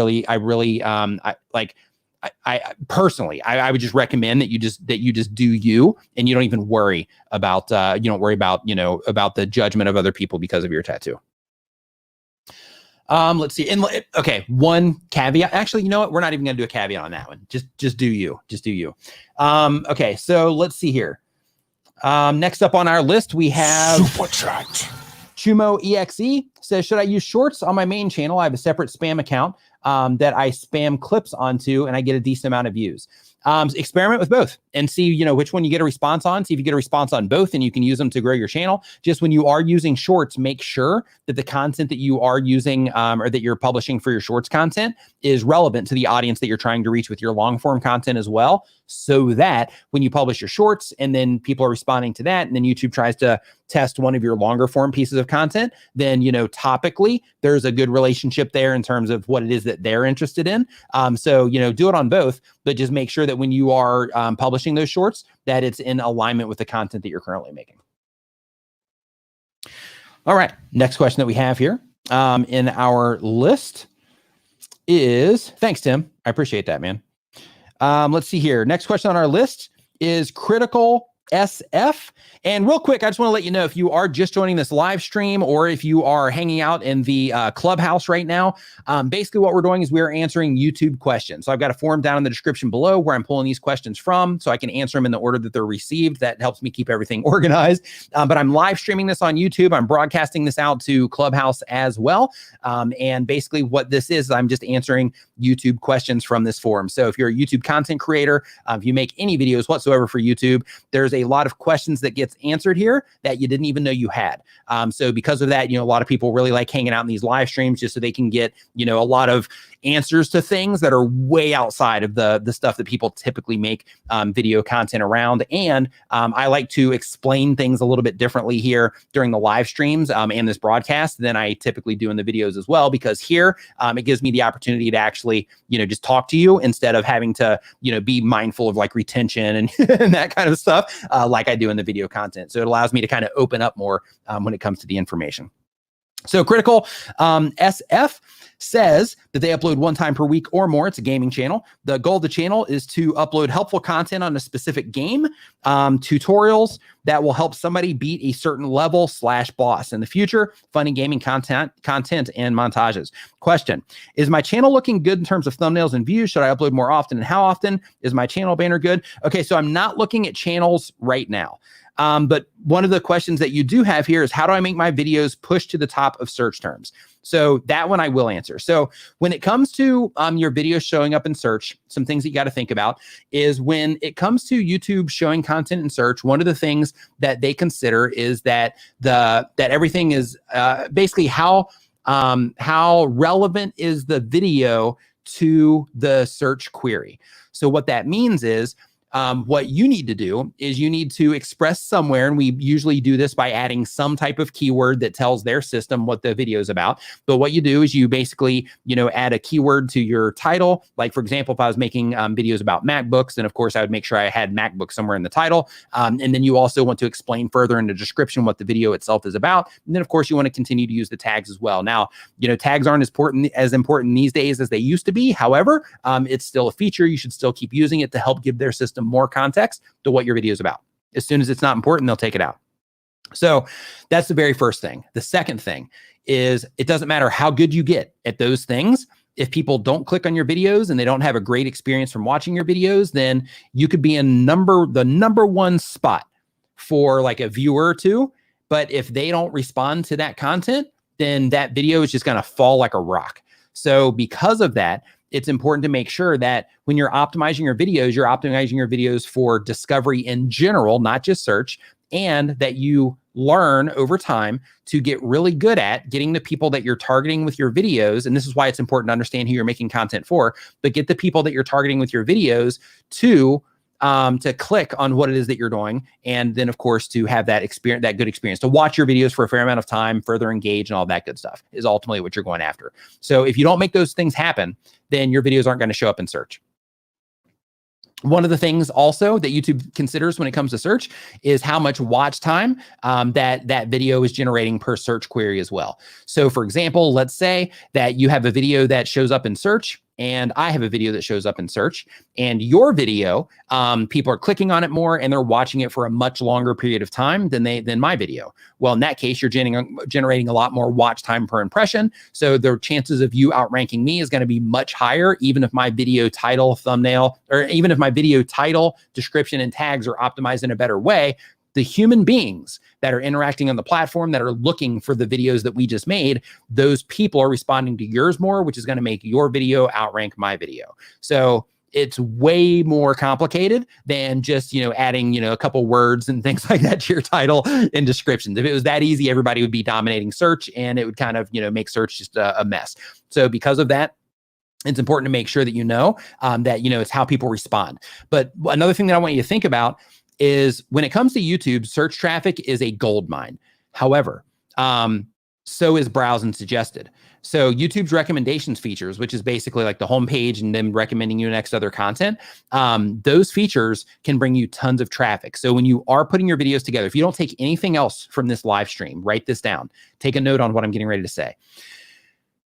personally, I would just recommend that you just do you, and you don't even worry about, about the judgment of other people because of your tattoo. Let's see. And okay, one caveat. Actually, you know what? We're not even going to do a caveat on that one. Just do you. Just do you. Okay, so let's see here. Next up on our list, we have Superchat. Chumo EXE says, should I use shorts on my main channel? I have a separate spam account that I spam clips onto, and I get a decent amount of views. Experiment with both and see, which one you get a response on. See if you get a response on both, and you can use them to grow your channel. Just when you are using shorts, make sure that the content that you are using or that you're publishing for your shorts content is relevant to the audience that you're trying to reach with your long form content as well. So that when you publish your shorts and then people are responding to that, and then YouTube tries to test one of your longer form pieces of content, then, topically, there's a good relationship there in terms of what it is that they're interested in. So, do it on both, but just make sure that when you are publishing those shorts, that it's in alignment with the content that you're currently making. All right. Next question that we have here in our list is, thanks, Tim. I appreciate that, man. Let's see here. Next question on our list is Critical SF. And real quick, I just want to let you know, if you are just joining this live stream or if you are hanging out in the Clubhouse right now, basically what we're doing is we're answering YouTube questions. So I've got a form down in the description below where I'm pulling these questions from so I can answer them in the order that they're received. That helps me keep everything organized. But I'm live streaming this on YouTube. I'm broadcasting this out to Clubhouse as well. And basically what this is, I'm just answering YouTube questions from this forum. So if you're a YouTube content creator, if you make any videos whatsoever for YouTube, there's a lot of questions that gets answered here that you didn't even know you had. So because of that, a lot of people really like hanging out in these live streams just so they can get, a lot of answers to things that are way outside of the stuff that people typically make video content around. And I like to explain things a little bit differently here during the live streams and this broadcast than I typically do in the videos as well, because here it gives me the opportunity to actually, just talk to you instead of having to, be mindful of like retention and, and that kind of stuff like I do in the video content. So it allows me to kind of open up more when it comes to the information. So Critical SF says that they upload 1 time per week or more. It's a gaming channel. The goal of the channel is to upload helpful content on a specific game, tutorials that will help somebody beat a certain level / boss in the future, funny gaming content and montages. Question: is my channel looking good in terms of thumbnails and views? Should I upload more often, and how often? Is my channel banner good? Okay, so I'm not looking at channels right now. But one of the questions that you do have here is, how do I make my videos push to the top of search terms? So that one I will answer. So when it comes to your videos showing up in search, some things that you got to think about is when it comes to YouTube showing content in search, one of the things that they consider is that everything is basically how relevant is the video to the search query. So what that means is, what you need to do is you need to express somewhere, and we usually do this by adding some type of keyword that tells their system what the video is about. But what you do is you basically, add a keyword to your title. Like, for example, if I was making videos about MacBooks, then of course I would make sure I had MacBook somewhere in the title. And then you also want to explain further in the description what the video itself is about. And then of course you want to continue to use the tags as well. Now, tags aren't as important these days as they used to be. However, it's still a feature. You should still keep using it to help give their system more context to what your video is about. As soon as it's not important, they'll take it out. So that's the very first thing. The second thing is, it doesn't matter how good you get at those things. If people don't click on your videos and they don't have a great experience from watching your videos, then you could be in the number one spot for like a viewer or two. But if they don't respond to that content, then that video is just going to fall like a rock. So because of that, it's important to make sure that when you're optimizing your videos for discovery in general, not just search, and that you learn over time to get really good at getting the people that you're targeting with your videos. And this is why it's important to understand who you're making content for, but get the people that you're targeting with your videos to click on what it is that you're doing. And then of course, to have that experience, that good experience, to watch your videos for a fair amount of time, further engage, and all that good stuff is ultimately what you're going after. So if you don't make those things happen, then your videos aren't going to show up in search. One of the things also that YouTube considers when it comes to search is how much watch time that video is generating per search query as well. So for example, let's say that you have a video that shows up in search, and I have a video that shows up in search, and your video, people are clicking on it more and they're watching it for a much longer period of time than my video. Well, in that case, you're generating a lot more watch time per impression. So the chances of you outranking me is going to be much higher, even if my video title, thumbnail, or even if my video title, description, and tags are optimized in a better way. The human beings that are interacting on the platform, that are looking for the videos that we just made, those people are responding to yours more, which is going to make your video outrank my video. So it's way more complicated than just, adding, a couple words and things like that to your title and descriptions. If it was that easy, everybody would be dominating search, and it would kind of, make search just a mess. So because of that, it's important to make sure that that, it's how people respond. But another thing that I want you to think about is, when it comes to YouTube, search traffic is a gold mine. However, so is browse and suggested. So YouTube's recommendations features, which is basically like the homepage and them recommending you next other content, those features can bring you tons of traffic. So when you are putting your videos together, if you don't take anything else from this live stream, write this down, take a note on what I'm getting ready to say.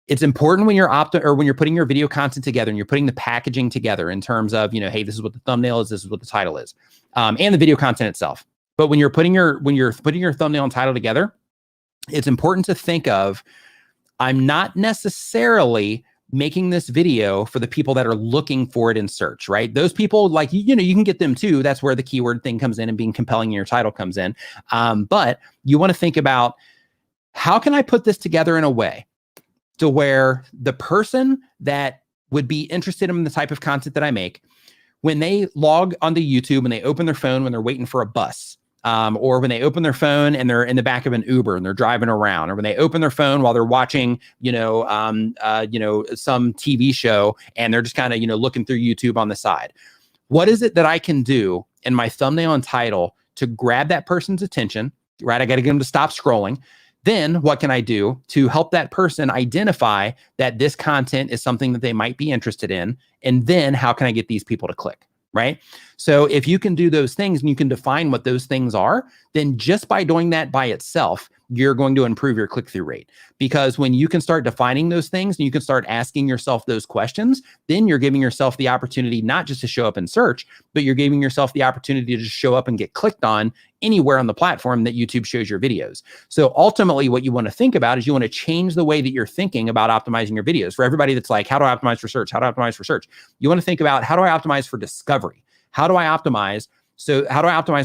It's important when you're putting your video content together and you're putting the packaging together in terms of, hey, this is what the thumbnail is, this is what the title is, and the video content itself. But when you're putting your thumbnail and title together, it's important to think of, I'm not necessarily making this video for the people that are looking for it in search, right? Those people, like, you can get them too. That's where the keyword thing comes in and being compelling in your title comes in. But you want to think about, how can I put this together in a way to where the person that would be interested in the type of content that I make, when they log onto YouTube and they open their phone when they're waiting for a bus, or when they open their phone and they're in the back of an Uber and they're driving around, or when they open their phone while they're watching, some TV show and they're just kind of, looking through YouTube on the side. What is it that I can do in my thumbnail and title to grab that person's attention, right? I got to get them to stop scrolling. Then what can I do to help that person identify that this content is something that they might be interested in? And then how can I get these people to click, right? So if you can do those things and you can define what those things are, then just by doing that by itself, you're going to improve your click-through rate. Because when you can start defining those things and you can start asking yourself those questions, then you're giving yourself the opportunity not just to show up in search, but you're giving yourself the opportunity to just show up and get clicked on anywhere on the platform that YouTube shows your videos. So ultimately what you want to think about is you want to change the way that you're thinking about optimizing your videos. For everybody that's like, how do I optimize for search? How do I optimize for search? You want to think about, how do I optimize for discovery? How do I optimize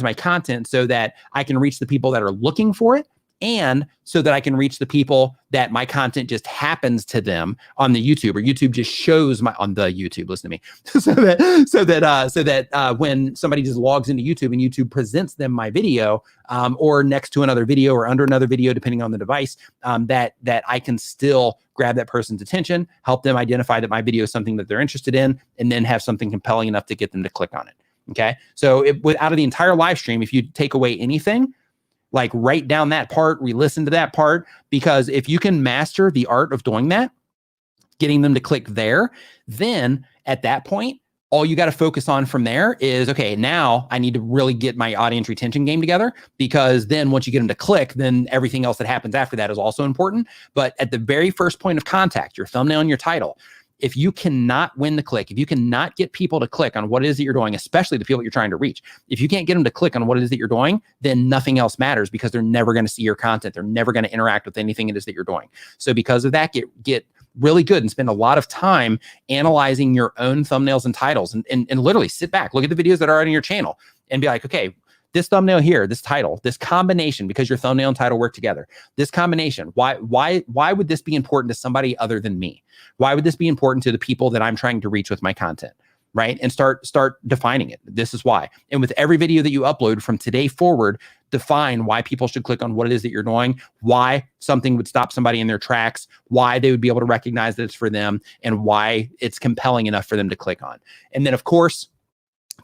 my content so that I can reach the people that are looking for it, and so that I can reach the people that my content just happens to them on the YouTube, or YouTube just shows on the YouTube, listen to me, so that when somebody just logs into YouTube and YouTube presents them my video, or next to another video or under another video, depending on the device, that I can still grab that person's attention, help them identify that my video is something that they're interested in, and then have something compelling enough to get them to click on it. Okay. So out of the entire live stream, if you take away anything, like write down that part, re-listen to that part, because if you can master the art of doing that, getting them to click there, then at that point, all you got to focus on from there is, okay, now I need to really get my audience retention game together, because then once you get them to click, then everything else that happens after that is also important. But at the very first point of contact, your thumbnail and your title, if you cannot win the click, if you cannot get people to click on what it is that you're doing, especially the people that you're trying to reach, if you can't get them to click on what it is that you're doing, then nothing else matters, because they're never going to see your content. They're never going to interact with anything it is that you're doing. So because of that, get really good and spend a lot of time analyzing your own thumbnails and titles, and literally sit back, look at the videos that are on your channel and be like, okay, this thumbnail here, this title, this combination, because your thumbnail and title work together, this combination, why would this be important to somebody other than me? Why would this be important to the people that I'm trying to reach with my content? Right? And start defining it. This is why. And with every video that you upload from today forward, define why people should click on what it is that you're doing, why something would stop somebody in their tracks, why they would be able to recognize that it's for them, and why it's compelling enough for them to click on. And then, of course,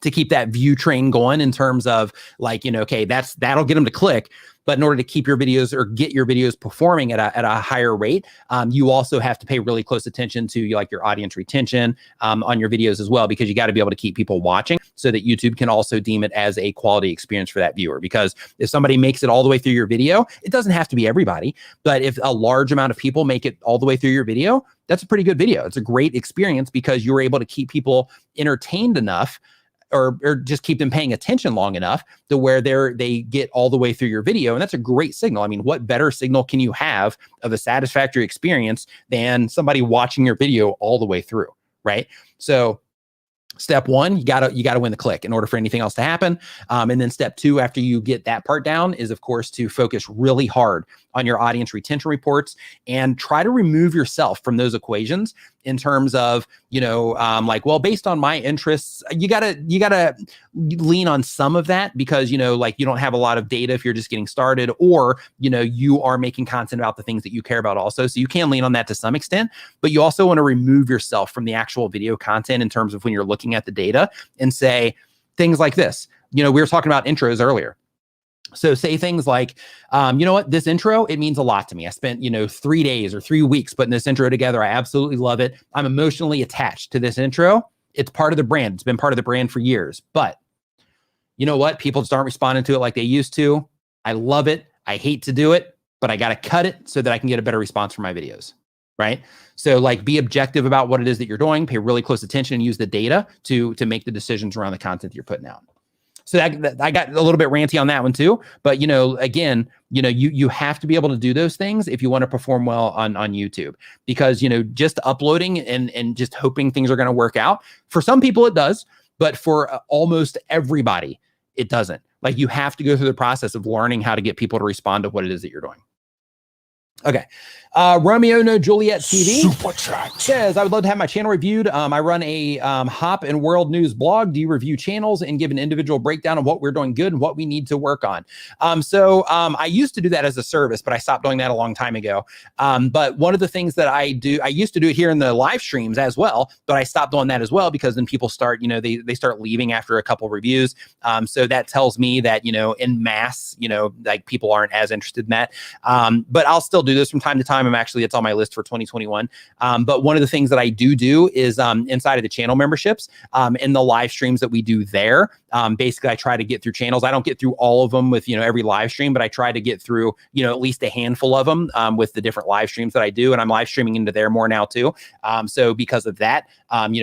to keep that view train going in terms of like, okay, that'll get them to click. But in order to keep your videos or get your videos performing at a higher rate, you also have to pay really close attention to like your audience retention on your videos as well, because you got to be able to keep people watching so that YouTube can also deem it as a quality experience for that viewer. Because if somebody makes it all the way through your video, it doesn't have to be everybody, but if a large amount of people make it all the way through your video, that's a pretty good video. It's a great experience because you're able to keep people entertained enough, or just keep them paying attention long enough to where they get all the way through your video. And that's a great signal. I mean, what better signal can you have of a satisfactory experience than somebody watching your video all the way through, right? So step one, you gotta win the click in order for anything else to happen. And then step two, after you get that part down, is of course to focus really hard on your audience retention reports and try to remove yourself from those equations in terms of, like, well, based on my interests, you gotta lean on some of that because, like you don't have a lot of data if you're just getting started, or, you are making content about the things that you care about also. So you can lean on that to some extent, but you also want to remove yourself from the actual video content in terms of when you're looking at the data and say things like this. We were talking about intros earlier. So say things like, you know what, this intro, it means a lot to me. I spent, 3 days or 3 weeks putting this intro together. I absolutely love it. I'm emotionally attached to this intro. It's part of the brand. It's been part of the brand for years. But you know what? People just aren't responding to it like they used to. I love it. I hate to do it, but I got to cut it so that I can get a better response from my videos. Right? So like be objective about what it is that you're doing, pay really close attention and use the data to make the decisions around the content that you're putting out. So that I got a little bit ranty on that one too, but again, you have to be able to do those things if you want to perform well on YouTube, because just uploading and just hoping things are going to work out, for some people it does, but for almost everybody it doesn't. Like you have to go through the process of learning how to get people to respond to what it is that you're doing. Okay. Romeo No Juliet TV Superchat says, I would love to have my channel reviewed. I run a hop and world news blog. Do you review channels and give an individual breakdown of what we're doing good and what we need to work on? I used to do that as a service, but I stopped doing that a long time ago. But one of the things that I used to do it here in the live streams as well, but I stopped doing that as well because then people start, they start leaving after a couple reviews. So that tells me that, in mass, like people aren't as interested in that. But I'll still do this from time to time. It's on my list for 2021. But one of the things that I do is inside of the channel memberships, in the live streams that we do there. Basically, I try to get through channels. I don't get through all of them with, every live stream, but I try to get through, at least a handful of them with the different live streams that I do. And I'm live streaming into there more now too. So because of that,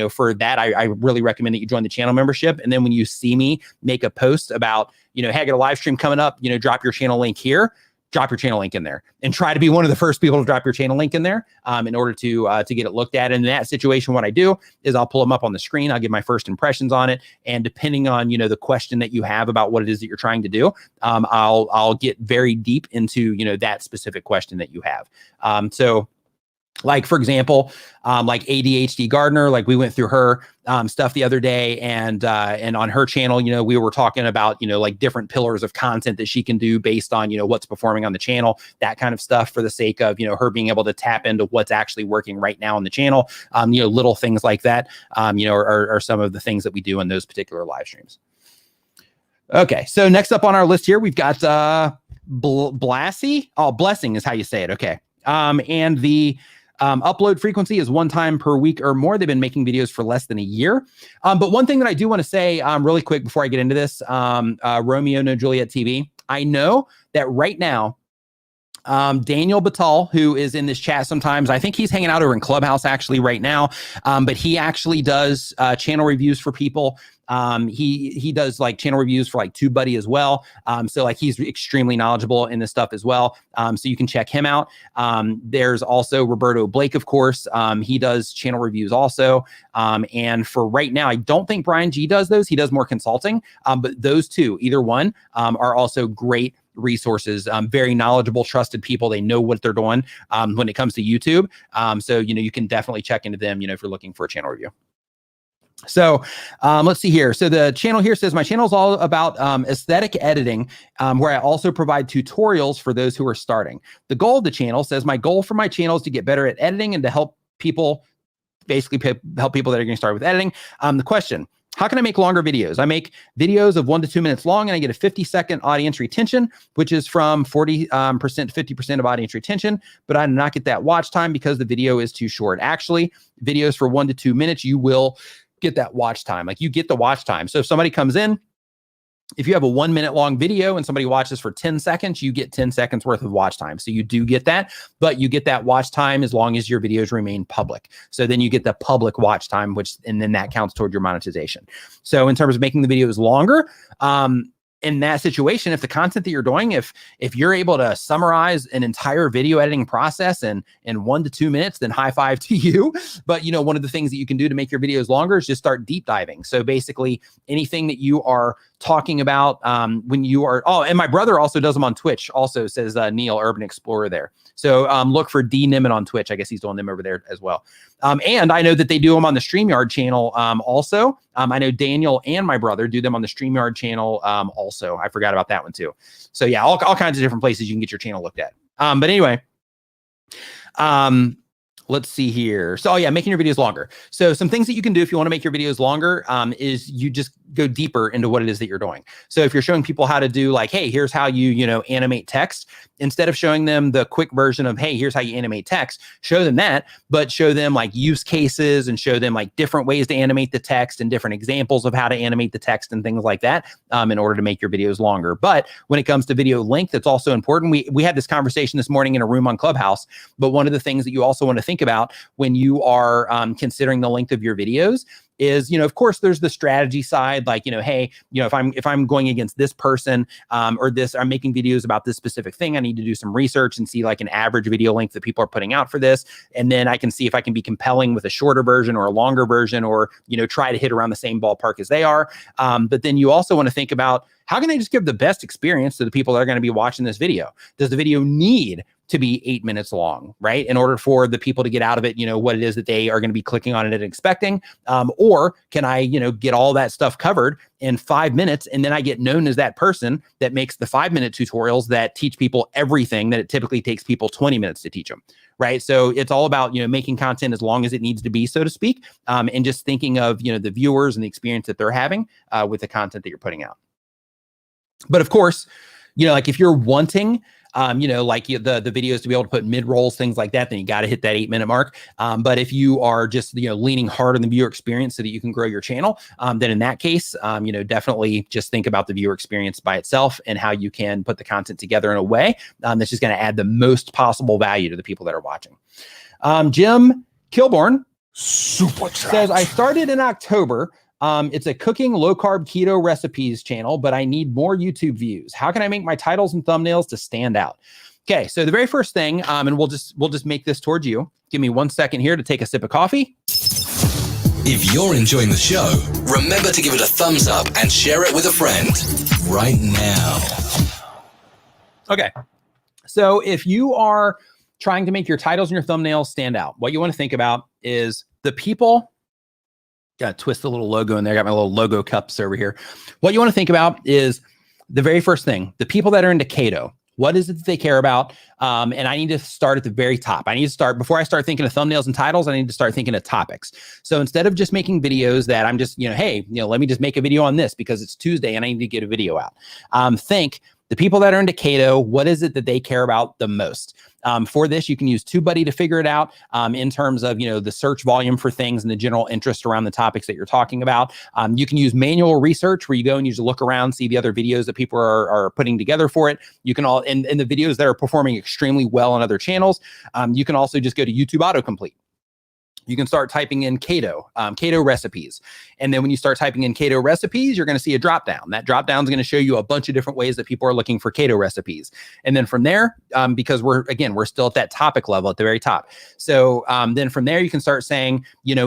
for that, I really recommend that you join the channel membership. And then when you see me make a post about, hey, I got a live stream coming up, drop your channel link here, drop your channel link in there, and try to be one of the first people to drop your channel link in there in order to get it looked at. And in that situation, what I do is I'll pull them up on the screen. I'll give my first impressions on it. And depending on, the question that you have about what it is that you're trying to do, I'll get very deep into, that specific question that you have. So like, for example, like ADHD Gardener, like we went through her stuff the other day, and on her channel, we were talking about, like different pillars of content that she can do based on, what's performing on the channel, that kind of stuff, for the sake of, her being able to tap into what's actually working right now on the channel. Little things like that, are some of the things that we do in those particular live streams. Okay, so next up on our list here, we've got Blassie. Oh, Blessing is how you say it. Okay. And the upload frequency is 1 time per week or more. They've been making videos for less than a year. But one thing that I do want to say really quick before I get into this, Romeo No Juliet TV, I know that right now, Daniel Batal, who is in this chat sometimes, I think he's hanging out over in Clubhouse actually right now, but he actually does channel reviews for people. He does like channel reviews for like TubeBuddy as well. So like he's extremely knowledgeable in this stuff as well. So you can check him out. There's also Roberto Blake, of course. He does channel reviews also. And for right now, I don't think Brian G does those. He does more consulting. But those two, either one, are also great resources, very knowledgeable, trusted people. They know what they're doing when it comes to YouTube. So, you can definitely check into them, if you're looking for a channel review. So let's see here. So the channel here says, my channel is all about aesthetic editing, where I also provide tutorials for those who are starting. The goal of the channel says, my goal for my channel is to get better at editing and to help people, basically help people that are going to start with editing. The question, how can I make longer videos? I make videos of 1 to 2 minutes long, and I get a 50-second audience retention, which is from 40% to 50% of audience retention, but I do not get that watch time because the video is too short. Actually, videos for 1 to 2 minutes, you will get that watch time. Like, you get the watch time. So if somebody comes in, if you have a 1 minute long video and somebody watches for 10 seconds, you get 10 seconds worth of watch time. So you do get that, but you get that watch time as long as your videos remain public. So then you get the public watch time, and then that counts toward your monetization. So in terms of making the videos longer, in that situation, if the content that you're doing, if you're able to summarize an entire video editing process in 1 to 2 minutes, then high five to you. But one of the things that you can do to make your videos longer is just start deep diving. So basically anything that you are talking about when you are, and my brother also does them on Twitch, also, says Neil, Urban Explorer there. So look for D Niman on Twitch. I guess he's doing them over there as well. And I know that they do them on the StreamYard channel also. I know Daniel and my brother do them on the StreamYard channel also. I forgot about that one too. So yeah, all kinds of different places you can get your channel looked at. But anyway, let's see here. So yeah, making your videos longer. So some things that you can do if you want to make your videos longer is you just go deeper into what it is that you're doing. So if you're showing people how to do, like, hey, here's how you animate text, instead of showing them the quick version of, hey, here's how you animate text, show them that, but show them like use cases and show them like different ways to animate the text and different examples of how to animate the text and things like that in order to make your videos longer. But when it comes to video length, it's also important. We had this conversation this morning in a room on Clubhouse, but one of the things that you also want to think about when you are considering the length of your videos is, of course, there's the strategy side, like, hey, if I'm going against this person or this, I'm making videos about this specific thing, I need to do some research and see like an average video length that people are putting out for this. And then I can see if I can be compelling with a shorter version or a longer version, or, try to hit around the same ballpark as they are. But then you also want to think about, how can I just give the best experience to the people that are going to be watching this video? Does the video need to be 8 minutes long, right? In order for the people to get out of it, what it is that they are going to be clicking on it and expecting. Or can I, get all that stuff covered in 5 minutes, and then I get known as that person that makes the 5-minute tutorials that teach people everything that it typically takes people 20 minutes to teach them, right? So it's all about, making content as long as it needs to be, so to speak, and just thinking of, the viewers and the experience that they're having with the content that you're putting out. But of course, like if you're wanting like the videos to be able to put mid rolls, things like that, then you got to hit that 8-minute mark. But if you are just, leaning hard on the viewer experience so that you can grow your channel, then in that case, definitely just think about the viewer experience by itself and how you can put the content together in a way that's just going to add the most possible value to the people that are watching. Jim Kilborn says, I started in October. It's a cooking low carb keto recipes channel, but I need more YouTube views. How can I make my titles and thumbnails to stand out? Okay, so the very first thing, and we'll just make this towards you. Give me 1 second here to take a sip of coffee. If you're enjoying the show, remember to give it a thumbs up and share it with a friend right now. Okay, so if you are trying to make your titles and your thumbnails stand out, what you want to think about is the people. Got to twist the little logo in there. Got my little logo cups over here. What you want to think about is the very first thing, the people that are into keto. What is it that they care about? And I need to start at the very top. I need to start, before I start thinking of thumbnails and titles, I need to start thinking of topics. So instead of just making videos that I'm just, hey, let me just make a video on this because it's Tuesday and I need to get a video out. Think the people that are into keto, what is it that they care about the most? For this, you can use TubeBuddy to figure it out in terms of, the search volume for things and the general interest around the topics that you're talking about. You can use manual research where you go and you just look around, see the other videos that people are putting together for it. You can and the videos that are performing extremely well on other channels. You can also just go to YouTube autocomplete. You can start typing in keto recipes. And then when you start typing in keto recipes, you're going to see a drop down. That drop down is going to show you a bunch of different ways that people are looking for keto recipes. And then from there, because we're still at that topic level at the very top. So then from there, you can start saying,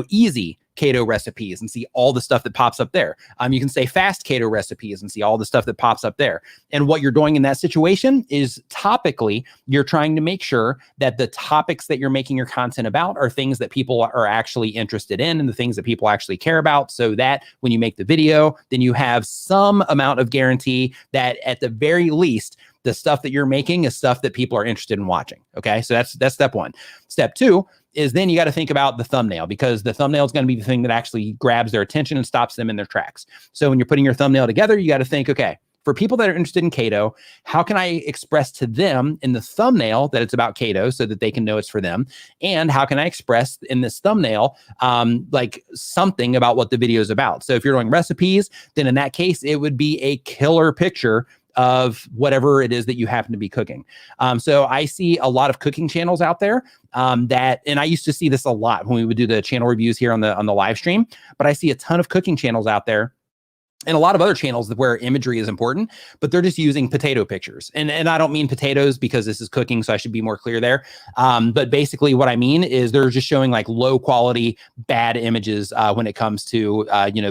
easy keto recipes and see all the stuff that pops up there. You can say fast keto recipes and see all the stuff that pops up there. And what you're doing in that situation is topically, you're trying to make sure that the topics that you're making your content about are things that people are actually interested in and the things that people actually care about, so that when you make the video, then you have some amount of guarantee that at the very least, the stuff that you're making is stuff that people are interested in watching. Okay, so that's step one. Step two is then you got to think about the thumbnail, because the thumbnail is going to be the thing that actually grabs their attention and stops them in their tracks. So when you're putting your thumbnail together, you got to think, okay, for people that are interested in keto, how can I express to them in the thumbnail that it's about keto so that they can know it's for them? And how can I express in this thumbnail like something about what the video is about? So if you're doing recipes, then in that case, it would be a killer picture of whatever it is that you happen to be cooking. So I see a lot of cooking channels out there and I used to see this a lot when we would do the channel reviews here on the live stream, but I see a ton of cooking channels out there and a lot of other channels where imagery is important, but they're just using potato pictures. And I don't mean potatoes because this is cooking, so I should be more clear there. But basically what I mean is they're just showing like low quality, bad images when it comes to,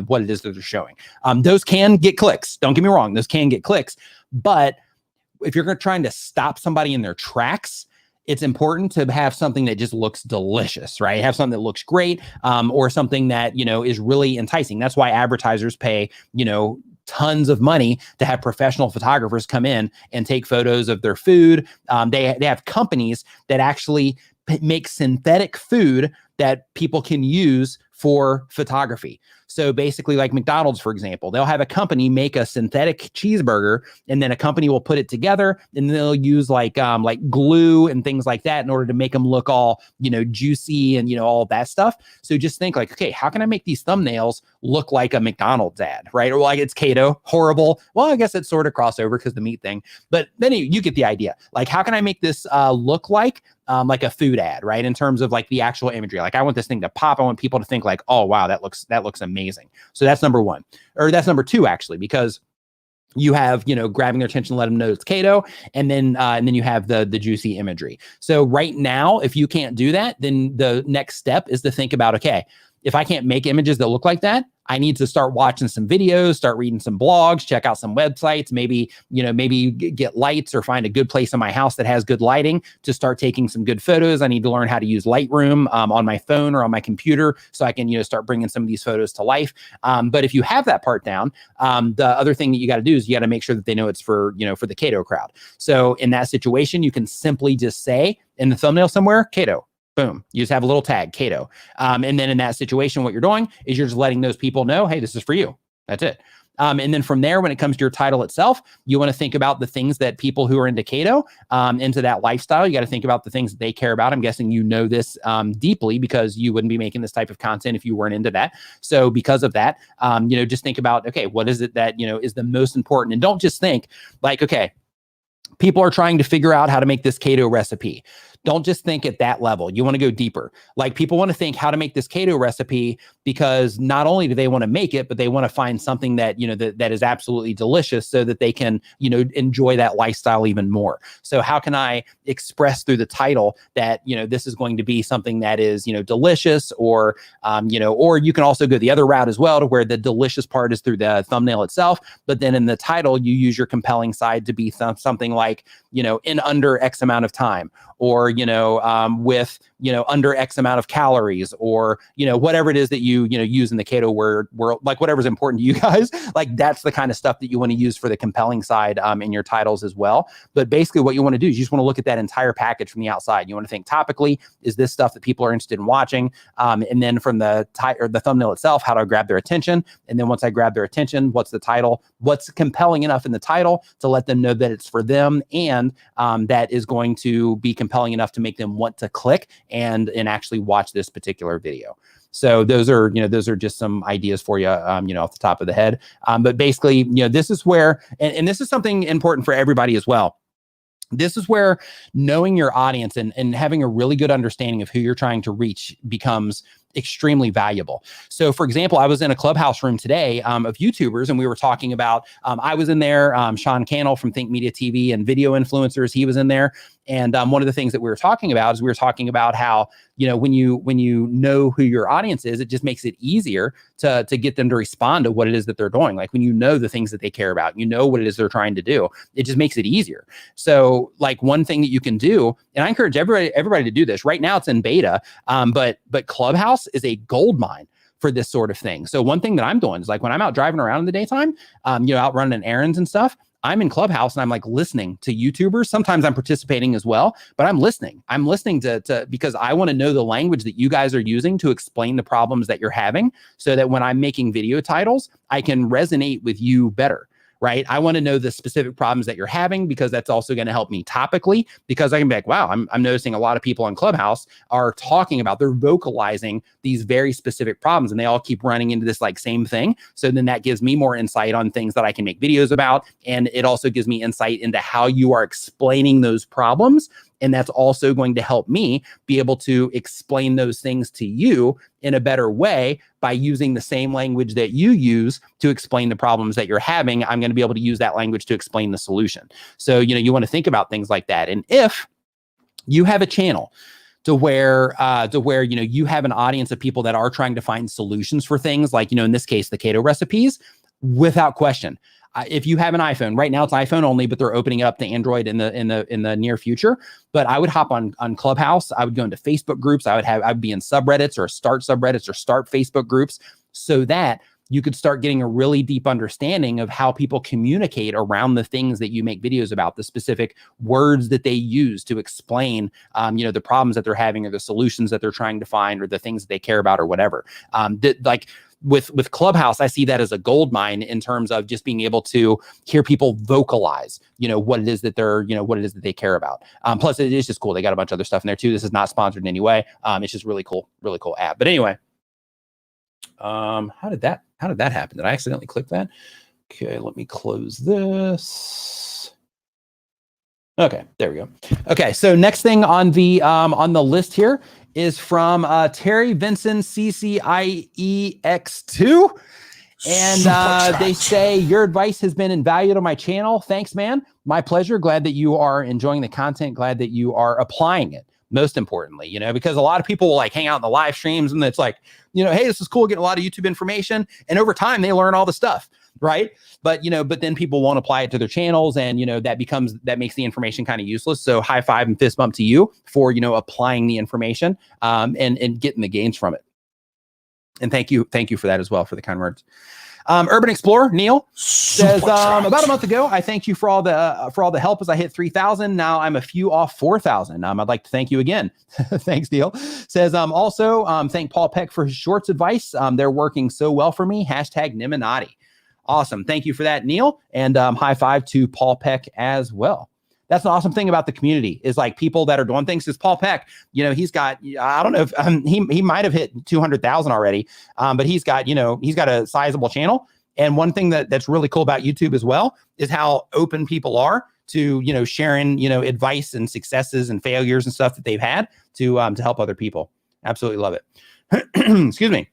what it is that they're showing. Those can get clicks. Don't get me wrong. Those can get clicks. But if you're trying to stop somebody in their tracks, it's important to have something that just looks delicious, right? Have something that looks great, or something that, is really enticing. That's why advertisers pay, tons of money to have professional photographers come in and take photos of their food. They have companies that actually make synthetic food that people can use for photography. So basically like McDonald's, for example, they'll have a company make a synthetic cheeseburger, and then a company will put it together and they'll use like glue and things like that in order to make them look all, juicy and, all that stuff. So just think like, okay, how can I make these thumbnails look like a McDonald's ad, right? Or like it's keto, horrible. Well, I guess it's sort of crossover because the meat thing, but then you get the idea. Like, how can I make this look like a food ad, right? In terms of like the actual imagery. Like I want this thing to pop. I want people to think like, oh, wow, that looks amazing. So that's number one, or that's number two, actually, because you have, grabbing their attention, let them know it's keto. And then you have the juicy imagery. So right now, if you can't do that, then the next step is to think about, okay, if I can't make images that look like that, I need to start watching some videos, start reading some blogs, check out some websites, maybe get lights or find a good place in my house that has good lighting to start taking some good photos. I need to learn how to use Lightroom on my phone or on my computer so I can, start bringing some of these photos to life. But if you have that part down, the other thing that you got to do is you got to make sure that they know it's for the keto crowd. So in that situation, you can simply just say in the thumbnail somewhere, keto. Boom. You just have a little tag, keto. And then in that situation, what you're doing is you're just letting those people know, hey, this is for you. That's it. And then from there, when it comes to your title itself, you want to think about the things that people who are into keto, into that lifestyle, you got to think about the things that they care about. I'm guessing you know this deeply because you wouldn't be making this type of content if you weren't into that. So because of that, just think about, okay, what is it that, is the most important? And don't just think like, okay, people are trying to figure out how to make this keto recipe. Don't just think at that level. You want to go deeper. Like people want to think how to make this keto recipe because not only do they want to make it, but they want to find something that, that is absolutely delicious so that they can, enjoy that lifestyle even more. So how can I express through the title that, this is going to be something that is, delicious or you can also go the other route as well to where the delicious part is through the thumbnail itself. But then in the title, you use your compelling side to be something like, in under X amount of time, or, with, under X amount of calories, or, whatever it is that you use in the keto world, like whatever's important to you guys, like that's the kind of stuff that you want to use for the compelling side in your titles as well. But basically what you want to do is you just want to look at that entire package from the outside. You want to think topically, is this stuff that people are interested in watching? And then from the thumbnail itself, how do I grab their attention? And then once I grab their attention, what's the title? What's compelling enough in the title to let them know that it's for them, and that is going to be compelling enough to make them want to click and actually watch this particular video. So those are just some ideas for you, off the top of the head. But basically, this is where, and this is something important for everybody as well. This is where knowing your audience and having a really good understanding of who you're trying to reach becomes extremely valuable. So for example, I was in a Clubhouse room today of YouTubers, and we were talking about, I was in there, Sean Cannell from Think Media TV and video influencers, he was in there. And one of the things that we were talking about how, when you know who your audience is, it just makes it easier to get them to respond to what it is that they're doing. Like when you know the things that they care about, what it is they're trying to do, it just makes it easier. So like one thing that you can do, and I encourage everybody to do this right now, it's in beta, but Clubhouse is a gold mine for this sort of thing. So one thing that I'm doing is like when I'm out driving around in the daytime, out running errands and stuff, I'm in Clubhouse and I'm like listening to YouTubers. Sometimes I'm participating as well, but I'm listening. I'm listening to because I want to know the language that you guys are using to explain the problems that you're having, so that when I'm making video titles, I can resonate with you better. Right? I want to know the specific problems that you're having, because that's also going to help me topically, because I can be like, wow, I'm noticing a lot of people on Clubhouse are talking about, they're vocalizing these very specific problems, and they all keep running into this like same thing. So then that gives me more insight on things that I can make videos about. And it also gives me insight into how you are explaining those problems. And that's also going to help me be able to explain those things to you in a better way by using the same language that you use to explain the problems that you're having. I'm going to be able to use that language to explain the solution. So, you want to think about things like that. And if you have a channel to where you have an audience of people that are trying to find solutions for things like, in this case, the keto recipes, without question. If you have an iPhone right now, it's iPhone only, but they're opening up to Android in the near future. But I would hop on Clubhouse. I would go into Facebook groups. I'd be in subreddits or start subreddits or start Facebook groups, so that you could start getting a really deep understanding of how people communicate around the things that you make videos about, the specific words that they use to explain, the problems that they're having, or the solutions that they're trying to find, or the things that they care about, or whatever. With Clubhouse, I see that as a gold mine in terms of just being able to hear people vocalize, what it is that what it is that they care about. Plus, it is just cool. They got a bunch of other stuff in there too. This is not sponsored in any way. It's just really cool app. But anyway, how did that happen? Did I accidentally click that? Okay, let me close this. Okay, there we go. Okay, so next thing on the list here is from Terry Vincent CCIEX2. And they say, your advice has been invaluable to my channel. Thanks, man. My pleasure. Glad that you are enjoying the content. Glad that you are applying it. Most importantly, because a lot of people will like hang out in the live streams and it's like, hey, this is cool, getting a lot of YouTube information. And over time, they learn all the stuff. Right. But then people won't apply it to their channels, and, that makes the information kind of useless. So high five and fist bump to you for, applying the information and getting the gains from it. And thank you for that as well, for the kind words. Urban Explorer Neil says, about a month ago, I thanked you for all the help as I hit 3,000. Now I'm a few off 4,000. I'd like to thank you again. Thanks, Neil. Says, also thank Paul Peck for his shorts advice. They're working so well for me. #Niminati. Awesome. Thank you for that, Neil. And high five to Paul Peck as well. That's an awesome thing about the community is like people that are doing things. Because Paul Peck, he's got, I don't know if he might have hit 200,000 already, but he's got a sizable channel. And one thing that's really cool about YouTube as well is how open people are to, sharing, advice and successes and failures and stuff that they've had to help other people. Absolutely love it. Excuse me.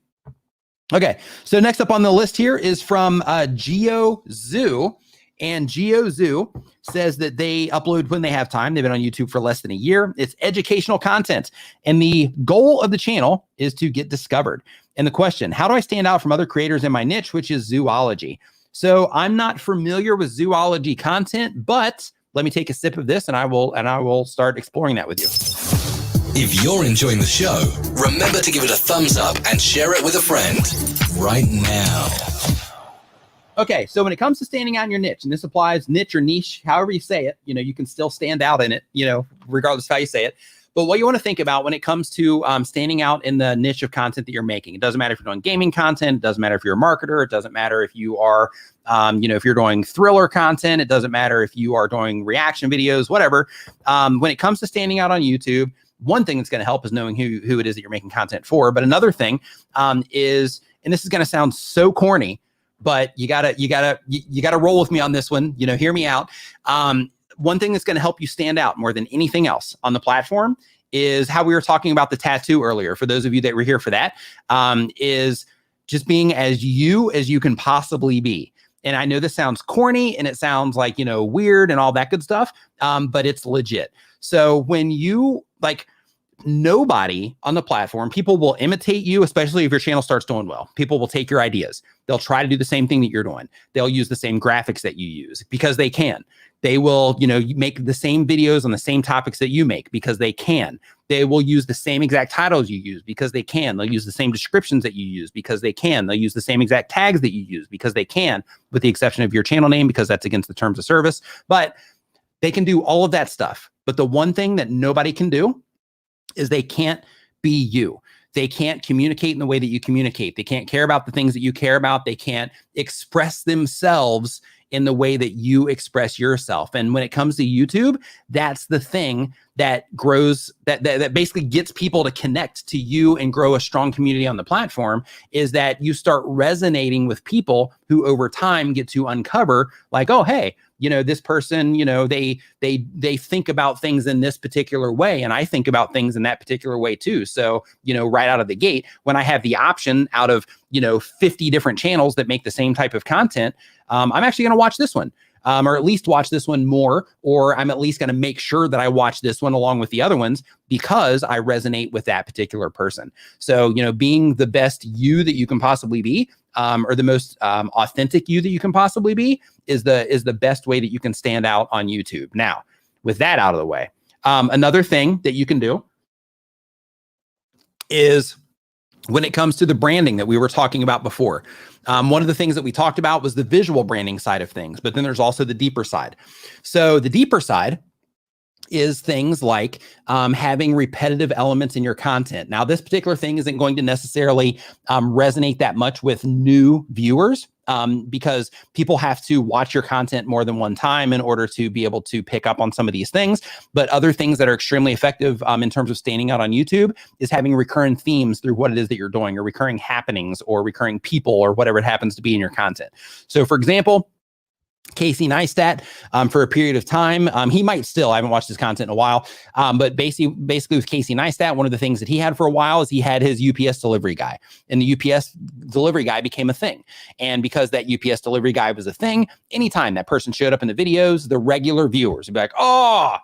Okay, so next up on the list here is from GeoZoo, and GeoZoo says that they upload when they have time. They've been on YouTube for less than a year. It's educational content, and the goal of the channel is to get discovered. And the question, how do I stand out from other creators in my niche, which is zoology? So I'm not familiar with zoology content, but let me take a sip of this, and I will start exploring that with you. If you're enjoying the show, remember to give it a thumbs up and share it with a friend right now. Okay, so when it comes to standing out in your niche, and this applies niche or niche, however you say it, you can still stand out in it, regardless of how you say it. But what you want to think about when it comes to standing out in the niche of content that you're making, it doesn't matter if you're doing gaming content, it doesn't matter if you're a marketer, it doesn't matter if you are, if you're doing thriller content, it doesn't matter if you are doing reaction videos, whatever. When it comes to standing out on YouTube, one thing that's going to help is knowing who it is that you're making content for. But another thing is, and this is going to sound so corny, but you gotta roll with me on this one. Hear me out. One thing that's going to help you stand out more than anything else on the platform is how we were talking about the tattoo earlier. For those of you that were here for that, is just being as you can possibly be. And I know this sounds corny and it sounds like, weird and all that good stuff, but it's legit. So when you nobody on the platform, people will imitate you, especially if your channel starts doing well. People will take your ideas. They'll try to do the same thing that you're doing. They'll use the same graphics that you use because they can. They will, make the same videos on the same topics that you make because they can. They will use the same exact titles you use because they can. They'll use the same descriptions that you use because they can. They'll use the same exact tags that you use because they can, with the exception of your channel name because that's against the terms of service. But they can do all of that stuff. But the one thing that nobody can do is they can't be you. They can't communicate in the way that you communicate. They can't care about the things that you care about. They can't express themselves in the way that you express yourself. And when it comes to YouTube, that's the thing that grows, that basically gets people to connect to you and grow a strong community on the platform, is that you start resonating with people who over time get to uncover like, oh, hey, this person, they think about things in this particular way. And I think about things in that particular way too. So, right out of the gate, when I have the option out of, 50 different channels that make the same type of content, I'm actually going to watch this one. Or at least watch this one more, or I'm at least going to make sure that I watch this one along with the other ones because I resonate with that particular person. So, being the best you that you can possibly be, or the most authentic you that you can possibly be is the best way that you can stand out on YouTube. Now, with that out of the way, another thing that you can do is when it comes to the branding that we were talking about before. One of the things that we talked about was the visual branding side of things, but then there's also the deeper side. So the deeper side is things like having repetitive elements in your content. Now, this particular thing isn't going to necessarily resonate that much with new viewers because people have to watch your content more than one time in order to be able to pick up on some of these things. But other things that are extremely effective in terms of standing out on YouTube is having recurring themes through what it is that you're doing, or recurring happenings, or recurring people, or whatever it happens to be in your content. So, for example, Casey Neistat, for a period of time, he might still, I haven't watched his content in a while, but basically with Casey Neistat, one of the things that he had for a while is he had his UPS delivery guy, and the UPS delivery guy became a thing. And because that UPS delivery guy was a thing, anytime that person showed up in the videos, the regular viewers would be like, oh,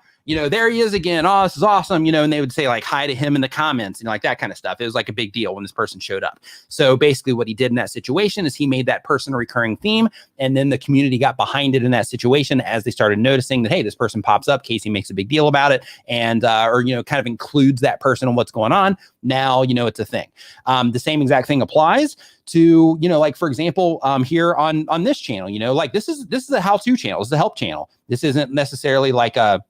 there he is again. Oh, this is awesome. And they would say like hi to him in the comments, like that kind of stuff. It was like a big deal when this person showed up. So basically what he did in that situation is he made that person a recurring theme. And then the community got behind it in that situation as they started noticing that, hey, this person pops up, Casey makes a big deal about it, and, or, kind of includes that person in what's going on. Now, it's a thing. The same exact thing applies to, like, for example, here on this channel, like this is a how-to channel. This is a help channel. This isn't necessarily like a,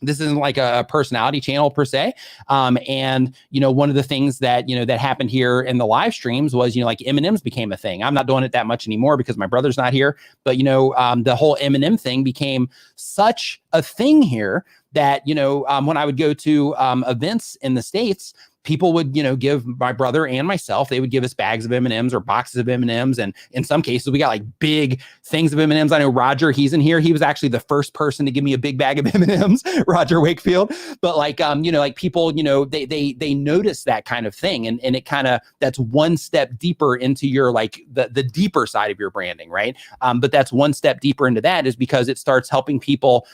This isn't like a personality channel per se. And, one of the things that, that happened here in the live streams was, like M&Ms became a thing. I'm not doing it that much anymore because my brother's not here. But, the whole M&M thing became such a thing here that, when I would go to events in the States, people would, give my brother and myself, they would give us bags of M&Ms or boxes of M&Ms. And in some cases, we got like big things of M&Ms. I know Roger, he's in here. He was actually the first person to give me a big bag of M&Ms, Roger Wakefield. But like, like people, they notice that kind of thing. And it kind of, that's one step deeper into your, like the deeper side of your branding, right? But that's one step deeper into that is because it starts helping people,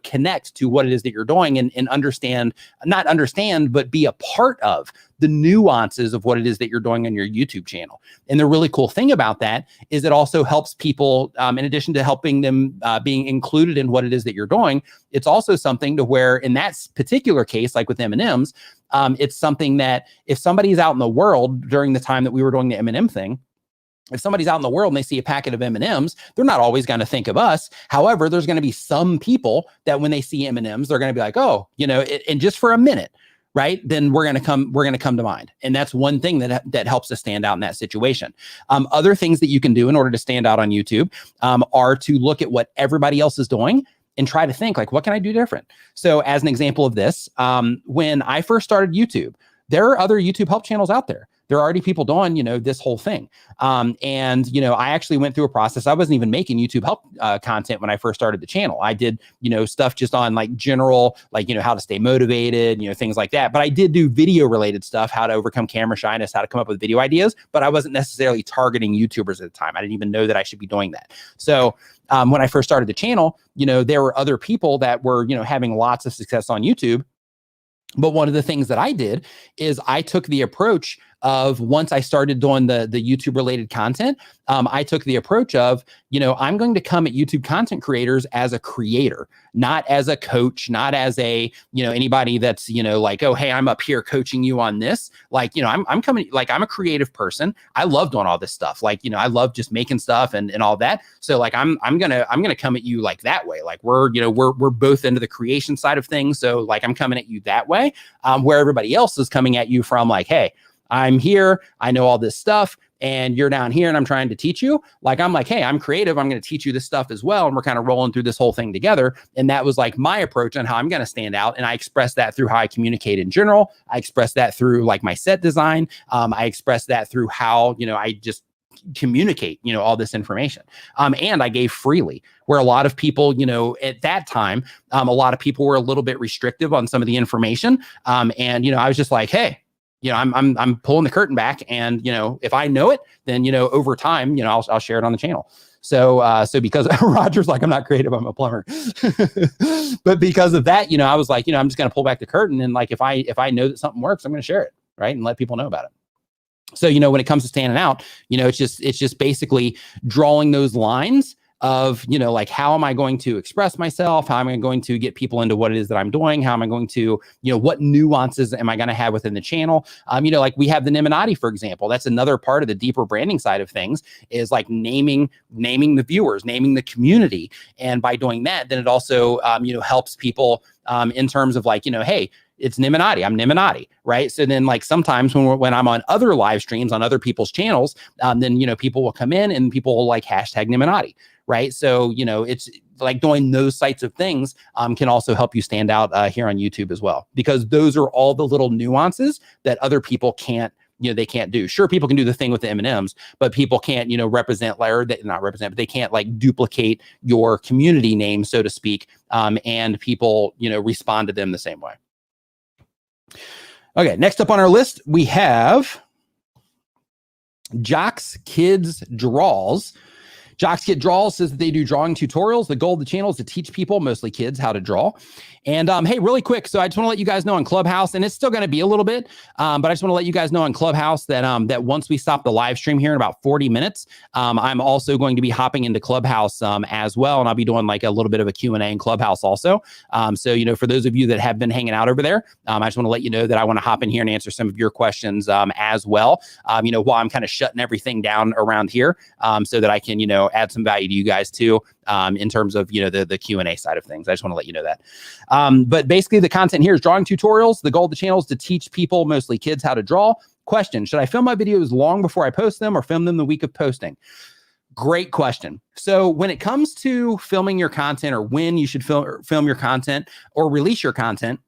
connect to what it is that you're doing and understand, not understand, but be a part of the nuances of what it is that you're doing on your YouTube channel. And the really cool thing about that is it also helps people, in addition to helping them being included in what it is that you're doing, it's also something to where in that particular case, like with M&Ms, it's something that if somebody's out in the world during the time that we were doing the M&M thing, if somebody's out in the world and they see a packet of M&Ms, they're not always going to think of us. However, there's going to be some people that when they see M&Ms, they're going to be like, oh, and just for a minute, right? Then we're going to come to mind. And that's one thing that helps us stand out in that situation. Other things that you can do in order to stand out on YouTube are to look at what everybody else is doing and try to think like, what can I do different? So as an example of this, when I first started YouTube, there are other YouTube help channels out there. There are already people doing, this whole thing. And, I actually went through a process. I wasn't even making YouTube help content when I first started the channel. I did, stuff just on like general, like, how to stay motivated, things like that. But I did do video related stuff, how to overcome camera shyness, how to come up with video ideas. But I wasn't necessarily targeting YouTubers at the time. I didn't even know that I should be doing that. So when I first started the channel, there were other people that were, having lots of success on YouTube. But one of the things that I did is I took the approach of once I started doing the YouTube related content, I took the approach of, I'm going to come at YouTube content creators as a creator, not as a coach, not as a, anybody that's, like, oh, hey, I'm up here coaching you on this. Like, I'm coming, like, I'm a creative person. I love doing all this stuff. Like, I love just making stuff and all that. So like, I'm going to come at you like that way. Like we're both into the creation side of things. So like, I'm coming at you that way, where everybody else is coming at you from like, hey, I'm here, I know all this stuff, and you're down here and I'm trying to teach you. Like, I'm like, hey, I'm creative, I'm going to teach you this stuff as well. And we're kind of rolling through this whole thing together. And that was like my approach on how I'm going to stand out. And I express that through how I communicate in general. I express that through like my set design. I express that through how, I just communicate, all this information. And I gave freely, where a lot of people, at that time, a lot of people were a little bit restrictive on some of the information. And, I was just like, hey, I'm pulling the curtain back, and if I know it, then over time, I'll share it on the channel. So because Roger's like, I'm not creative, I'm a plumber. But because of that, I was like, I'm just going to pull back the curtain, and like if I know that something works, I'm going to share it, right, and let people know about it. So when it comes to standing out, it's just basically drawing those lines of, like, how am I going to express myself? How am I going to get people into what it is that I'm doing? How am I going to, what nuances am I going to have within the channel? Like we have the Illuminati, for example. That's another part of the deeper branding side of things, is like naming the viewers, naming the community. And by doing that, then it also, helps people in terms of like, hey, it's Illuminati, I'm Illuminati, right? So then like sometimes when I'm on other live streams on other people's channels, then, people will come in and people will like hashtag Illuminati, right? So, it's like doing those types of things can also help you stand out here on YouTube as well, because those are all the little nuances that other people can't, they can't do. Sure, people can do the thing with the M&Ms, but people can't, represent, or not represent, but they can't like duplicate your community name, so to speak, and people, respond to them the same way. Okay, next up on our list, we have Jocks Kids Draws. Jocks Kid Draws says that they do drawing tutorials. The goal of the channel is to teach people, mostly kids, how to draw. And hey, really quick, so I just want to let you guys know on Clubhouse, and it's still going to be a little bit, but I just want to let you guys know on Clubhouse that that once we stop the live stream here in about 40 minutes, I'm also going to be hopping into Clubhouse as well, and I'll be doing like a little bit of a Q&A in Clubhouse also. So, for those of you that have been hanging out over there, I just want to let you know that I want to hop in here and answer some of your questions as well, while I'm kind of shutting everything down around here, so that I can, add some value to you guys too, in terms of, the Q&A side of things. I just want to let you know that. But basically the content here is drawing tutorials. The goal of the channel is to teach people, mostly kids, how to draw. Question: should I film my videos long before I post them or film them the week of posting? Great question. So when it comes to filming your content, or when you should film your content or release your content,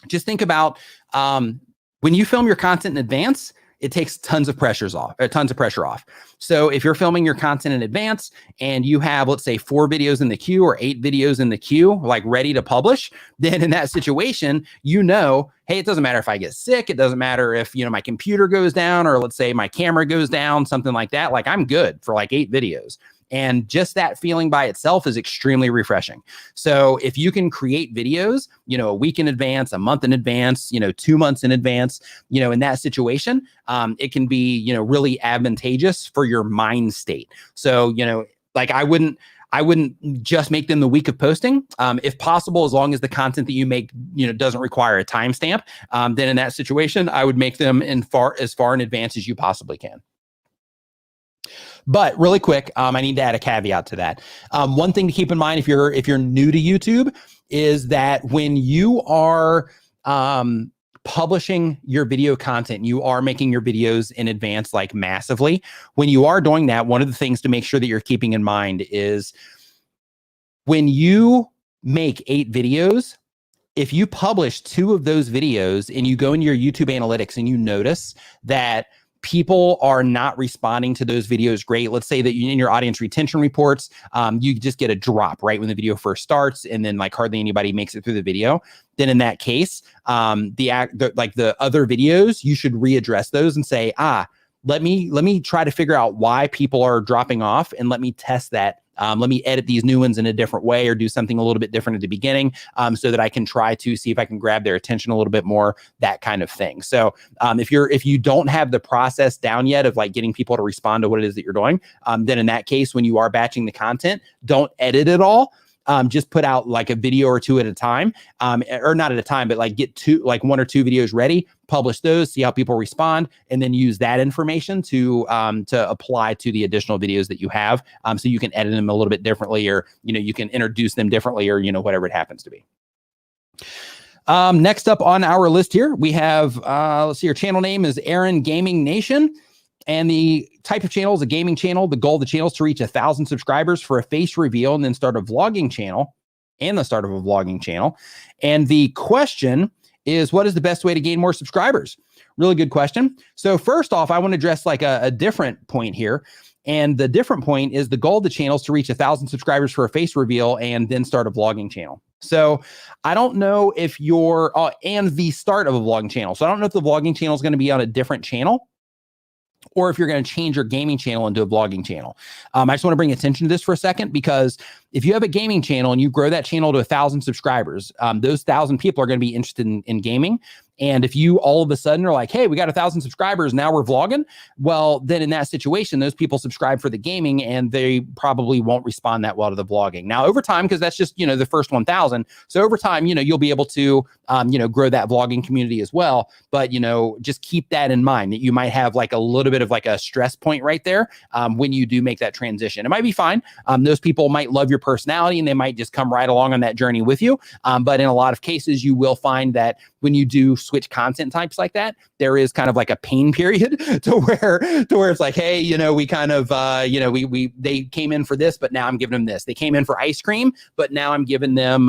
just think about when you film your content in advance, it takes tons of pressure off. So if you're filming your content in advance and you have, let's say, 4 videos in the queue or 8 videos in the queue, like ready to publish, then in that situation, hey, it doesn't matter if I get sick. It doesn't matter if, my computer goes down, or let's say my camera goes down, something like that. Like, I'm good for like 8 videos. And just that feeling by itself is extremely refreshing. So if you can create videos, a week in advance, a month in advance, 2 months in advance, in that situation, it can be, really advantageous for your mind state. So, like I wouldn't just make them the week of posting. If possible, as long as the content that you make, doesn't require a timestamp, then in that situation, I would make them as far in advance as you possibly can. But really quick, I need to add a caveat to that. One thing to keep in mind if you're new to YouTube is that when you are publishing your video content, you are making your videos in advance, like massively. When you are doing that, one of the things to make sure that you're keeping in mind is when you make 8 videos, if you publish 2 of those videos and you go into your YouTube analytics and you notice that people are not responding to those videos great. Let's say that in your audience retention reports, you just get a drop right when the video first starts, and then like hardly anybody makes it through the video. Then in that case, the other videos, you should readdress those and say, let me try to figure out why people are dropping off, and let me test that. Let me edit these new ones in a different way, or do something a little bit different at the beginning, so that I can try to see if I can grab their attention a little bit more, that kind of thing. So if you don't have the process down yet of like getting people to respond to what it is that you're doing, then in that case, when you are batching the content, don't edit it all. Just put out like a video or 2 at a time, or not at a time, but like get 1 or 2 videos ready, publish those, see how people respond, and then use that information to apply to the additional videos that you have. So you can edit them a little bit differently, or, you can introduce them differently, or, whatever it happens to be. Next up on our list here, we have, let's see, your channel name is Aaron Gaming Nation. And the type of channel is a gaming channel. The goal of the channel is to reach 1,000 subscribers for a face reveal, and then start a vlogging channel, and the start of a vlogging channel. And the question is, what is the best way to gain more subscribers? Really good question. So first off, I want to address like a different point here. And the different point is the goal of the channel is to reach 1,000 subscribers for a face reveal, and then start a vlogging channel. So I don't know if you're, and the start of a vlogging channel. So I don't know if the vlogging channel is going to be on a different channel, or if you're going to change your gaming channel into a vlogging channel. I just want to bring attention to this for a second, because if you have a gaming channel and you grow that channel to 1,000 subscribers, those 1,000 people are going to be interested in gaming. And if you all of a sudden are like, hey, we got 1,000 subscribers, now we're vlogging, well, then in that situation, those people subscribe for the gaming, and they probably won't respond that well to the vlogging. Now, over time, because that's just, the first 1,000. So over time, you'll be able to, grow that vlogging community as well. But, just keep that in mind, that you might have like a little bit of like a stress point right there when you do make that transition. It might be fine. Those people might love your personality, and they might just come right along on that journey with you. But in a lot of cases, you will find that when you do switch content types like that, there is kind of like a pain period to where it's like, hey, we kind of, they came in for this, but now I'm giving them this. They came in for ice cream, but now I'm giving them,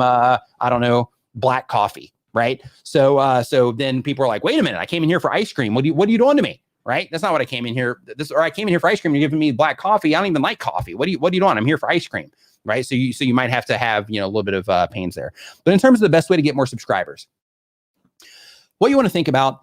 black coffee. Right. So then people are like, wait a minute, I came in here for ice cream. What are you doing to me? Right. That's not what I came in here. I came in here for ice cream. You're giving me black coffee. I don't even like coffee. What are you doing? I'm here for ice cream. Right. So you might have to have, a little bit of pains there. But in terms of the best way to get more subscribers, what you want to think about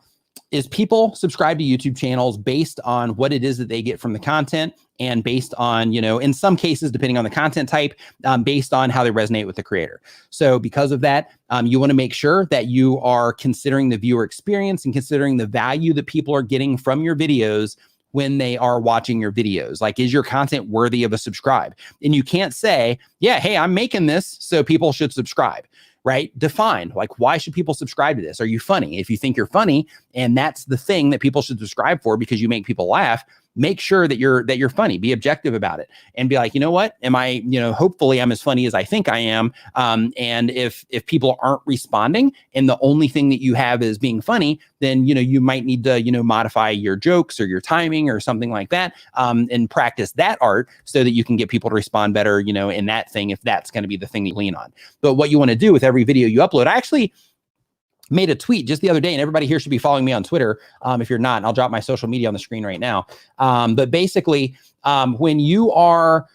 is people subscribe to YouTube channels based on what it is that they get from the content, and based on, in some cases, depending on the content type, based on how they resonate with the creator. So because of that, you want to make sure that you are considering the viewer experience and considering the value that people are getting from your videos when they are watching your videos. Like, is your content worthy of a subscribe? And you can't say, yeah, hey, I'm making this, so people should subscribe. Right? Define, like, why should people subscribe to this? Are you funny? If you think you're funny and that's the thing that people should subscribe for because you make people laugh, make sure that you're funny, be objective about it, and be like, you know what, am I, hopefully I'm as funny as I think I am. And if people aren't responding and the only thing that you have is being funny, then, you might need to, modify your jokes or your timing or something like that, and practice that art so that you can get people to respond better, in that thing, if that's going to be the thing you lean on. But what you want to do with every video you upload, I actually made a tweet just the other day, and everybody here should be following me on Twitter. If you're not, I'll drop my social media on the screen right now. But basically, when you are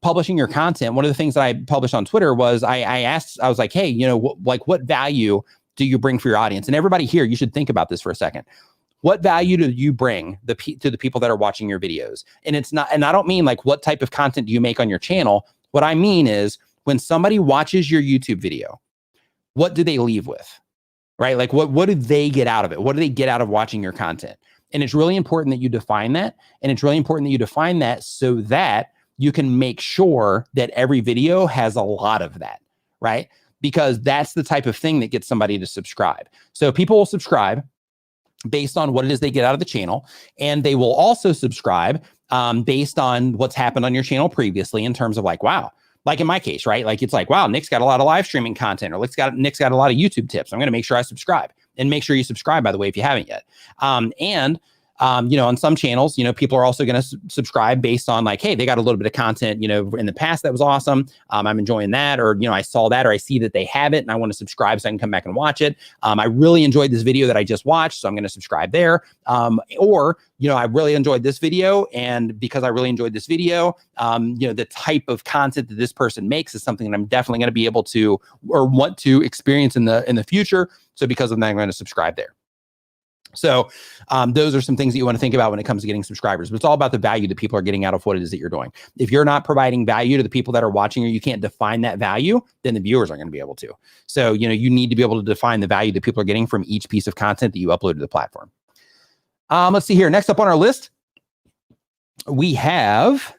publishing your content, one of the things that I published on Twitter was I was like, hey, what value do you bring for your audience? And everybody here, you should think about this for a second. What value do you bring to the people that are watching your videos? And I don't mean like what type of content do you make on your channel. What I mean is when somebody watches your YouTube video, what do they leave with, right? Like what do they get out of it? What do they get out of watching your content? And it's really important that you define that. And it's really important that you define that so that you can make sure that every video has a lot of that, right? Because that's the type of thing that gets somebody to subscribe. So people will subscribe based on what it is they get out of the channel. And they will also subscribe based on what's happened on your channel previously in terms of like, wow, like in my case, right? Like it's like, wow, Nick's got a lot of live streaming content, or Nick's got a lot of YouTube tips. I'm going to make sure I subscribe, and make sure you subscribe, by the way, if you haven't yet. On some channels, people are also going to subscribe based on like, hey, they got a little bit of content, in the past that was awesome. I'm enjoying that, or, I saw that, or I see that they have it and I want to subscribe so I can come back and watch it. I really enjoyed this video that I just watched, so I'm going to subscribe there. Or, I really enjoyed this video, and because I really enjoyed this video, the type of content that this person makes is something that I'm definitely going to be able to or want to experience in the future. So because of that, I'm going to subscribe there. So those are some things that you want to think about when it comes to getting subscribers. But it's all about the value that people are getting out of what it is that you're doing. If you're not providing value to the people that are watching, or you can't define that value, then the viewers aren't going to be able to. So, you need to be able to define the value that people are getting from each piece of content that you upload to the platform. Let's see here. Next up on our list, we have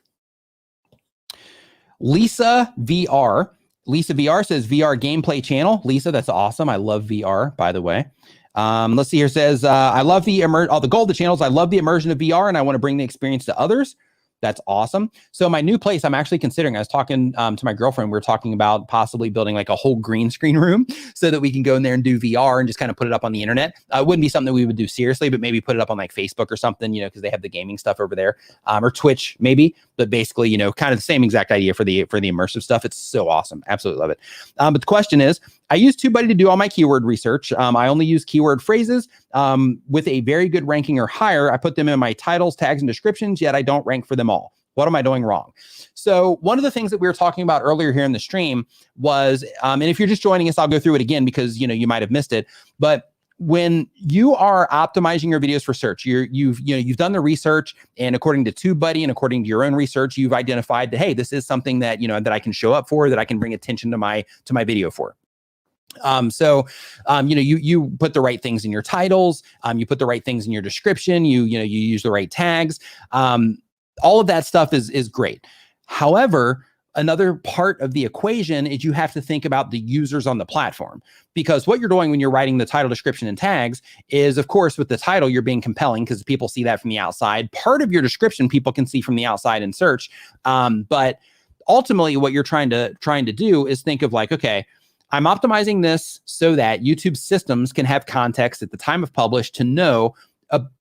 Lisa VR. Lisa VR says VR gameplay channel. Lisa, that's awesome. I love VR, by the way. Let's see here. Says, I love the goal of the channels. I love the immersion of VR, and I want to bring the experience to others. That's awesome. So my new place, I'm actually considering, I was talking to my girlfriend, we were talking about possibly building like a whole green screen room so that we can go in there and do VR and just kind of put it up on the internet. It wouldn't be something that we would do seriously, but maybe put it up on like Facebook or something, because they have the gaming stuff over there, or Twitch maybe, but basically, kind of the same exact idea for the immersive stuff. It's so awesome. Absolutely love it. But the question is, I use TubeBuddy to do all my keyword research. I only use keyword phrases with a very good ranking or higher. I put them in my titles, tags, and descriptions, yet I don't rank for them all. What am I doing wrong? So one of the things that we were talking about earlier here in the stream was, and if you're just joining us, I'll go through it again because, you might have missed it. But when you are optimizing your videos for search, you've done the research, and according to TubeBuddy and according to your own research, you've identified that, hey, this is something that, that I can show up for, that I can bring attention to my video for. You put the right things in your titles, you put the right things in your description, you use the right tags. All of that stuff is great. However, another part of the equation is you have to think about the users on the platform, because what you're doing when you're writing the title, description, and tags is, of course, with the title, you're being compelling because people see that from the outside. Part of your description people can see from the outside in search. But ultimately what you're trying to do is think of like, okay, I'm optimizing this so that YouTube systems can have context at the time of publish to know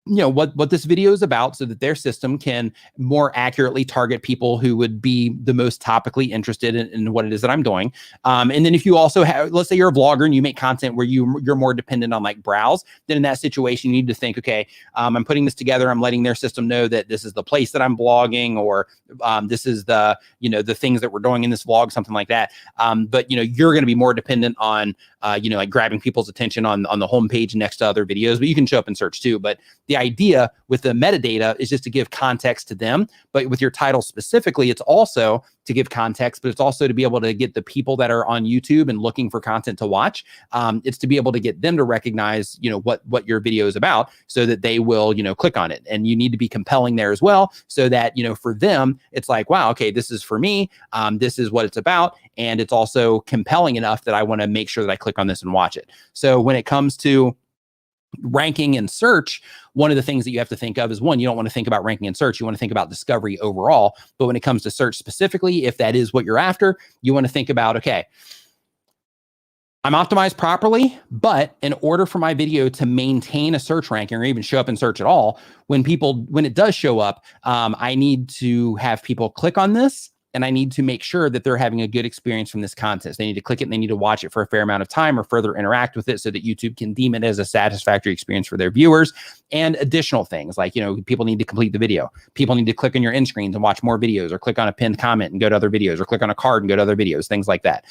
what this video is about, so that their system can more accurately target people who would be the most topically interested in what it is that I'm doing. And then if you also have, let's say you're a vlogger and you make content where you're more dependent on like browse, then in that situation, you need to think, okay, I'm putting this together. I'm letting their system know that this is the place that I'm blogging, or this is the things that we're doing in this vlog, something like that. But you're going to be more dependent on, like grabbing people's attention on the homepage next to other videos, but you can show up in search too. But the idea with the metadata is just to give context to them. But with your title specifically, it's also to give context, but it's also to be able to get the people that are on YouTube and looking for content to watch. It's to be able to get them to recognize, what your video is about, so that they will, click on it. And you need to be compelling there as well, so that, for them, it's like, wow, okay, this is for me. This is what it's about. And it's also compelling enough that I want to make sure that I click on this and watch it. So when it comes to ranking in search, one of the things that you have to think of is, one, you don't want to think about ranking in search. You want to think about discovery overall. But when it comes to search specifically, if that is what you're after, you want to think about, okay, I'm optimized properly, but in order for my video to maintain a search ranking or even show up in search at all, when it does show up, I need to have people click on this, and I need to make sure that they're having a good experience from this content. They need to click it and they need to watch it for a fair amount of time or further interact with it so that YouTube can deem it as a satisfactory experience for their viewers. And additional things like, people need to complete the video. People need to click on your end screens and watch more videos, or click on a pinned comment and go to other videos, or click on a card and go to other videos, things like that.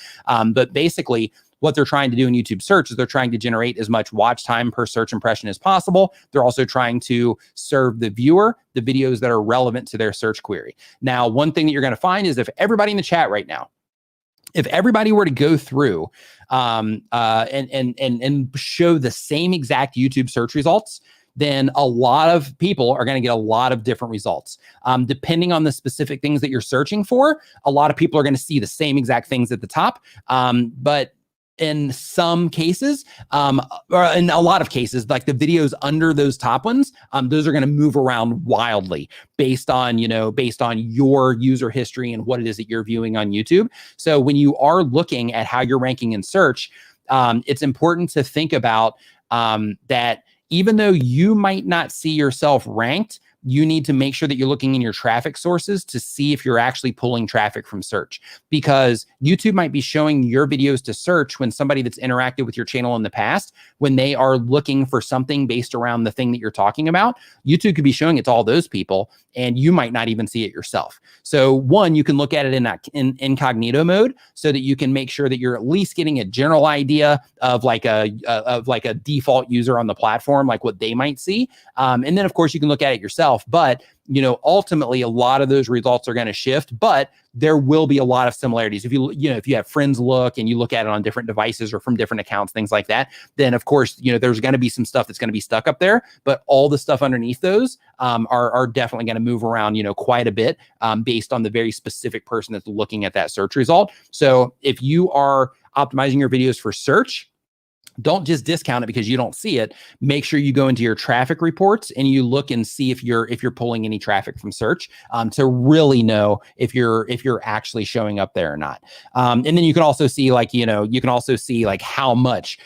But basically, what they're trying to do in YouTube search is they're trying to generate as much watch time per search impression as possible. They're also trying to serve the viewer the videos that are relevant to their search query. Now, one thing that you're going to find is if everybody in the chat right now, if everybody were to go through and show the same exact YouTube search results, then a lot of people are going to get a lot of different results. Depending on the specific things that you're searching for, a lot of people are going to see the same exact things at the top. But in some cases, or in a lot of cases, like the videos under those top ones, those are going to move around wildly based on your user history and what it is that you're viewing on YouTube. So when you are looking at how you're ranking in search, it's important to think about that even though you might not see yourself ranked, you need to make sure that you're looking in your traffic sources to see if you're actually pulling traffic from search, because YouTube might be showing your videos to search when somebody that's interacted with your channel in the past, when they are looking for something based around the thing that you're talking about, YouTube could be showing it to all those people and you might not even see it yourself. So one, you can look at it in incognito mode so that you can make sure that you're at least getting a general idea of like a default user on the platform, like what they might see. And then of course you can look at it yourself. But, ultimately a lot of those results are going to shift, but there will be a lot of similarities. If if you have friends look and you look at it on different devices or from different accounts, things like that, then of course, there's going to be some stuff that's going to be stuck up there, but all the stuff underneath those are definitely going to move around, quite a bit based on the very specific person that's looking at that search result. So if you are optimizing your videos for search, don't just discount it because you don't see it. Make sure you go into your traffic reports and you look and see if you're pulling any traffic from search to really know if you're actually showing up there or not. And then you can also see how much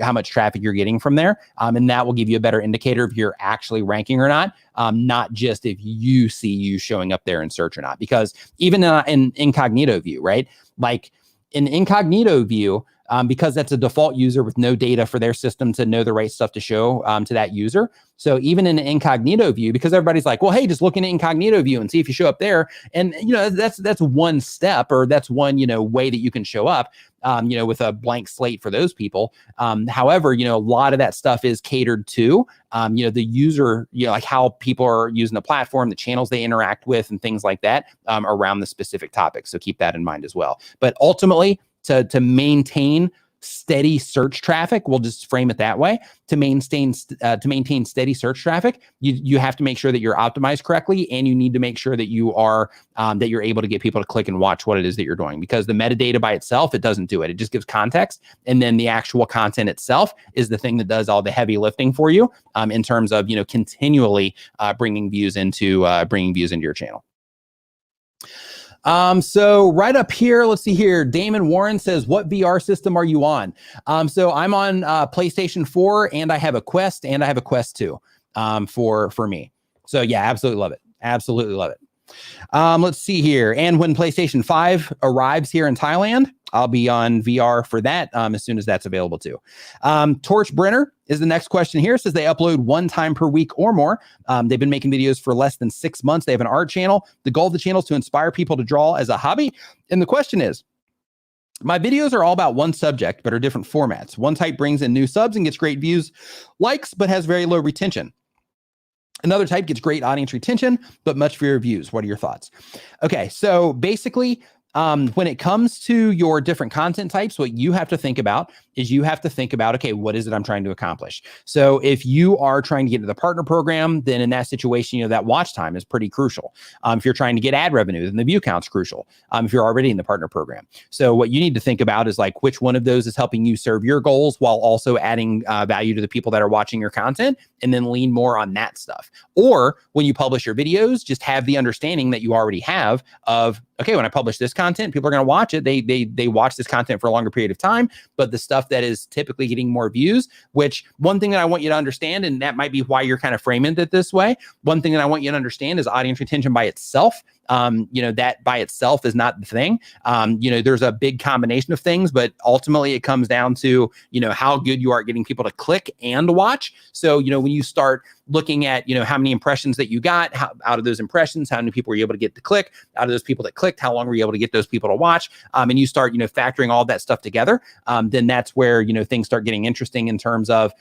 how much traffic you're getting from there, and that will give you a better indicator if you're actually ranking or not. Not just if you see you showing up there in search or not. Because even in incognito view, right? Like in incognito view. Because that's a default user with no data for their system to know the right stuff to show to that user. So even in an incognito view, because everybody's like, well, hey, just look in incognito view and see if you show up there. And, that's one step, or that's one, way that you can show up, with a blank slate for those people. However, a lot of that stuff is catered to, the user, like how people are using the platform, the channels they interact with and things like that around the specific topic. So keep that in mind as well. But ultimately, to maintain steady search traffic, we'll just frame it that way. To maintain steady search traffic, you have to make sure that you're optimized correctly, and you need to make sure that you are that you're able to get people to click and watch what it is that you're doing. Because the metadata by itself, it doesn't do it. It just gives context, and then the actual content itself is the thing that does all the heavy lifting for you in terms of continually bringing views into your channel. So right up here, let's see here. Damon Warren says, what VR system are you on? So I'm on PlayStation 4, and I have a Quest, and I have a Quest 2 for me. So yeah, absolutely love it. Absolutely love it. Let's see here. And when PlayStation 5 arrives here in Thailand, I'll be on VR for that as soon as that's available too. Torch Brenner is the next question here. It says they upload 1 time per week or more. They've been making videos for less than 6 months. They have an art channel. The goal of the channel is to inspire people to draw as a hobby. And the question is, my videos are all about one subject, but are different formats. One type brings in new subs and gets great views, likes, but has very low retention. Another type gets great audience retention, but much fewer views. What are your thoughts? Okay, so basically, when it comes to your different content types, what you have to think about is okay, what is it I'm trying to accomplish? So if you are trying to get into the partner program, then in that situation, that watch time is pretty crucial. If you're trying to get ad revenue, then the view count's crucial. If you're already in the partner program. So what you need to think about is like, which one of those is helping you serve your goals while also adding value to the people that are watching your content, and then lean more on that stuff. Or when you publish your videos, just have the understanding that you already have of, okay, when I publish this content, people are going to watch it. They watch this content for a longer period of time, but the stuff that is typically getting more views, which one thing that I want you to understand, and that might be why you're kind of framing it this way. One thing that I want you to understand is audience retention by itself. That by itself is not the thing. There's a big combination of things, but ultimately it comes down to, how good you are at getting people to click and watch. So, when you start looking at, how many impressions that you got, out of those impressions, how many people were you able to get to click, out of those people that clicked, how long were you able to get those people to watch? And you start, factoring all that stuff together. Then that's where, things start getting interesting in terms of,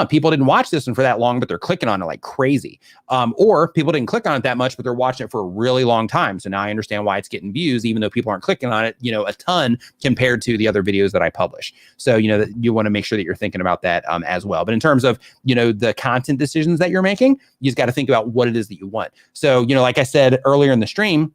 people didn't watch this one for that long, but they're clicking on it like crazy. Or people didn't click on it that much, but they're watching it for a really long time. So now I understand why it's getting views, even though people aren't clicking on it, a ton compared to the other videos that I publish. So, that you want to make sure that you're thinking about that as well. But in terms of, the content decisions that you're making, you just got to think about what it is that you want. So, like I said earlier in the stream,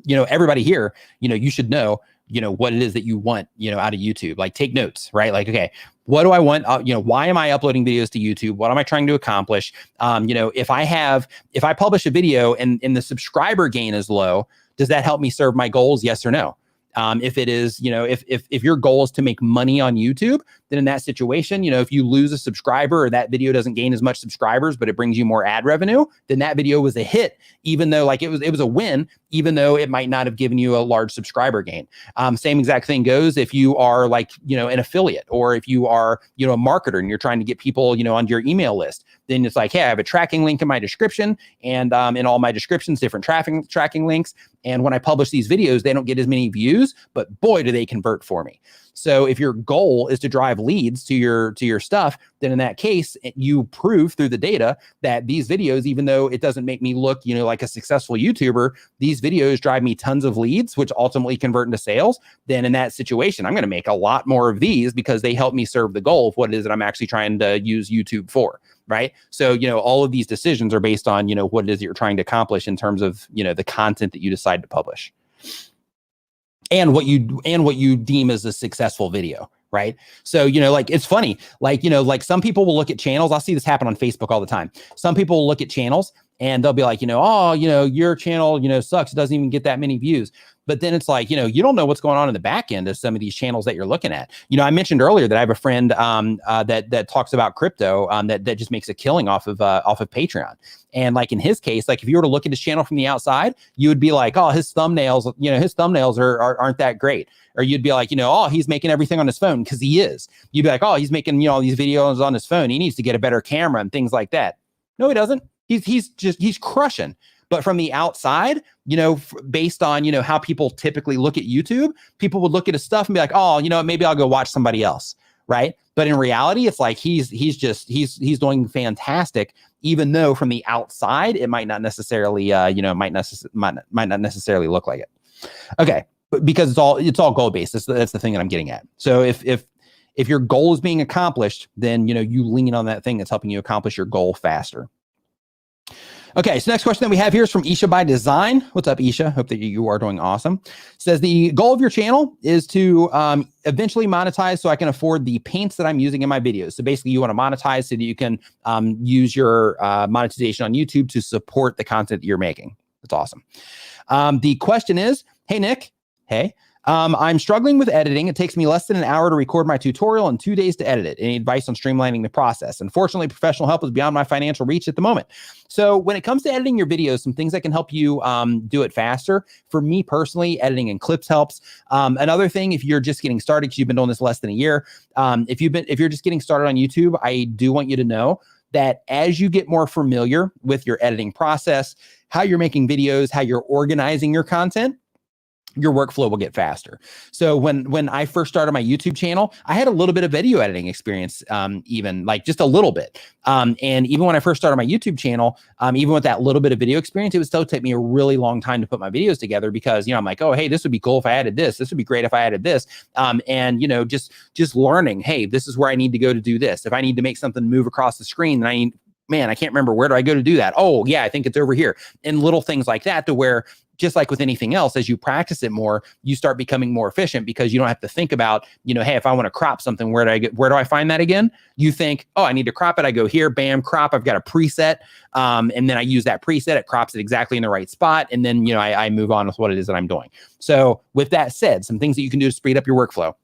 everybody here, you should know, what it is that you want, out of YouTube. Like, take notes, right? Like, okay, what do I want? Why am I uploading videos to YouTube? What am I trying to accomplish? If I publish a video and the subscriber gain is low, does that help me serve my goals? Yes or no? If it is, if your goal is to make money on YouTube, then in that situation, if you lose a subscriber or that video doesn't gain as much subscribers, but it brings you more ad revenue, then that video was a hit, even though it was a win, even though it might not have given you a large subscriber gain. Same exact thing goes if you are an affiliate, or if you are, a marketer and you're trying to get people, onto your email list. Then it's like, hey, I have a tracking link in my description, and in all my descriptions, different tracking links. And when I publish these videos, they don't get as many views, but boy, do they convert for me. So if your goal is to drive leads to your stuff, then in that case, you prove through the data that these videos, even though it doesn't make me look, like a successful YouTuber, these videos drive me tons of leads, which ultimately convert into sales. Then in that situation, I'm going to make a lot more of these because they help me serve the goal of what it is that I'm actually trying to use YouTube for. Right. So, all of these decisions are based on, what it is that you're trying to accomplish in terms of, the content that you decide to publish. And what you deem as a successful video, right? So, it's funny, some people will look at channels. I'll see this happen on Facebook all the time. Some people will look at channels and they'll be like, your channel, sucks. It doesn't even get that many views. But then it's like, you don't know what's going on in the back end of some of these channels that you're looking at. I mentioned earlier that I have a friend that talks about crypto that just makes a killing off of Patreon. And in his case, if you were to look at his channel from the outside, you would be like, oh, his thumbnails aren't that great. Or you'd be like, oh, he's making everything on his phone, because he is. You'd be like, oh, he's making, all these videos on his phone. He needs to get a better camera and things like that. No, he doesn't. He's crushing. But from the outside, based on, how people typically look at YouTube, people would look at his stuff and be like, oh, maybe I'll go watch somebody else. Right. But in reality, it's like he's doing fantastic, even though from the outside, it might not necessarily, might not necessarily look like it. Okay. But because it's all goal based. That's the thing that I'm getting at. So if your goal is being accomplished, then, you lean on that thing that's helping you accomplish your goal faster. Okay, so next question that we have here is from Isha by Design. What's up, Isha? Hope that you are doing awesome. Says the goal of your channel is to eventually monetize so I can afford the paints that I'm using in my videos. So basically, you want to monetize so that you can use your monetization on YouTube to support the content that you're making. That's awesome. The question is, hey, Nick. Hey. I'm struggling with editing. It takes me less than an hour to record my tutorial and 2 days to edit it. Any advice on streamlining the process? Unfortunately, professional help is beyond my financial reach at the moment. So when it comes to editing your videos, some things that can help you do it faster. For me personally, editing in clips helps. Another thing, if you're just getting started, because you've been doing this less than a year, if you're just getting started on YouTube, I do want you to know that as you get more familiar with your editing process, how you're making videos, how you're organizing your content, your workflow will get faster. So when I first started my YouTube channel, I had a little bit of video editing experience, even like just a little bit. And even when I first started my YouTube channel, even with that little bit of video experience, it would still take me a really long time to put my videos together because, I'm like, oh, hey, this would be cool if I added this. This would be great if I added this. And, just learning, hey, this is where I need to go to do this. If I need to make something move across the screen, then I can't remember, where do I go to do that? Oh yeah, I think it's over here. And little things like that, to where, just like with anything else, as you practice it more, you start becoming more efficient because you don't have to think about, hey, if I want to crop something, where do I find that again? You think, oh, I need to crop it. I go here, bam, crop. I've got a preset. And then I use that preset. It crops it exactly in the right spot. And then, I move on with what it is that I'm doing. So with that said, some things that you can do to speed up your workflow.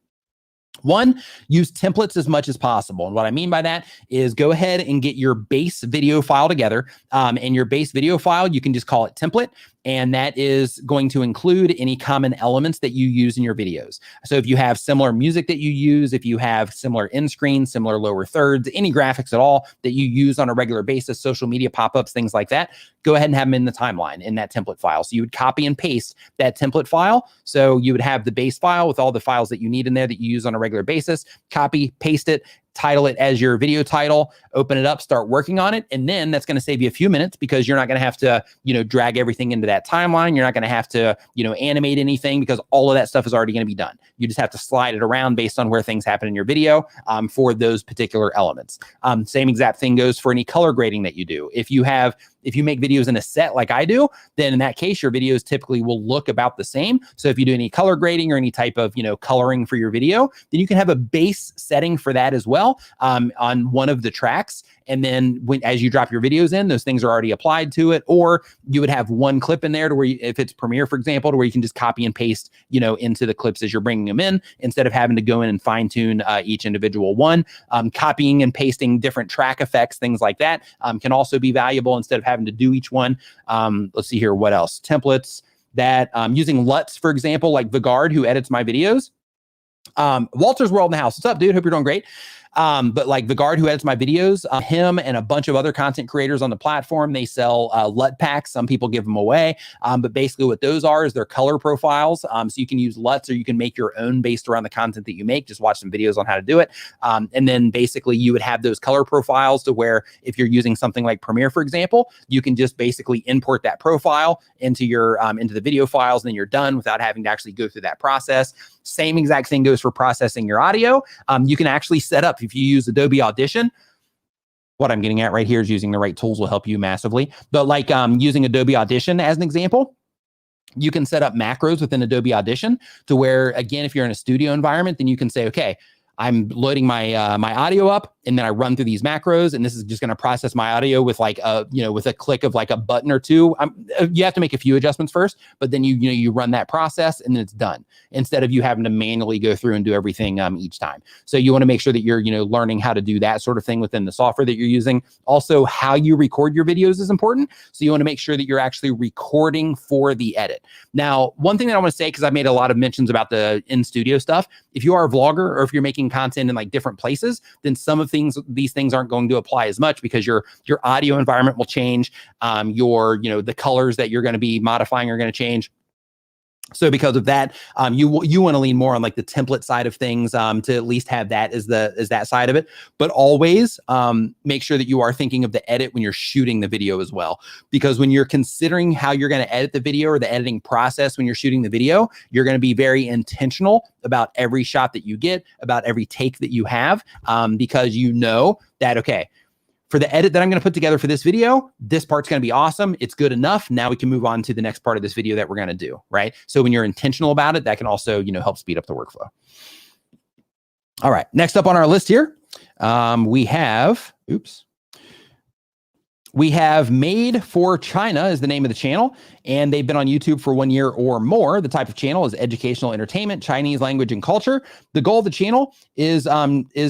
One, use templates as much as possible. And what I mean by that is go ahead and get your base video file together. And your base video file, you can just call it template. And that is going to include any common elements that you use in your videos. So if you have similar music that you use, if you have similar end screens, similar lower thirds, any graphics at all that you use on a regular basis, social media pop-ups, things like that, go ahead and have them in the timeline in that template file. So you would copy and paste that template file. So you would have the base file with all the files that you need in there that you use on a regular basis, copy, paste it, title it as your video title, open it up, start working on it. And then that's going to save you a few minutes because you're not going to have to, drag everything into that timeline. You're not going to have to, animate anything because all of that stuff is already going to be done. You just have to slide it around based on where things happen in your video for those particular elements. Same exact thing goes for any color grading that you do. If you make videos in a set like I do, then in that case, your videos typically will look about the same. So if you do any color grading or any type of, coloring for your video, then you can have a base setting for that as well on one of the tracks. And then as you drop your videos in, those things are already applied to it. Or you would have one clip in there to where if it's Premiere, for example, to where you can just copy and paste, into the clips as you're bringing them in, instead of having to go in and fine tune each individual one. Copying and pasting different track effects, things like that can also be valuable instead of having to do each one. Let's see here. What else? Templates that using LUTs, for example, like Vigard, who edits my videos. Walter's World in the house. What's up, dude? Hope you're doing great. But like Vigard, who edits my videos, him and a bunch of other content creators on the platform, they sell LUT packs. Some people give them away. But basically what those are is their color profiles. So you can use LUTs or you can make your own based around the content that you make. Just watch some videos on how to do it. And then basically you would have those color profiles to where if you're using something like Premiere, for example, you can just basically import that profile into your into the video files, and then you're done without having to actually go through that process. Same exact thing goes for processing your audio. You can actually set up, if you use Adobe Audition, what I'm getting at right here is using the right tools will help you massively. But like using Adobe Audition as an example, you can set up macros within Adobe Audition to where, again, if you're in a studio environment, then you can say, okay, I'm loading my my audio up, and then I run through these macros, and this is just going to process my audio with like a with a click of like a button or two. You have to make a few adjustments first, but then you run that process and then it's done, instead of you having to manually go through and do everything each time. So you want to make sure that you're learning how to do that sort of thing within the software that you're using. Also, how you record your videos is important. So you want to make sure that you're actually recording for the edit. Now, one thing that I want to say, because I've made a lot of mentions about the in-studio stuff, if you are a vlogger or if you're making content in like different places, then some of these things aren't going to apply as much because your audio environment will change. The colors that you're going to be modifying are going to change. So because of that, you want to lean more on like the template side of things to at least have that as that side of it. But always make sure that you are thinking of the edit when you're shooting the video as well. Because when you're considering how you're going to edit the video or the editing process when you're shooting the video, you're going to be very intentional about every shot that you get, about every take that you have, because you know that, okay, for the edit that I'm going to put together for this video, this part's going to be awesome. It's good enough. Now we can move on to the next part of this video that we're going to do, right? So when you're intentional about it, that can also, help speed up the workflow. All right. Next up on our list here, we have Made for China is the name of the channel, and they've been on YouTube for 1 year or more. The type of channel is educational entertainment, Chinese language and culture. The goal of the channel is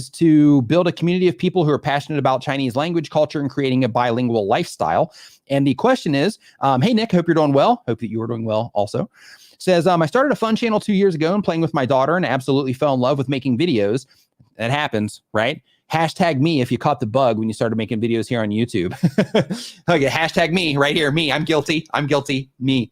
to build a community of people who are passionate about Chinese language, culture, and creating a bilingual lifestyle. And the question is, hey, Nick, hope you're doing well. Hope that you are doing well also. Says, I started a fun channel 2 years ago and playing with my daughter and absolutely fell in love with making videos. That happens, right? Hashtag me if you caught the bug when you started making videos here on YouTube. Okay, hashtag me right here. Me, I'm guilty. Me.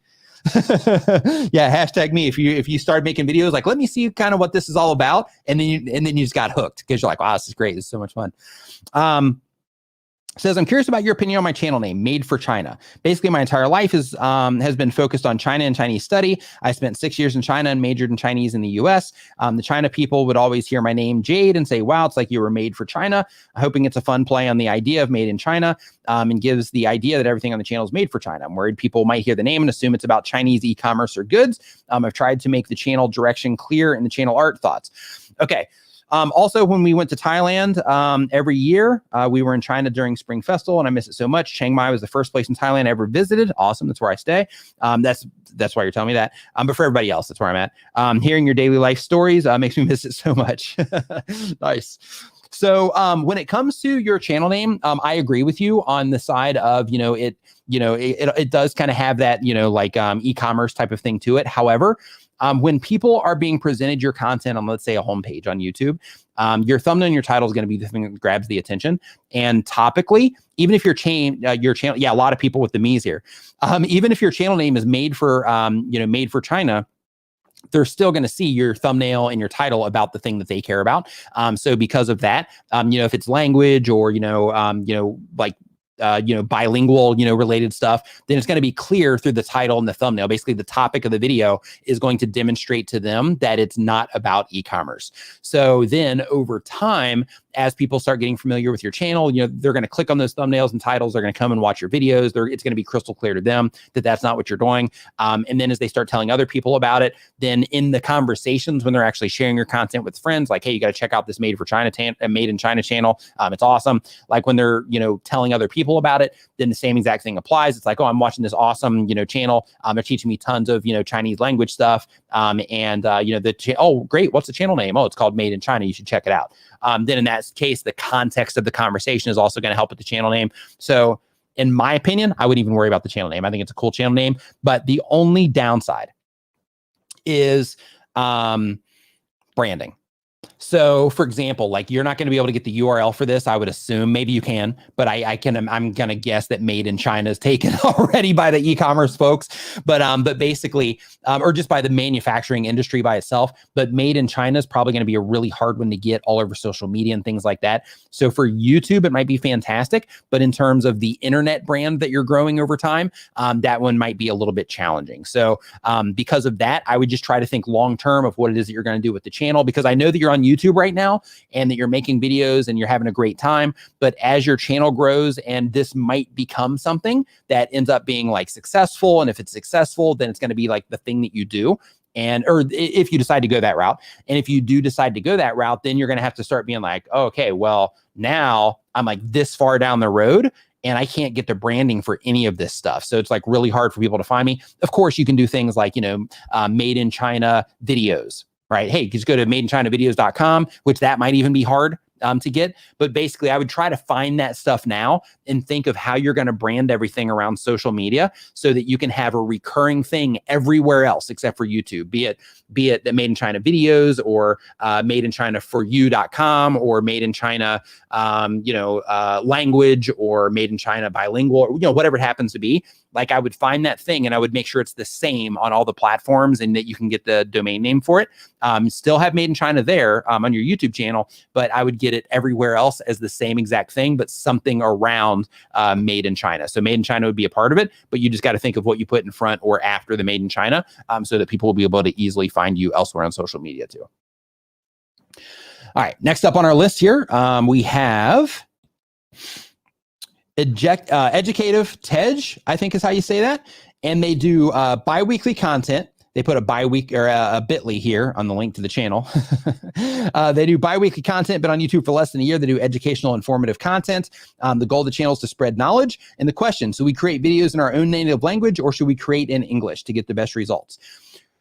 Yeah, hashtag me. If you start making videos, like, let me see kind of what this is all about, and then you just got hooked because you're like, wow, this is great. This is so much fun. Says, I'm curious about your opinion on my channel name, Made for China. Basically, my entire life has been focused on China and Chinese study. I spent 6 years in China and majored in Chinese in the US. The China people would always hear my name, Jade, and say, wow, it's like you were made for China. Hoping it's a fun play on the idea of made in China, and gives the idea that everything on the channel is made for China. I'm worried people might hear the name and assume it's about Chinese e-commerce or goods. I've tried to make the channel direction clear in the channel art. Thoughts? Okay. Also, when we went to Thailand every year, we were in China during Spring Festival, and I miss it so much. Chiang Mai was the first place in Thailand I ever visited. Awesome. That's where I stay. That's why you're telling me that. But for everybody else, that's where I'm at. Hearing your daily life stories makes me miss it so much. Nice. So when it comes to your channel name, I agree with you on the side of, it does kind of have that, like e-commerce type of thing to it. However, when people are being presented your content on, let's say, a homepage on YouTube, your thumbnail and your title is going to be the thing that grabs the attention. And topically, even if your channel, yeah, a lot of people with the me's here. Even if your channel name is made for China, they're still going to see your thumbnail and your title about the thing that they care about. So because of that, if it's language or, bilingual, related stuff, then it's going to be clear through the title and the thumbnail. Basically, the topic of the video is going to demonstrate to them that it's not about e-commerce. So then over time, as people start getting familiar with your channel, they're going to click on those thumbnails and titles. They're going to come and watch your videos. It's going to be crystal clear to them that that's not what you're doing. And then as they start telling other people about it, then in the conversations when they're actually sharing your content with friends, like, hey, you got to check out this Made in China channel. It's awesome. Like when they're, telling other people about it, then the same exact thing applies. It's like, oh, I'm watching this awesome, channel. They're teaching me tons of, Chinese language stuff. Oh, great. What's the channel name? Oh, it's called Made in China. You should check it out. Then in that case, the context of the conversation is also going to help with the channel name. So in my opinion, I wouldn't even worry about the channel name. I think it's a cool channel name, but the only downside is branding. So for example, like you're not going to be able to get the URL for this. I would assume maybe you can, but I'm going to guess that Made in China is taken already by the e-commerce folks, but basically, or just by the manufacturing industry by itself, but Made in China is probably going to be a really hard one to get all over social media and things like that. So for YouTube, it might be fantastic, but in terms of the internet brand that you're growing over time, that one might be a little bit challenging. So because of that, I would just try to think long-term of what it is that you're going to do with the channel, because I know that you're on YouTube right now and that you're making videos and you're having a great time. But as your channel grows, and this might become something that ends up being like successful, and if it's successful, then it's going to be like the thing that you do. Or if you decide to go that route, and if you do decide to go that route, then you're going to have to start being like, oh, okay, well, now I'm like this far down the road and I can't get the branding for any of this stuff. So it's like really hard for people to find me. Of course, you can do things like, Made in China videos, right? Hey, just go to madeinchinavideos.com, which that might even be hard to get. But basically, I would try to find that stuff now and think of how you're going to brand everything around social media so that you can have a recurring thing everywhere else except for YouTube, be it the Made in China videos or Made in China for you.com or Made in China, language or Made in China bilingual, or, whatever it happens to be. Like I would find that thing and I would make sure it's the same on all the platforms and that you can get the domain name for it. Still have Made in China there on your YouTube channel, but I would get it everywhere else as the same exact thing, but something around Made in China. So Made in China would be a part of it, but you just got to think of what you put in front or after the Made in China so that people will be able to easily find you elsewhere on social media too. All right, next up on our list here, we have Educative Tej, I think is how you say that. And they do bi-weekly content. They put a bi-week or a bit.ly here on the link to the channel. They do bi-weekly content, but on YouTube for less than a year. They do educational, informative content. The goal of the channel is to spread knowledge. And the question, so we create videos in our own native language or should we create in English to get the best results?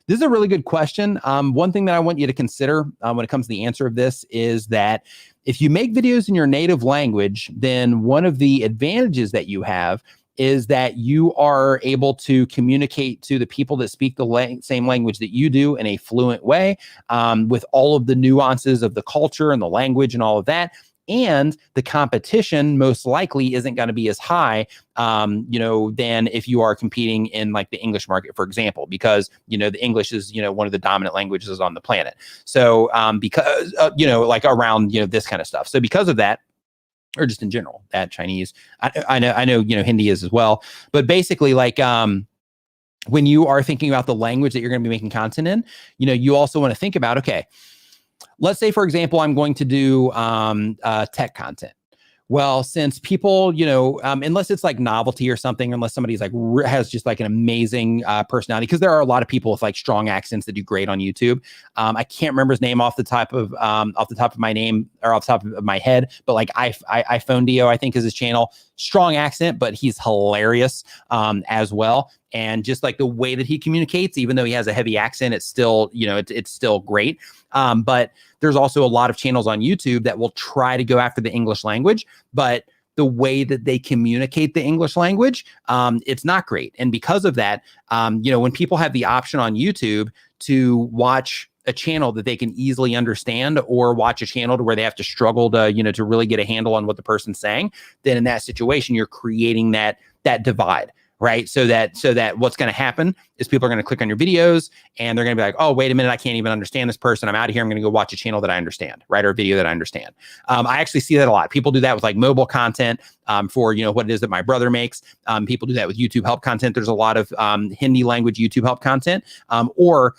This is a really good question. One thing that I want you to consider when it comes to the answer of this is that if you make videos in your native language, then one of the advantages that you have is that you are able to communicate to the people that speak the same language that you do in a fluent way with all of the nuances of the culture and the language and all of that. and the competition most likely isn't going to be as high, than if you are competing in like the English market, for example, because, the English is, one of the dominant languages on the planet. So because, like around, this kind of stuff. So because of that, or just in general, that Chinese, I know, Hindi is as well, but basically like, when you are thinking about the language that you're going to be making content in, you also want to think about, okay, let's say, for example, I'm going to do tech content. Well, since people, unless it's like novelty or something, unless somebody's like has just like an amazing personality, because there are a lot of people with like strong accents that do great on YouTube. I can't remember his name off the top of my name or off the top of my head, but like iPhone Dio, I think is his channel. Strong accent, but he's hilarious as well. And just like the way that he communicates, even though he has a heavy accent, it's still, it's still great. But there's also a lot of channels on YouTube that will try to go after the English language, but the way that they communicate the English language, it's not great. And because of that, when people have the option on YouTube to watch a channel that they can easily understand, or watch a channel to where they have to struggle to, to really get a handle on what the person's saying, then in that situation, you're creating that divide. Right. So that what's going to happen is people are going to click on your videos and they're going to be like, oh, wait a minute, I can't even understand this person. I'm out of here. I'm going to go watch a channel that I understand, right? Or a video that I understand. I actually see that a lot. People do that with like mobile content for, what it is that my brother makes. People do that with YouTube help content. There's a lot of Hindi language YouTube help content, or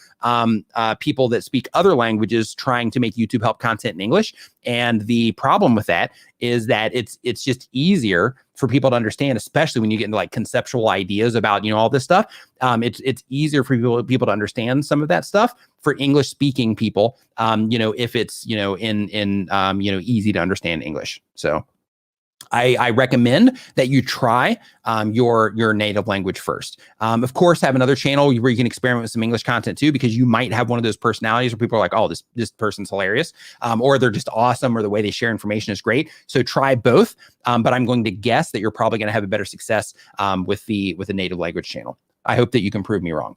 people that speak other languages trying to make YouTube help content in English. And the problem with that is that it's just easier for people to understand, especially when you get into like conceptual ideas about, all this stuff. It's easier for people to understand some of that stuff for English speaking people, if it's, in easy to understand English. So I recommend that you try your native language first. Of course, have another channel where you can experiment with some English content too, because you might have one of those personalities where people are like, oh, this person's hilarious, or they're just awesome, or the way they share information is great. So try both. But I'm going to guess that you're probably going to have a better success with the native language channel. I hope that you can prove me wrong.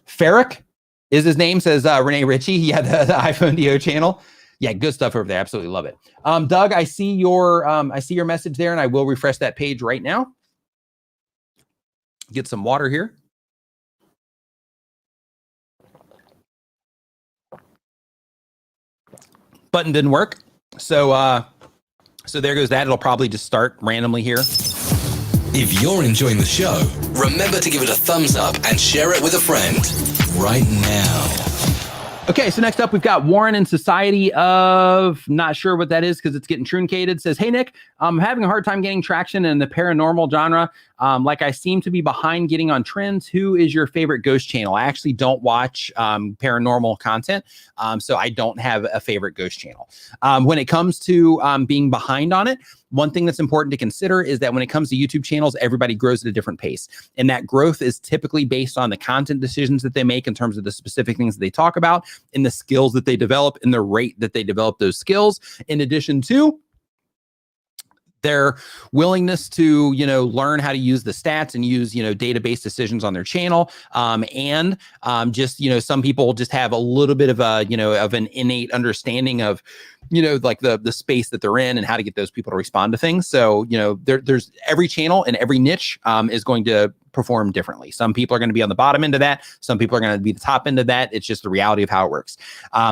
Farrick is his name, says Renee Ritchie. He had the iPhone Dio channel. Yeah, good stuff over there. Absolutely love it. Doug, I see your message there, and I will refresh that page right now. Get some water here. Button didn't work. So there goes that. It'll probably just start randomly here. If you're enjoying the show, remember to give it a thumbs up and share it with a friend right now. Okay, so next up, we've got Warren in Society of, not sure what that is because it's getting truncated. Says, hey, Nick, I'm having a hard time getting traction in the paranormal genre. Like I seem to be behind getting on trends. Who is your favorite ghost channel? I actually don't watch paranormal content, so I don't have a favorite ghost channel. When it comes to being behind on it, one thing that's important to consider is that when it comes to YouTube channels, everybody grows at a different pace. And that growth is typically based on the content decisions that they make in terms of the specific things that they talk about, and the skills that they develop, and the rate that they develop those skills, in addition to their willingness to, learn how to use the stats and use, database decisions on their channel. Just, some people just have a little bit of a, of an innate understanding of, like the space that they're in and how to get those people to respond to things. So, there's every channel and every niche is going to perform differently. Some people are going to be on the bottom end of that. Some people are going to be the top end of that. It's just the reality of how it works.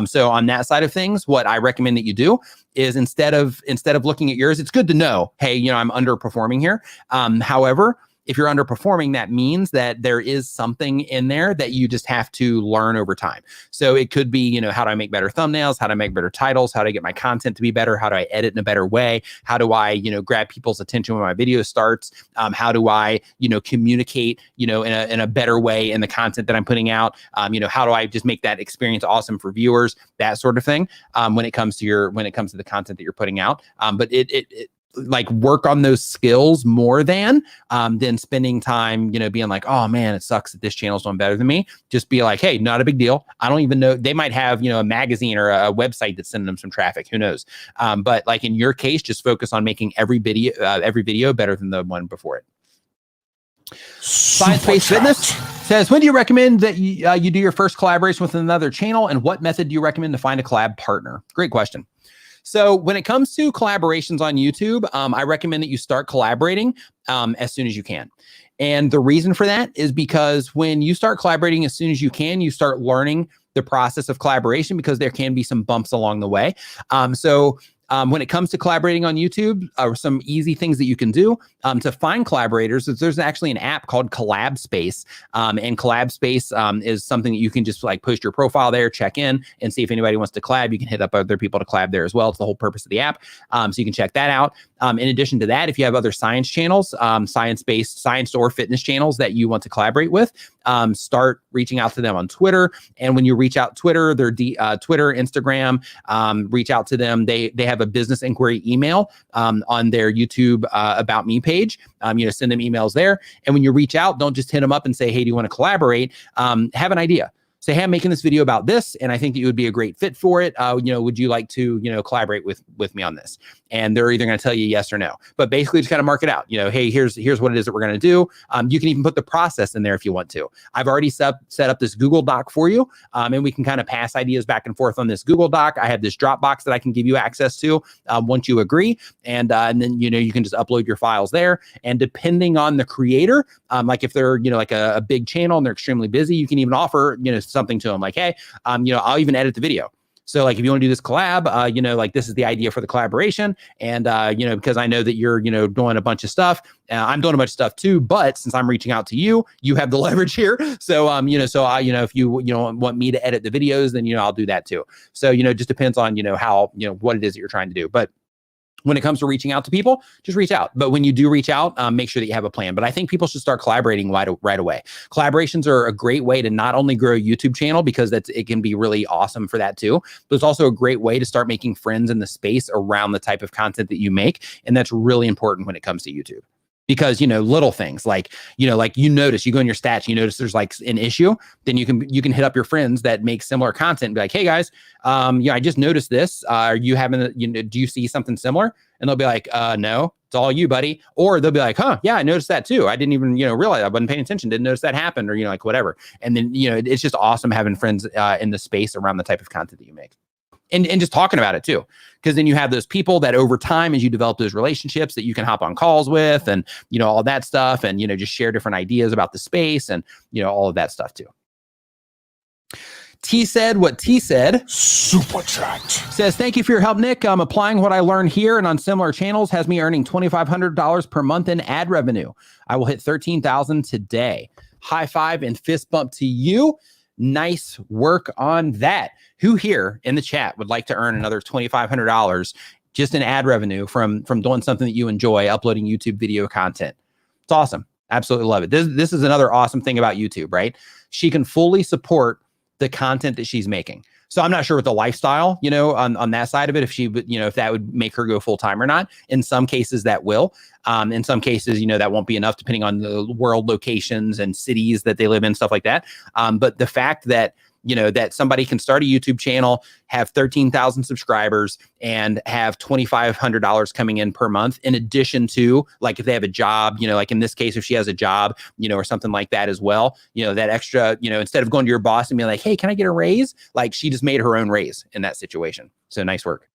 So on that side of things, what I recommend that you do is instead of looking at yours, it's good to know, hey, I'm underperforming here. However, if you're underperforming, that means that there is something in there that you just have to learn over time. So it could be, how do I make better thumbnails? How do I make better titles? How do I get my content to be better? How do I edit in a better way? How do I, grab people's attention when my video starts? How do I, communicate, in a better way in the content that I'm putting out? How do I just make that experience awesome for viewers? That sort of thing. When it comes to the content that you're putting out. But it like work on those skills more than spending time, being like, oh man, it sucks that this channel's doing better than me. Just be like, hey, not a big deal. I don't even know. They might have, a magazine or a website that's sending them some traffic. Who knows? But like in your case, just focus on making every video better than the one before it. Science-Based Fitness says, when do you recommend that you do your first collaboration with another channel, and what method do you recommend to find a collab partner? Great question. So when it comes to collaborations on YouTube, I recommend that you start collaborating as soon as you can. And the reason for that is because when you start collaborating as soon as you can, you start learning the process of collaboration, because there can be some bumps along the way. When it comes to collaborating on YouTube, some easy things that you can do to find collaborators. There's actually an app called Collab Space, and Collab Space is something that you can just like post your profile there, check in, and see if anybody wants to collab. You can hit up other people to collab there as well. It's the whole purpose of the app, so you can check that out. In addition to that, if you have other science channels, science-based, science or fitness channels that you want to collaborate with, start reaching out to them on Twitter. And when you reach out Twitter, their Twitter, Instagram, reach out to them. They have a business inquiry email on their YouTube About Me page. Send them emails there. And when you reach out, don't just hit them up and say, hey, do you want to collaborate? Have an idea. Say, hey, I'm making this video about this, and I think that you would be a great fit for it. Would you like to, collaborate with me on this? And they're either going to tell you yes or no. But basically, just kind of mark it out. Hey, here's what it is that we're going to do. You can even put the process in there if you want to. I've already set up this Google Doc for you, and we can kind of pass ideas back and forth on this Google Doc. I have this Dropbox that I can give you access to once you agree, and then you can just upload your files there. And depending on the creator, like if they're like a big channel and they're extremely busy, you can even offer something to them like, hey, I'll even edit the video. So like if you want to do this collab, like this is the idea for the collaboration. And, because I know that you're, doing a bunch of stuff, I'm doing a bunch of stuff too, but since I'm reaching out to you, you have the leverage here. So, if you, want me to edit the videos, then, I'll do that too. So, it just depends on, how, what it is that you're trying to do. But when it comes to reaching out to people, just reach out. But when you do reach out, make sure that you have a plan. But I think people should start collaborating right away. Collaborations are a great way to not only grow a YouTube channel, because it can be really awesome for that too, but it's also a great way to start making friends in the space around the type of content that you make. And that's really important when it comes to YouTube. Because, little things like, you go in your stats, you notice there's like an issue, then you can hit up your friends that make similar content and be like, hey guys, I just noticed this. Are you having, do you see something similar? And they'll be like, no, it's all you, buddy. Or they'll be like, huh, yeah, I noticed that too. I didn't even, realize, I wasn't paying attention, didn't notice that happened, or, like whatever. And then, it's just awesome having friends in the space around the type of content that you make. And just talking about it too, because then you have those people that over time, as you develop those relationships, that you can hop on calls with, and all that stuff, and just share different ideas about the space, and all of that stuff too. T said what T said. Super chat says, thank you for your help, Nick. Applying what I learned here and on similar channels has me earning $2,500 per month in ad revenue. I will hit 13,000 today. High five and fist bump to you. Nice work on that. Who here in the chat would like to earn another $2,500 just in ad revenue from doing something that you enjoy, uploading YouTube video content? It's awesome. Absolutely love it. This is another awesome thing about YouTube, right? She can fully support the content that she's making. So I'm not sure with the lifestyle, on that side of it, if that would make her go full time or not. In some cases that will. In some cases, that won't be enough depending on the world locations and cities that they live in, stuff like that. But the fact that, that somebody can start a YouTube channel, have 13,000 subscribers, and have $2,500 coming in per month, in addition to, like, if they have a job, like in this case, if she has a job, or something like that as well, that extra, instead of going to your boss and being like, hey, can I get a raise? Like, she just made her own raise in that situation. So nice work.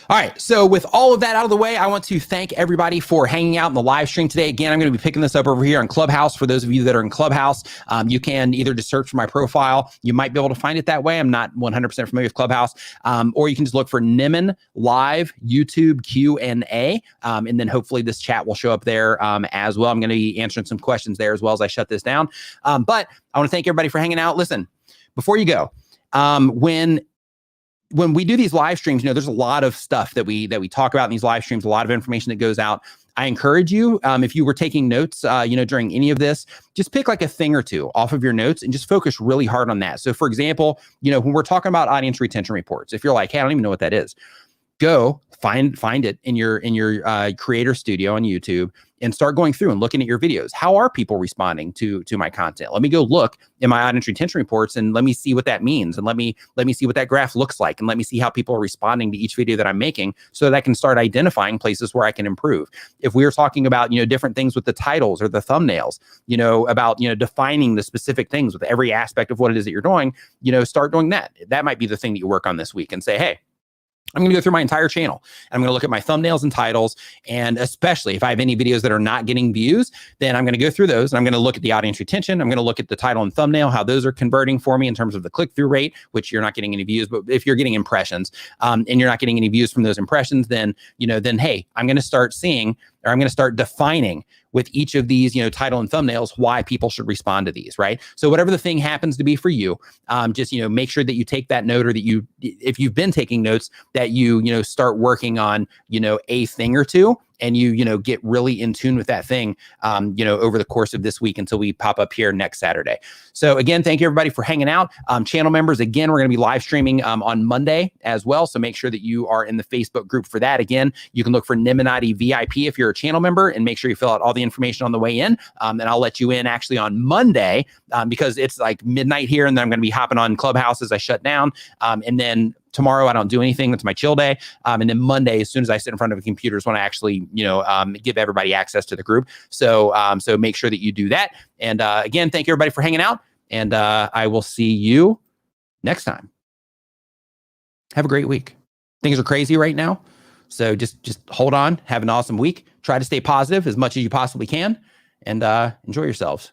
All right, so with all of that out of the way, I want to thank everybody for hanging out in the live stream today. Again, I'm going to be picking this up over here on Clubhouse. For those of you that are in Clubhouse, you can either just search for my profile. You might be able to find it that way. I'm not 100% familiar with Clubhouse. Or you can just look for Nimmin Live YouTube Q&A, and then hopefully this chat will show up there as well. I'm going to be answering some questions there as well as I shut this down. But I want to thank everybody for hanging out. Listen, before you go, when we do these live streams, there's a lot of stuff that we talk about in these live streams, a lot of information that goes out. I encourage you, if you were taking notes, during any of this, just pick like a thing or two off of your notes and just focus really hard on that. So for example, when we're talking about audience retention reports, if you're like, hey, I don't even know what that is, go find it in your creator studio on YouTube and start going through and looking at your videos. How are people responding to my content? Let me go look in my audience retention reports and let me see what that means. And let me see what that graph looks like. And let me see how people are responding to each video that I'm making so that I can start identifying places where I can improve. If we are talking about, different things with the titles or the thumbnails, about, defining the specific things with every aspect of what it is that you're doing, start doing that. That might be the thing that you work on this week and say, hey, I'm going to go through my entire channel. I'm going to look at my thumbnails and titles. And especially if I have any videos that are not getting views, then I'm going to go through those and I'm going to look at the audience retention. I'm going to look at the title and thumbnail, how those are converting for me in terms of the click-through rate, which you're not getting any views. But if you're getting impressions and you're not getting any views from those impressions, then, then, hey, I'm going to start seeing, or I'm going to start defining with each of these, title and thumbnails, why people should respond to these, right? So whatever the thing happens to be for you, just, make sure that you take that note, or that if you've been taking notes, that you start working on, a thing or two, and you get really in tune with that thing, over the course of this week until we pop up here next Saturday. So again, thank you everybody for hanging out. Channel members, again, we're going to be live streaming on Monday as well. So make sure that you are in the Facebook group for that. Again, you can look for Niminati VIP if you're a channel member, and make sure you fill out all the information on the way in. And I'll let you in actually on Monday because it's like midnight here, and then I'm going to be hopping on Clubhouse as I shut down. And then tomorrow I don't do anything. That's my chill day. And then Monday, as soon as I sit in front of a computer, is when I actually, give everybody access to the group. So, so make sure that you do that. And again, thank you everybody for hanging out. And I will see you next time. Have a great week. Things are crazy right now. So just hold on. Have an awesome week. Try to stay positive as much as you possibly can. And enjoy yourselves.